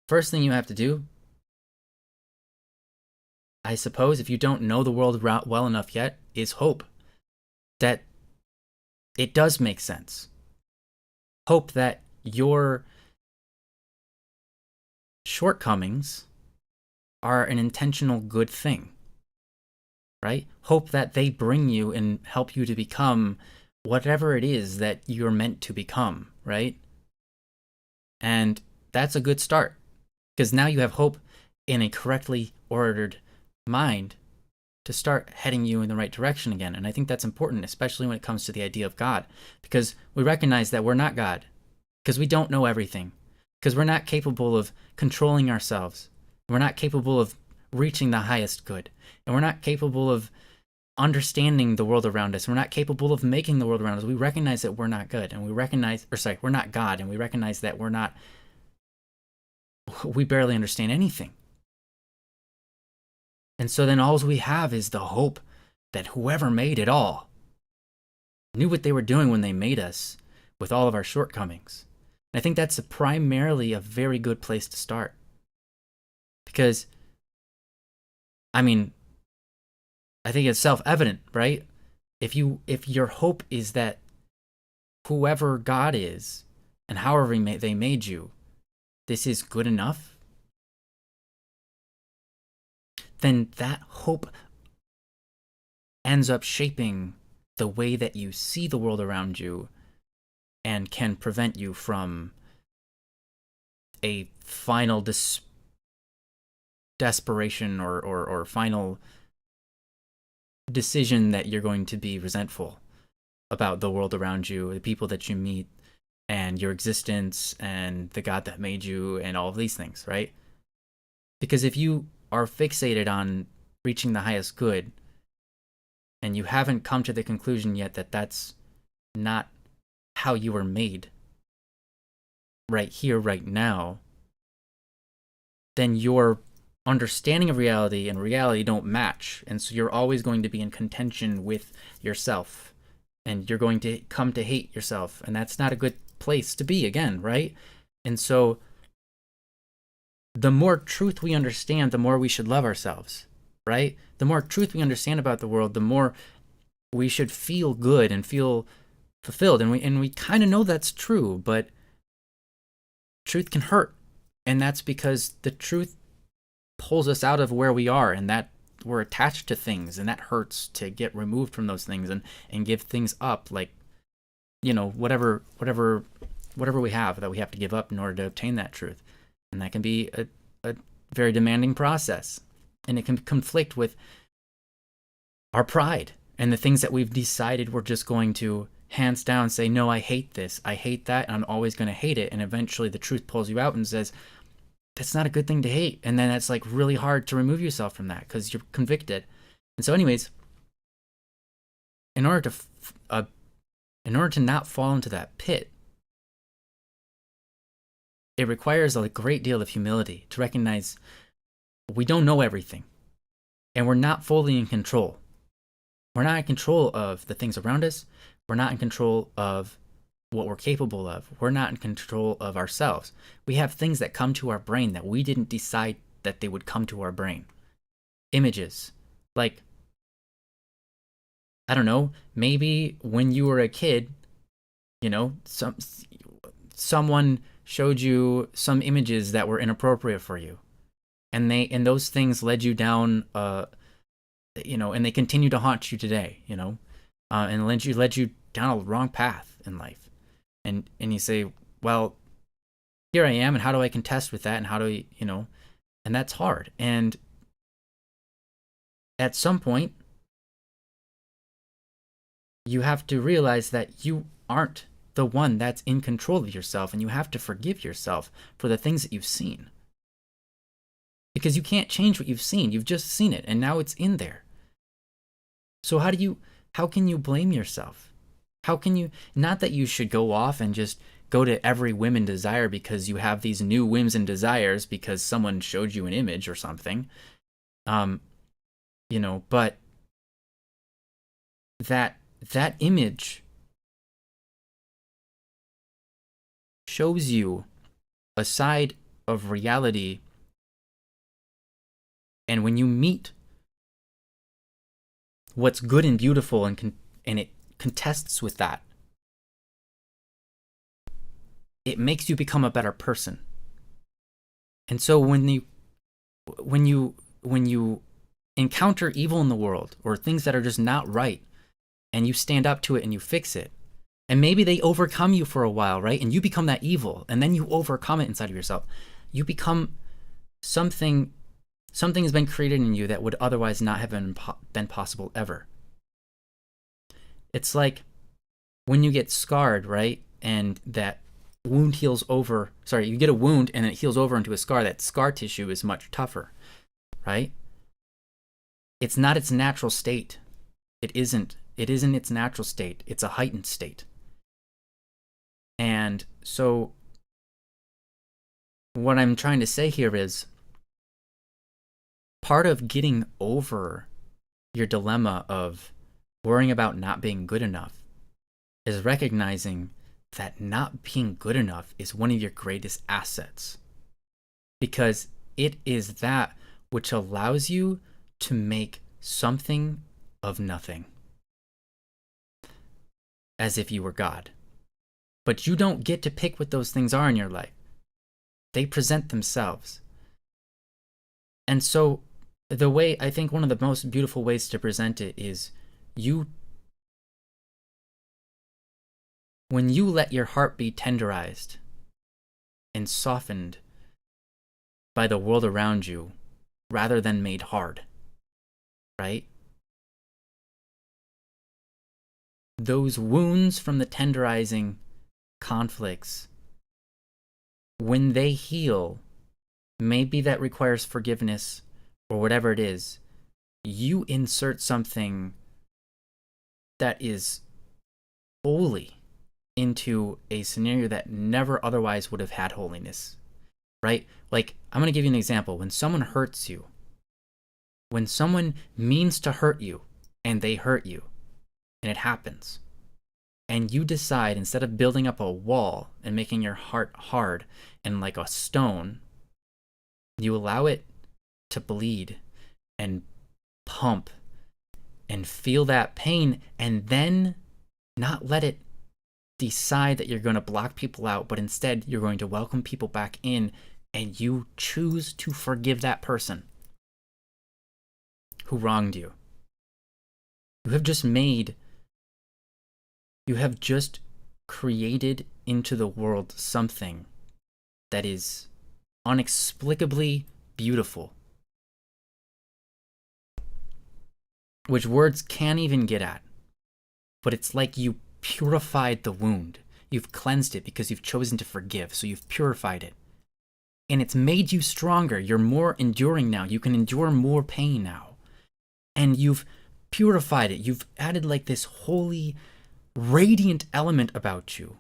B: first thing you have to do, I suppose, if you don't know the world well enough yet, is hope that it does make sense. Hope that your shortcomings are an intentional good thing, right? Hope that they bring you and help you to become whatever it is that you're meant to become, right? And that's a good start, because now you have hope in a correctly ordered mind to start heading you in the right direction again. And I think that's important, especially when it comes to the idea of God, because we recognize that we're not God, because we don't know everything, because we're not capable of controlling ourselves. We're not capable of reaching the highest good, and we're not capable of understanding the world around us. We're not capable of making the world around us. We recognize that we're not good, and we're not God, and we recognize that we barely understand anything. And so then all we have is the hope that whoever made it all knew what they were doing when they made us with all of our shortcomings. And I think that's primarily a very good place to start. Because, I mean, I think it's self-evident, right? If your hope is that whoever God is and however they made you, this is good enough, then that hope ends up shaping the way that you see the world around you and can prevent you from a final desperation or final decision that you're going to be resentful about the world around you, the people that you meet, and your existence, and the God that made you, and all of these things, right? Because if you are fixated on reaching the highest good, and you haven't come to the conclusion yet that that's not how you were made right here, right now, then your understanding of reality and reality don't match. And so you're always going to be in contention with yourself. And you're going to come to hate yourself. And that's not a good place to be, again, right? And so the more truth we understand, the more we should love ourselves, right? The more truth we understand about the world, the more we should feel good and feel fulfilled. And we kind of know that's true, but truth can hurt. And that's because the truth pulls us out of where we are, and that we're attached to things, and that hurts to get removed from those things and give things up, like, you know, whatever we have that we have to give up in order to obtain that truth. And that can be a very demanding process, and it can conflict with our pride and the things that we've decided we're just going to hands down say, no, I hate this, I hate that, and I'm always going to hate it. And eventually the truth pulls you out and says, that's not a good thing to hate. And then it's like really hard to remove yourself from that because you're convicted. And so anyways, in order to not fall into that pit, it requires a great deal of humility to recognize we don't know everything, and we're not fully in control. We're not in control of the things around us. We're not in control of what we're capable of. We're not in control of ourselves. We have things that come to our brain that we didn't decide that they would come to our brain. Images. Like, I don't know, maybe when you were a kid, you know, someone showed you some images that were inappropriate for you. And those things led you down you know, and they continue to haunt you today, you know, and led you down a wrong path in life. And you say, well, here I am, and how do I contest with that? And how do I, you know, and that's hard. And at some point, you have to realize that you aren't the one that's in control of yourself, and you have to forgive yourself for the things that you've seen. Because you can't change what you've seen. You've just seen it, and now it's in there. So how can you blame yourself? How can you, not that you should go off and just go to every whim and desire because you have these new whims and desires because someone showed you an image or something. You know, but that image shows you a side of reality, and when you meet what's good and beautiful and it contests with that, it makes you become a better person. And so when you encounter evil in the world or things that are just not right, and you stand up to it and you fix it, and maybe they overcome you for a while, right? And you become that evil, and then you overcome it inside of yourself. You become something has been created in you that would otherwise not have been possible ever. It's like when you get scarred, right? And that wound heals over. Sorry, you get a wound and it heals over into a scar. That scar tissue is much tougher, right? It's not its natural state. It isn't its natural state. It's a heightened state. And so what I'm trying to say here is part of getting over your dilemma of worrying about not being good enough is recognizing that not being good enough is one of your greatest assets, because it is that which allows you to make something of nothing, as if you were God. But you don't get to pick what those things are in your life. They present themselves. And so the way, I think one of the most beautiful ways to present it is when you let your heart be tenderized and softened by the world around you rather than made hard, right? Those wounds from the tenderizing conflicts, when they heal, maybe that requires forgiveness or whatever it is, you insert something that is holy into a scenario that never otherwise would have had holiness. right? Like, I'm going to give you an example. When someone hurts you, when someone means to hurt you and they hurt you, and it happens, and you decide, instead of building up a wall and making your heart hard and like a stone, you allow it to bleed and pump and feel that pain, and then not let it decide that you're going to block people out, but instead you're going to welcome people back in, and you choose to forgive that person who wronged you. You have just created into the world something that is inexplicably beautiful, which words can't even get at. But it's like you purified the wound. You've cleansed it because you've chosen to forgive, so you've purified it. And it's made you stronger. You're more enduring now. You can endure more pain now. And you've purified it. You've added like this holy, radiant element about you.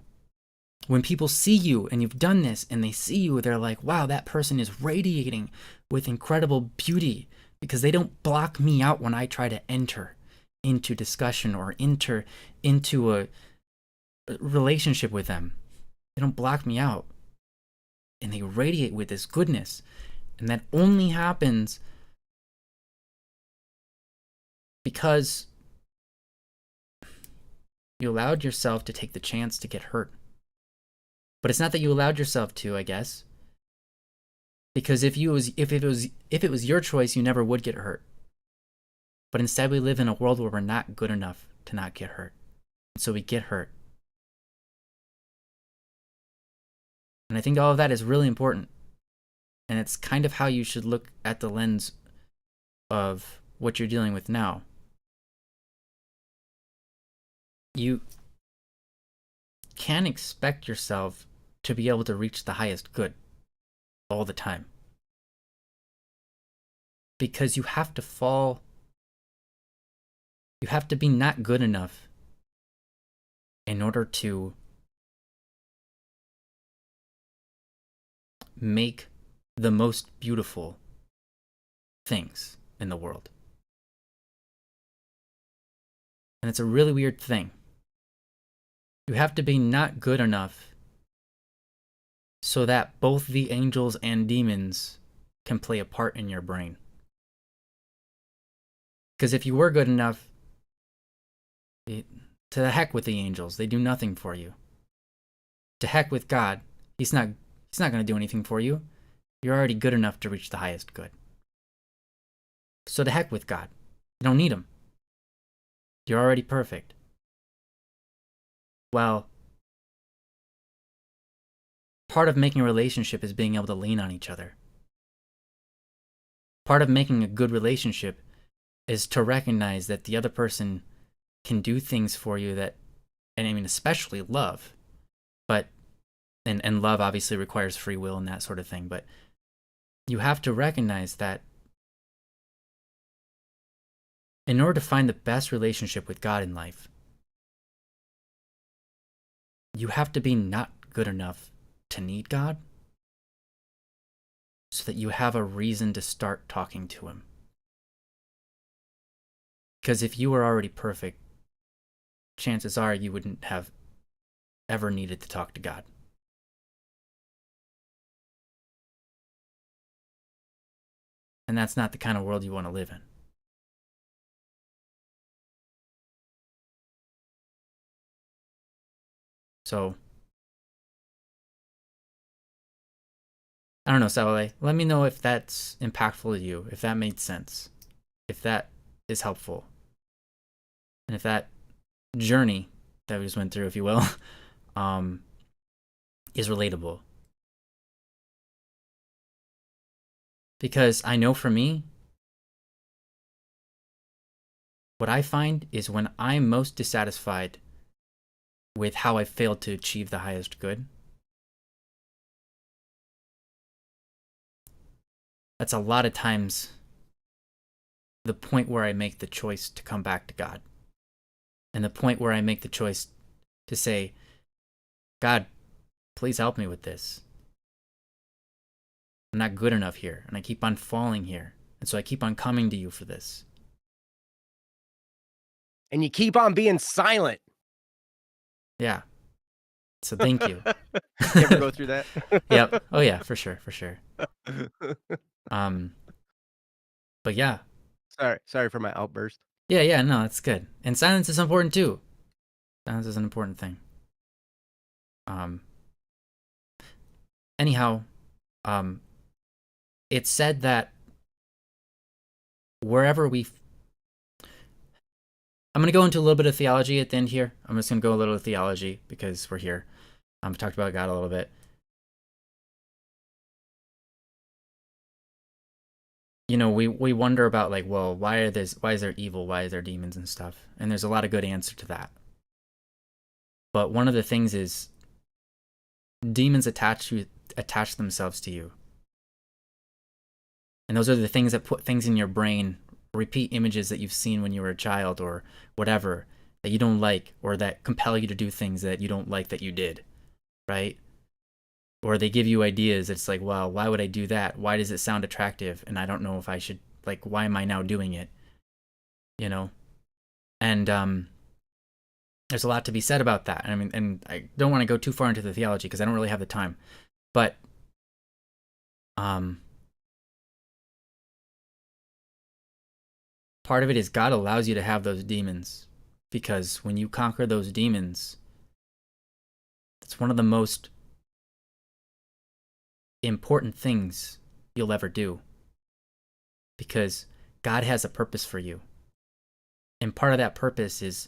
B: When people see you and you've done this and they see you, they're like, wow, that person is radiating with incredible beauty, because they don't block me out when I try to enter into discussion or enter into a relationship with them. They don't block me out. And they radiate with this goodness. And that only happens because you allowed yourself to take the chance to get hurt. But it's not that you allowed yourself to, I guess. Because if it was your choice, you never would get hurt. But instead, we live in a world where we're not good enough to not get hurt. And so we get hurt. And I think all of that is really important. And it's kind of how you should look at the lens of what you're dealing with now. You can't expect yourself to be able to reach the highest good all the time. Because you have to fall. You have to be not good enough in order to make the most beautiful things in the world. And it's a really weird thing. You have to be not good enough so that both the angels and demons can play a part in your brain. Because if you were good enough, to the heck with the angels. They do nothing for you. To heck with God. He's not going to do anything for you. You're already good enough to reach the highest good. So to heck with God. You don't need him. You're already perfect. Well, part of making a relationship is being able to lean on each other. Part of making a good relationship is to recognize that the other person can do things for you that, and I mean, especially love, but, and love obviously requires free will and that sort of thing, but you have to recognize that in order to find the best relationship with God in life, you have to be not good enough to need God so that you have a reason to start talking to him. Because if you were already perfect, chances are you wouldn't have ever needed to talk to God. And that's not the kind of world you want to live in. So, I don't know, Saleh. Let me know if that's impactful to you, if that made sense, if that is helpful, and if that journey that we just went through, if you will, is relatable. Because I know for me, what I find is when I'm most dissatisfied with how I failed to achieve the highest good, that's a lot of times the point where I make the choice to come back to God. And the point where I make the choice to say, God, please help me with this. I'm not good enough here, and I keep on falling here. And so I keep on coming to you for this.
A: And you keep on being silent.
B: Yeah. So thank you.
A: You ever go through that?
B: Yep. Oh yeah, for sure, for sure. But yeah.
A: Sorry for my outburst.
B: Yeah, yeah, no, it's good. And silence is important too. Silence is an important thing. Um anyhow, um it's said that wherever we I'm going to go into a little bit of theology at the end here. I'm just going to go a little theology because we're here. Talked about God a little bit. You know, we wonder about like, well, why is there evil? Why is there demons and stuff? And there's a lot of good answer to that. But one of the things is demons attach themselves to you. And those are the things that put things in your brain, repeat images that you've seen when you were a child or whatever that you don't like, or that compel you to do things that you don't like that you did, right? Or they give you ideas. It's like, well, why would I do that? Why does it sound attractive? And I don't know if I should, like, why am I now doing it? You know? And there's a lot to be said about that. I mean, and I don't want to go too far into the theology because I don't really have the time. But part of it is God allows you to have those demons, because when you conquer those demons, it's one of the most important things you'll ever do, because God has a purpose for you. And part of that purpose is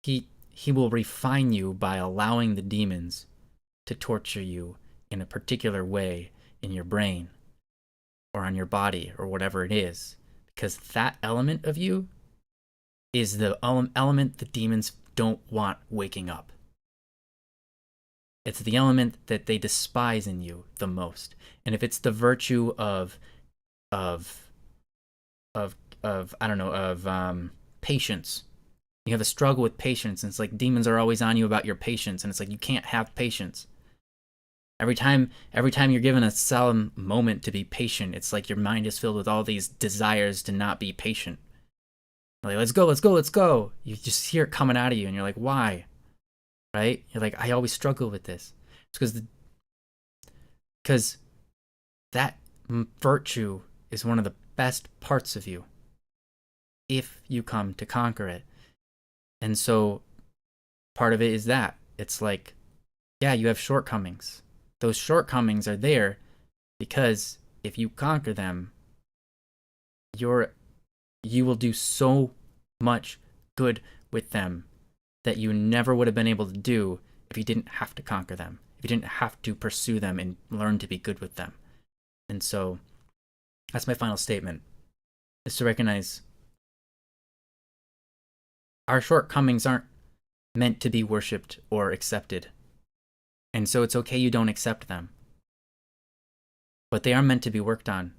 B: he will refine you by allowing the demons to torture you in a particular way in your brain or on your body or whatever it is, because that element of you is the element the demons don't want waking up. It's the element that they despise in you the most. And if it's the virtue of I don't know, of patience, you have a struggle with patience, and it's like demons are always on you about your patience, and it's like you can't have patience. Every time you're given a solemn moment to be patient, it's like your mind is filled with all these desires to not be patient. Like, let's go, let's go, let's go. You just hear it coming out of you, and you're like, why? Right? You're like, I always struggle with this. It's because that virtue is one of the best parts of you if you come to conquer it. And so part of it is that it's like, yeah, you have shortcomings. Those shortcomings are there because if you conquer them, you will do so much good with them that you never would have been able to do if you didn't have to conquer them, if you didn't have to pursue them and learn to be good with them. And so that's my final statement, is to recognize our shortcomings aren't meant to be worshipped or accepted. And so it's okay you don't accept them. But they are meant to be worked on.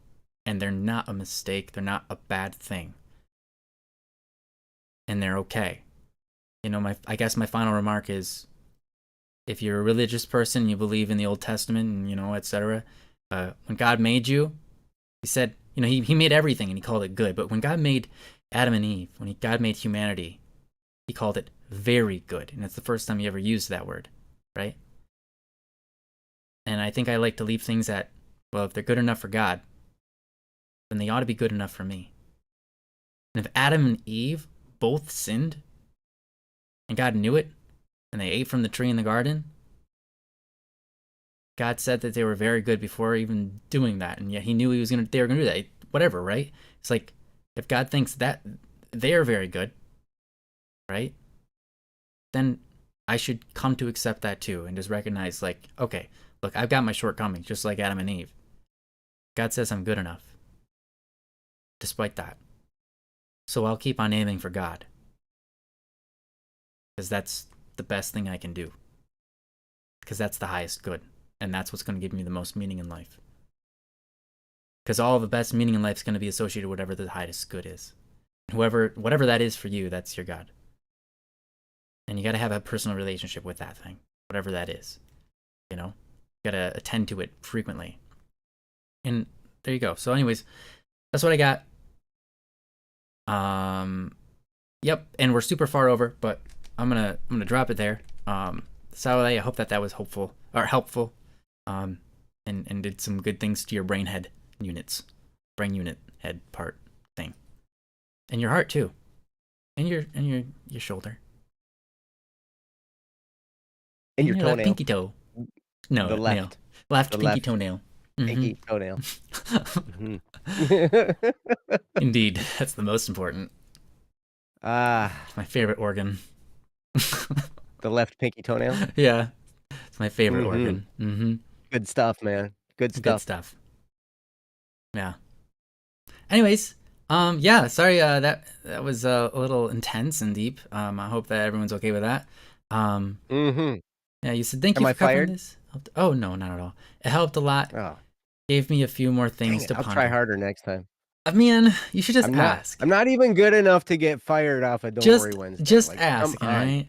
B: And they're not a mistake. They're not a bad thing. And they're okay. You know, I guess my final remark is, if you're a religious person, you believe in the Old Testament and, you know, etc. When God made you, he said, you know, he made everything and he called it good. But when God made Adam and Eve, God made humanity, he called it very good. And it's the first time he ever used that word, right? And I think I like to leave things at, well, if they're good enough for God, then they ought to be good enough for me. And if Adam and Eve both sinned, and God knew it, and they ate from the tree in the garden, God said that they were very good before even doing that, and yet he knew they were gonna do that. Whatever, right? It's like, if God thinks that they are very good, right, then I should come to accept that too, and just recognize, like, okay, look, I've got my shortcomings, just like Adam and Eve. God says I'm good enough, despite that. So I'll keep on aiming for God, because that's the best thing I can do, because that's the highest good, and that's what's going to give me the most meaning in life. Because all the best meaning in life is going to be associated with whatever the highest good is. Whatever that is for you, that's your God. And you got to have a personal relationship with that thing, whatever that is. You know, you got to attend to it frequently. And there you go. So, anyways, that's what I got. Um, yep. And we're super far over, but I'm gonna drop it there. So I hope that was hopeful or helpful. Um, and did some good things to your brain unit head part thing, and your heart too, and your shoulder,
A: And
B: and
A: your
B: your left
A: toenail.
B: pinky toe.
A: The
B: No, nail.
A: left.
B: Left
A: The
B: pinky
A: left
B: toenail. Mm-hmm.
A: pinky toenail. Mhm.
B: Indeed, that's the most important.
A: Ah,
B: It's my favorite organ.
A: the left pinky toenail?
B: Yeah, it's my favorite
A: Mhm.
B: organ. Mm-hmm.
A: Good stuff, man. Good
B: Good
A: stuff.
B: stuff. Yeah. Anyways, yeah. Sorry, that was a little intense and deep. I hope that everyone's okay with that. Um,
A: Mhm.
B: yeah. You said thank
A: Am
B: you
A: I
B: for covering
A: fired?
B: this. Oh no, not at all. It helped a lot.
A: Oh,
B: Gave me a few more
A: dang
B: things
A: it.
B: to
A: I'll try
B: ponder.
A: harder next time.
B: I mean, you should just
A: I'm not
B: ask.
A: I'm not even good enough to get fired off of Don't Worry Wednesday.
B: Just
A: Like, come
B: ask, all
A: on.
B: right?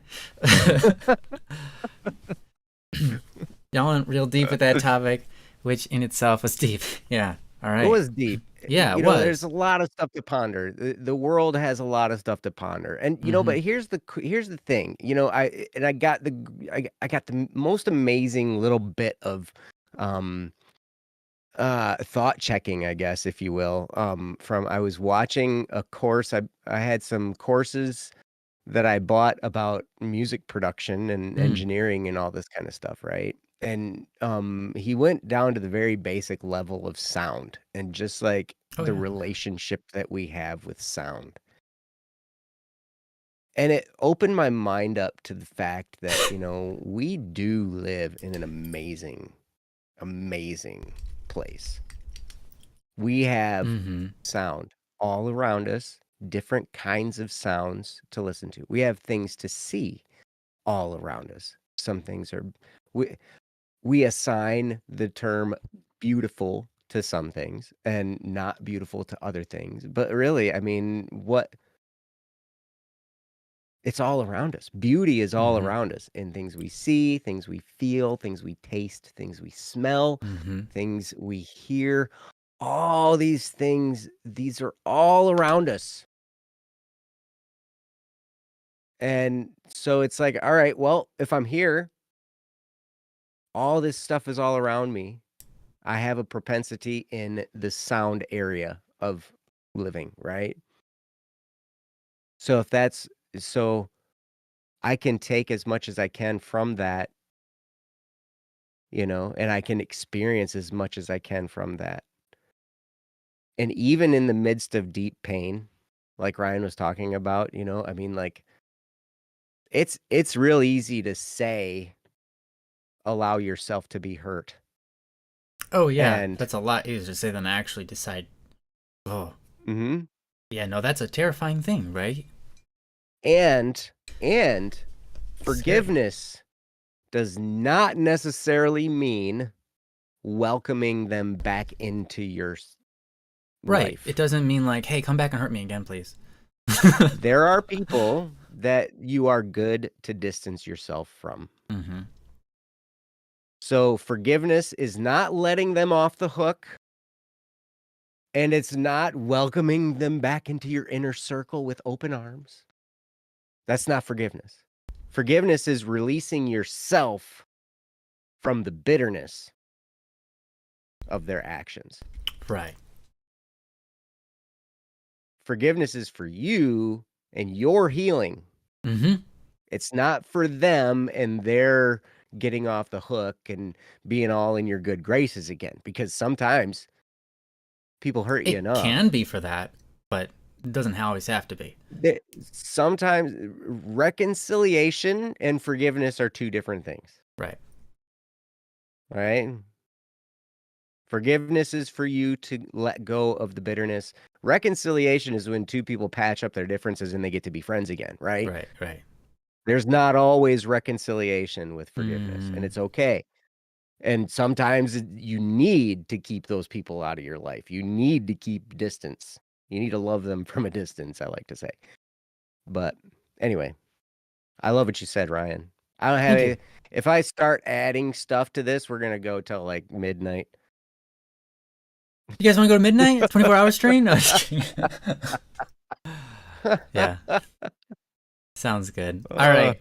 B: Y'all went real deep with that topic, which in itself was deep. Yeah. All
A: It
B: right.
A: was deep.
B: Yeah, it
A: There's
B: was.
A: a lot of stuff to ponder. The world has a lot of stuff to ponder. And
B: Mm-hmm.
A: but here's the thing. I got I got the most amazing little bit of um thought checking, I guess, if you will. From I was watching a course. I had some courses that I bought about music production and
B: Mm.
A: engineering and all this kind of stuff, right? And he went down to the very basic level of sound and just like
B: Oh
A: the
B: yeah.
A: relationship that we have with sound. And it opened my mind up to the fact that, we do live in an amazing, amazing place. We have
B: Mm-hmm.
A: sound all around us, different kinds of sounds to listen to. We have things to see all around us. Some things are we we assign the term beautiful to some things and not beautiful to other things. But really, I mean, what it's all around us. Beauty is all
B: Mm-hmm.
A: around us in things we see, things we feel, things we taste, things we smell,
B: Mm-hmm.
A: things we hear. All these things, these are all around us. And so it's like, all right, well, if I'm here, all this stuff is all around me. I have a propensity in the sound area of living, right? So if that's so I can take as much as I can from that, and I can experience as much as I can from that. And even in the midst of deep pain, like Ryan was talking about, I mean like it's real easy to say allow yourself to be hurt.
B: Oh yeah.
A: And
B: That's a lot easier to say than actually decide. Oh.
A: mhm.
B: Yeah, no, that's a terrifying thing, right?
A: And and
B: Scary.
A: forgiveness does not necessarily mean welcoming them back into your
B: Right.
A: life.
B: It doesn't mean like, hey, come back and hurt me again, please.
A: There are people that you are good to distance yourself from.
B: Mm-hmm.
A: So forgiveness is not letting them off the hook, and it's not welcoming them back into your inner circle with open arms. That's not forgiveness. Forgiveness is releasing yourself from the bitterness of their actions.
B: Right.
A: Forgiveness is for you and your healing.
B: Mm-hmm.
A: It's not for them and their getting off the hook and being all in your good graces again, because sometimes people hurt you
B: It can
A: enough
B: be for that, but it doesn't always have to be.
A: that sometimes reconciliation and forgiveness are two different things.
B: Right.
A: All right. Forgiveness is for you to let go of the bitterness. Reconciliation is when two people patch up their differences and they get to be friends again, right?
B: Right. Right.
A: There's not always reconciliation with forgiveness, and
B: Mm.
A: it's okay. And sometimes you need to keep those people out of your life. You need to keep distance. You need to love them from a distance, I like to say. But anyway, I love what you said, Ryan. I don't have
B: Thank you.
A: any, if I start adding stuff to this, we're going to go till like midnight.
B: You guys want to go to midnight? A 24-hour stream? No, just kidding. Yeah, sounds good. All
A: Uh,
B: right.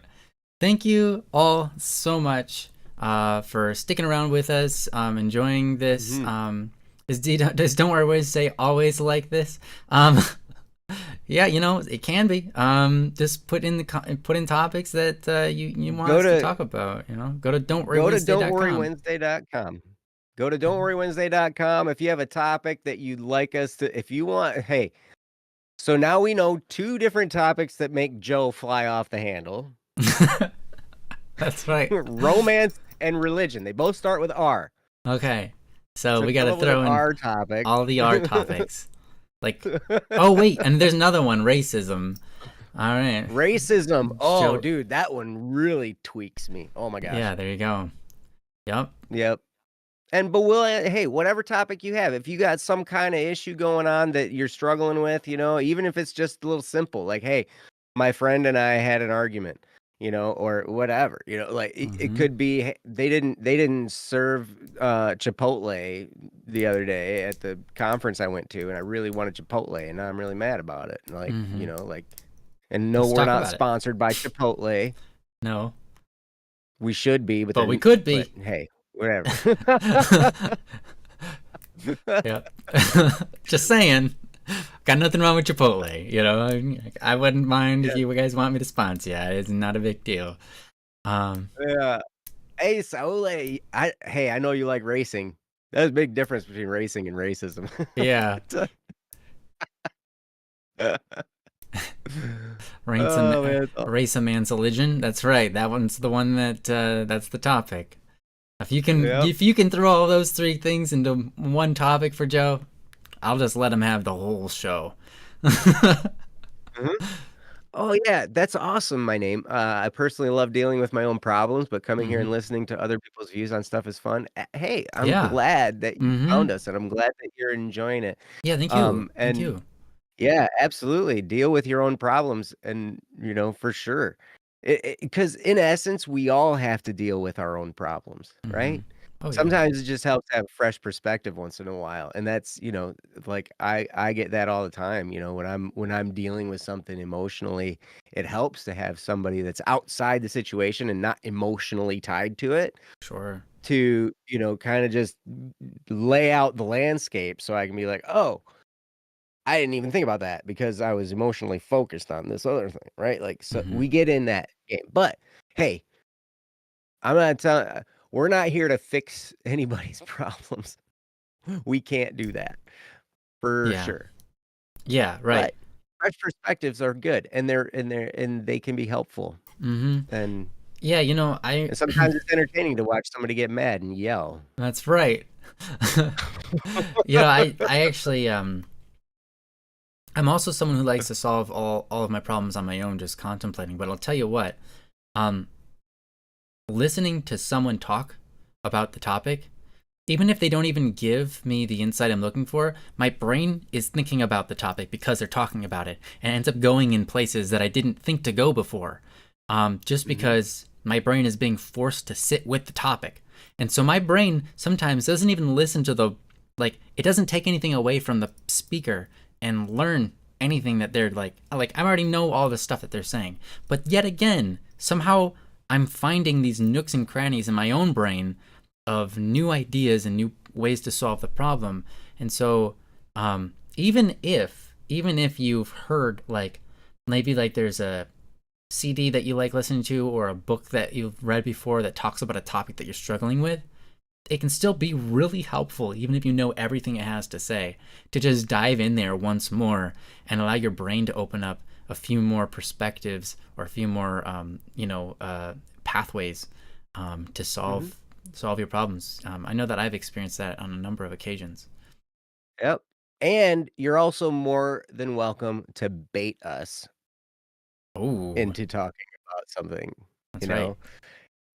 B: Thank you all so much for sticking around with us, enjoying this.
A: mhm.
B: Does Don't Worry Wednesday always like this? Um, yeah, it can be. Just put in topics that you want
A: Go
B: us to
A: to
B: talk about. Go to
A: go to
B: don'tworrywednesday.com.
A: don'tworrywednesday.com. Go to don'tworrywednesday.com if you have a topic that you'd like us to if you want hey, so now we know 2 different topics that make Joe fly off the handle.
B: That's right.
A: Romance and religion. They both start with R.
B: Okay, so
A: So
B: we got
A: come
B: to
A: up with an
B: throw in
A: R topic.
B: all the R topics. Like, oh wait, and there's another one, racism. All right.
A: Racism. Oh,
B: Show.
A: dude, that one really tweaks me. Oh my gosh.
B: Yeah, there you go. Yep.
A: Yep. But we'll hey, whatever topic you have, if you got some kind of issue going on that you're struggling with, even if it's just a little simple, like, hey, my friend and I had an argument, or whatever, like it
B: Mm-hmm.
A: could be they didn't serve Chipotle the other day at the conference I went to, and I really wanted Chipotle, and now I'm really mad about it. Like,
B: Mm-hmm.
A: like, and no,
B: Let's
A: we're
B: talk
A: not
B: about it.
A: sponsored by Chipotle.
B: No,
A: We should be, but
B: but we could
A: but
B: be.
A: hey, whatever.
B: Yep. Just saying. Got nothing wrong with Chipotle. I wouldn't mind if
A: Yeah,
B: you guys want me to sponsor you. It's not a big deal. Um,
A: yeah. Hey, Saul, hey, I know you like racing. There's a big difference between racing and racism.
B: yeah.
A: Oh man, it's
B: Race a man's religion. That's right. That one's the one that's the topic.
A: yep.
B: If you can throw all those three things into one topic for Joe, I'll just let him have the whole show.
A: Mhm. Oh yeah, that's awesome. My name. I personally love dealing with my own problems, but coming here
B: Hmm.
A: and listening to other people's views on stuff is fun. Hey, I'm
B: Yeah.
A: glad that you
B: Hmm.
A: found us, and I'm glad that you're enjoying it.
B: Yeah. Thank you. Thank
A: And
B: you.
A: yeah, absolutely. Deal with your own problems and, for sure. Because in essence, we all have to deal with our own problems,
B: Hmm.
A: right?
B: Oh yeah.
A: Sometimes it just helps to have fresh perspective once in a while. And that's, like I get that all the time, when I'm dealing with something emotionally, it helps to have somebody that's outside the situation and not emotionally tied to it
B: Sure.
A: to, kind of just lay out the landscape so I can be like, "Oh, I didn't even think about that because I was emotionally focused on this other thing," right? Like, so
B: Hmm.
A: we get in that game. But hey, I'm not telling. We're not here to fix anybody's problems. We can't do that for
B: Yeah.
A: sure.
B: Yeah. Right.
A: But fresh perspectives are good, and they can be helpful.
B: Hmm.
A: And
B: Yeah. I.
A: and sometimes it's entertaining to watch somebody get mad and yell.
B: That's right. I actually I'm also someone who likes to solve all of my problems on my own, just contemplating. But I'll tell you what, um, listening to someone talk about the topic, even if they don't even give me the insight I'm looking for, my brain is thinking about the topic because they're talking about it and ends up going in places that I didn't think to go before. Just
A: Mhm,
B: because my brain is being forced to sit with the topic. And so my brain sometimes doesn't even listen to it doesn't take anything away from the speaker and learn anything that they're I already know all the stuff that they're saying. But yet again, somehow I'm finding these nooks and crannies in my own brain of new ideas and new ways to solve the problem. And so, even if you've heard maybe there's a CD that you like listening to or a book that you've read before that talks about a topic that you're struggling with, it can still be really helpful, even if you know everything it has to say, to just dive in there once more and allow your brain to open up a few more perspectives or a few more, pathways to
A: mhm.
B: solve your problems. I know that I've experienced that on a number of occasions.
A: Yep. And you're also more than welcome to bait us
B: Oh,
A: into talking about something, you
B: that's right.
A: know?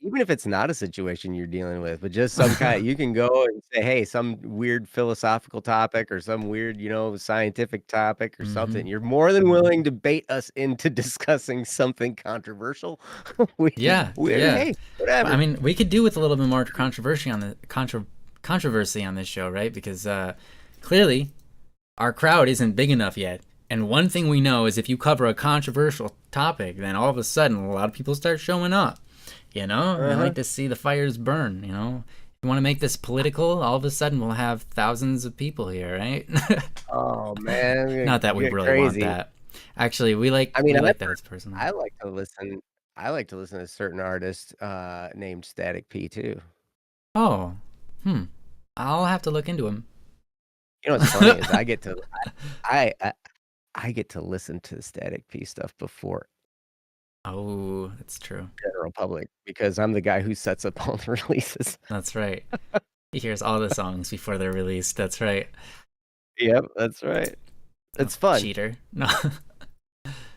A: Even if it's not a situation you're dealing with, but just some kind you can go and say, "Hey, some weird philosophical topic or some weird, scientific topic or
B: Hmm.
A: something." You're more than willing to bait us into discussing something controversial.
B: Yeah, yeah.
A: Hey,
B: I
A: whatever.
B: mean, we could do with a little bit more controversy on the controversy on this show, right? Because clearly our crowd isn't big enough yet. And one thing we know is if you cover a controversial topic, then all of a sudden a lot of people start showing up. You know, I
A: Uh-huh.
B: like to see the fires burn. You know, if you want to make this political, all of a sudden we'll have thousands of people here, right?
A: Oh man, I'm
B: Not that
A: gonna
B: we
A: get
B: really want
A: crazy.
B: that. Actually, we like
A: I mean,
B: we like that it's personal.
A: I like to listen. I like to listen to a certain artist named Static P too.
B: Oh, hmm. I'll have to look into him.
A: You know what's funny is I I get to listen to Static P stuff before
B: Oh, that's true.
A: general public because I'm the guy who sets up all the releases.
B: That's right. He hears all the songs before they're released. That's right.
A: Yep, that's right.
B: Oh,
A: It's fun.
B: cheater. No.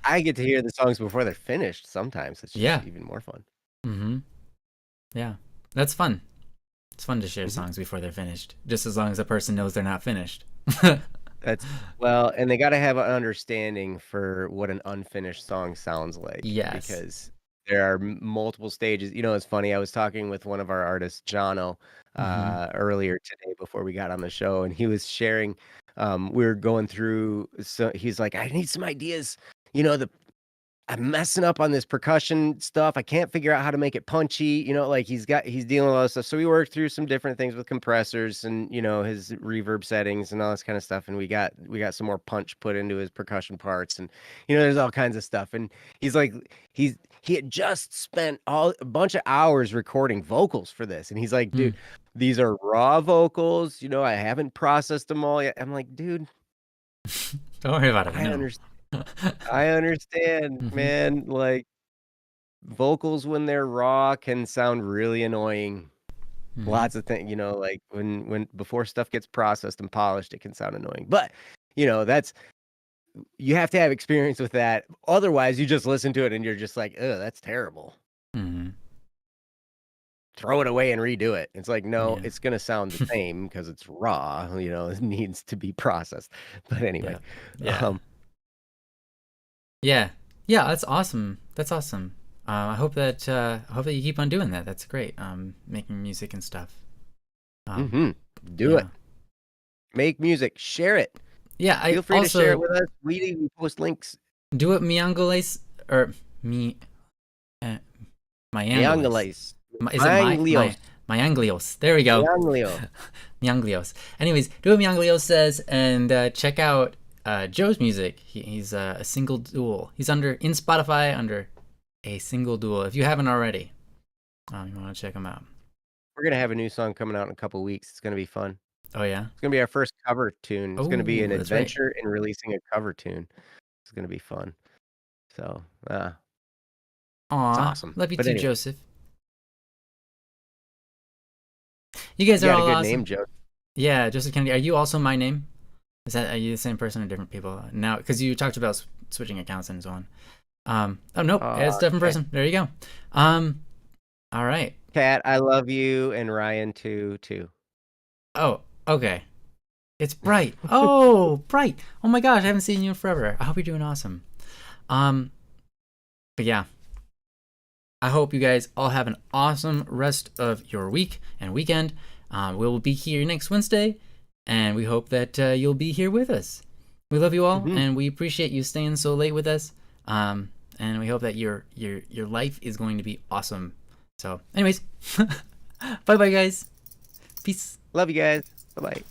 A: I get to hear the songs before they're finished sometimes. It's just
B: Yeah.
A: even more fun.
B: Mm-hmm. Yeah. That's fun. It's fun to share
A: Mhm.
B: songs before they're finished, just as long as the person knows they're not finished.
A: That's well, and they gotta have an understanding for what an unfinished song sounds like
B: Yes.
A: because there are multiple stages. You know, it's funny, I was talking with one of our artists, Jono,
B: Mm-hmm.
A: earlier today before we got on the show, and he was sharing, we were going through so he's like, "I need some ideas, you know, I'm messing up on this percussion stuff. I can't figure out how to make it punchy. You know, like he's dealing with all this stuff. So we worked through some different things with compressors and his reverb settings and all this kind of stuff. And we got some more punch put into his percussion parts and there's all kinds of stuff. And he's like he had just spent a bunch of hours recording vocals for this. And he's like,
B: Mm.
A: dude, these are raw vocals. I haven't processed them all yet. I'm like, dude,
B: Don't worry about it. I
A: I
B: know.
A: understand. I understand,
B: Mm-hmm.
A: man. Like vocals when they're raw can sound really annoying.
B: Mm-hmm.
A: Lots of things, like when before stuff gets processed and polished, it can sound annoying. But, that's you have to have experience with that. Otherwise, you just listen to it and you're just like, "Oh, that's terrible.
B: Mm-hmm.
A: Throw it away and redo it." It's like, "No,
B: Yeah.
A: it's gonna sound the same because it's raw, it needs to be processed." But anyway,
B: Yeah. Yeah.
A: um,
B: Yeah. Yeah. That's awesome. That's awesome. I hope that you keep on doing that. That's great. Making music and stuff. Um,
A: mhm. Do it.
B: yeah.
A: Make music, share it.
B: Yeah. I
A: Feel free to share it
B: also
A: with us. We post links.
B: do it Miangoles or me, uh, Miangoles.
A: Miangeles.
B: Is it
A: Mianglios.
B: Mianglios? There we go.
A: Mianglio.
B: Mianglios. Anyways, do what Mianglios says and check out Joe's music. He's a single dual. He's in Spotify under a single dual. If you haven't already, you want to check him out.
A: We're gonna have a new song coming out in a couple weeks. It's gonna be fun.
B: Oh yeah.
A: It's gonna be our first cover tune. It's gonna be an
B: Oh, that's right.
A: adventure in releasing a cover tune. It's gonna be fun. So, it's
B: Aw,
A: awesome.
B: love you
A: But
B: too,
A: anyway,
B: Joseph. You guys
A: you
B: are
A: got a
B: all
A: good name,
B: awesome.
A: Joe.
B: Yeah, Joseph Kennedy. Are you also my name? Are you the same person or different people now? Because you talked about switching accounts and so on. Oh nope, it's a different
A: Cat,
B: person. There you go. Um, all right.
A: Cat, I love you, and Ryan too.
B: Oh, okay. It's Bright. Oh, Bright. Oh my gosh, I haven't seen you in forever. I hope you're doing awesome. Um, but yeah, I hope you guys all have an awesome rest of your week and weekend. We'll be here next Wednesday, and we hope that you'll be here with us. We love you all,
A: Mhm.
B: and we appreciate you staying so late with us. And we hope that your life is going to be awesome. So, anyways, bye bye, guys. Peace.
A: Love you guys. Bye bye.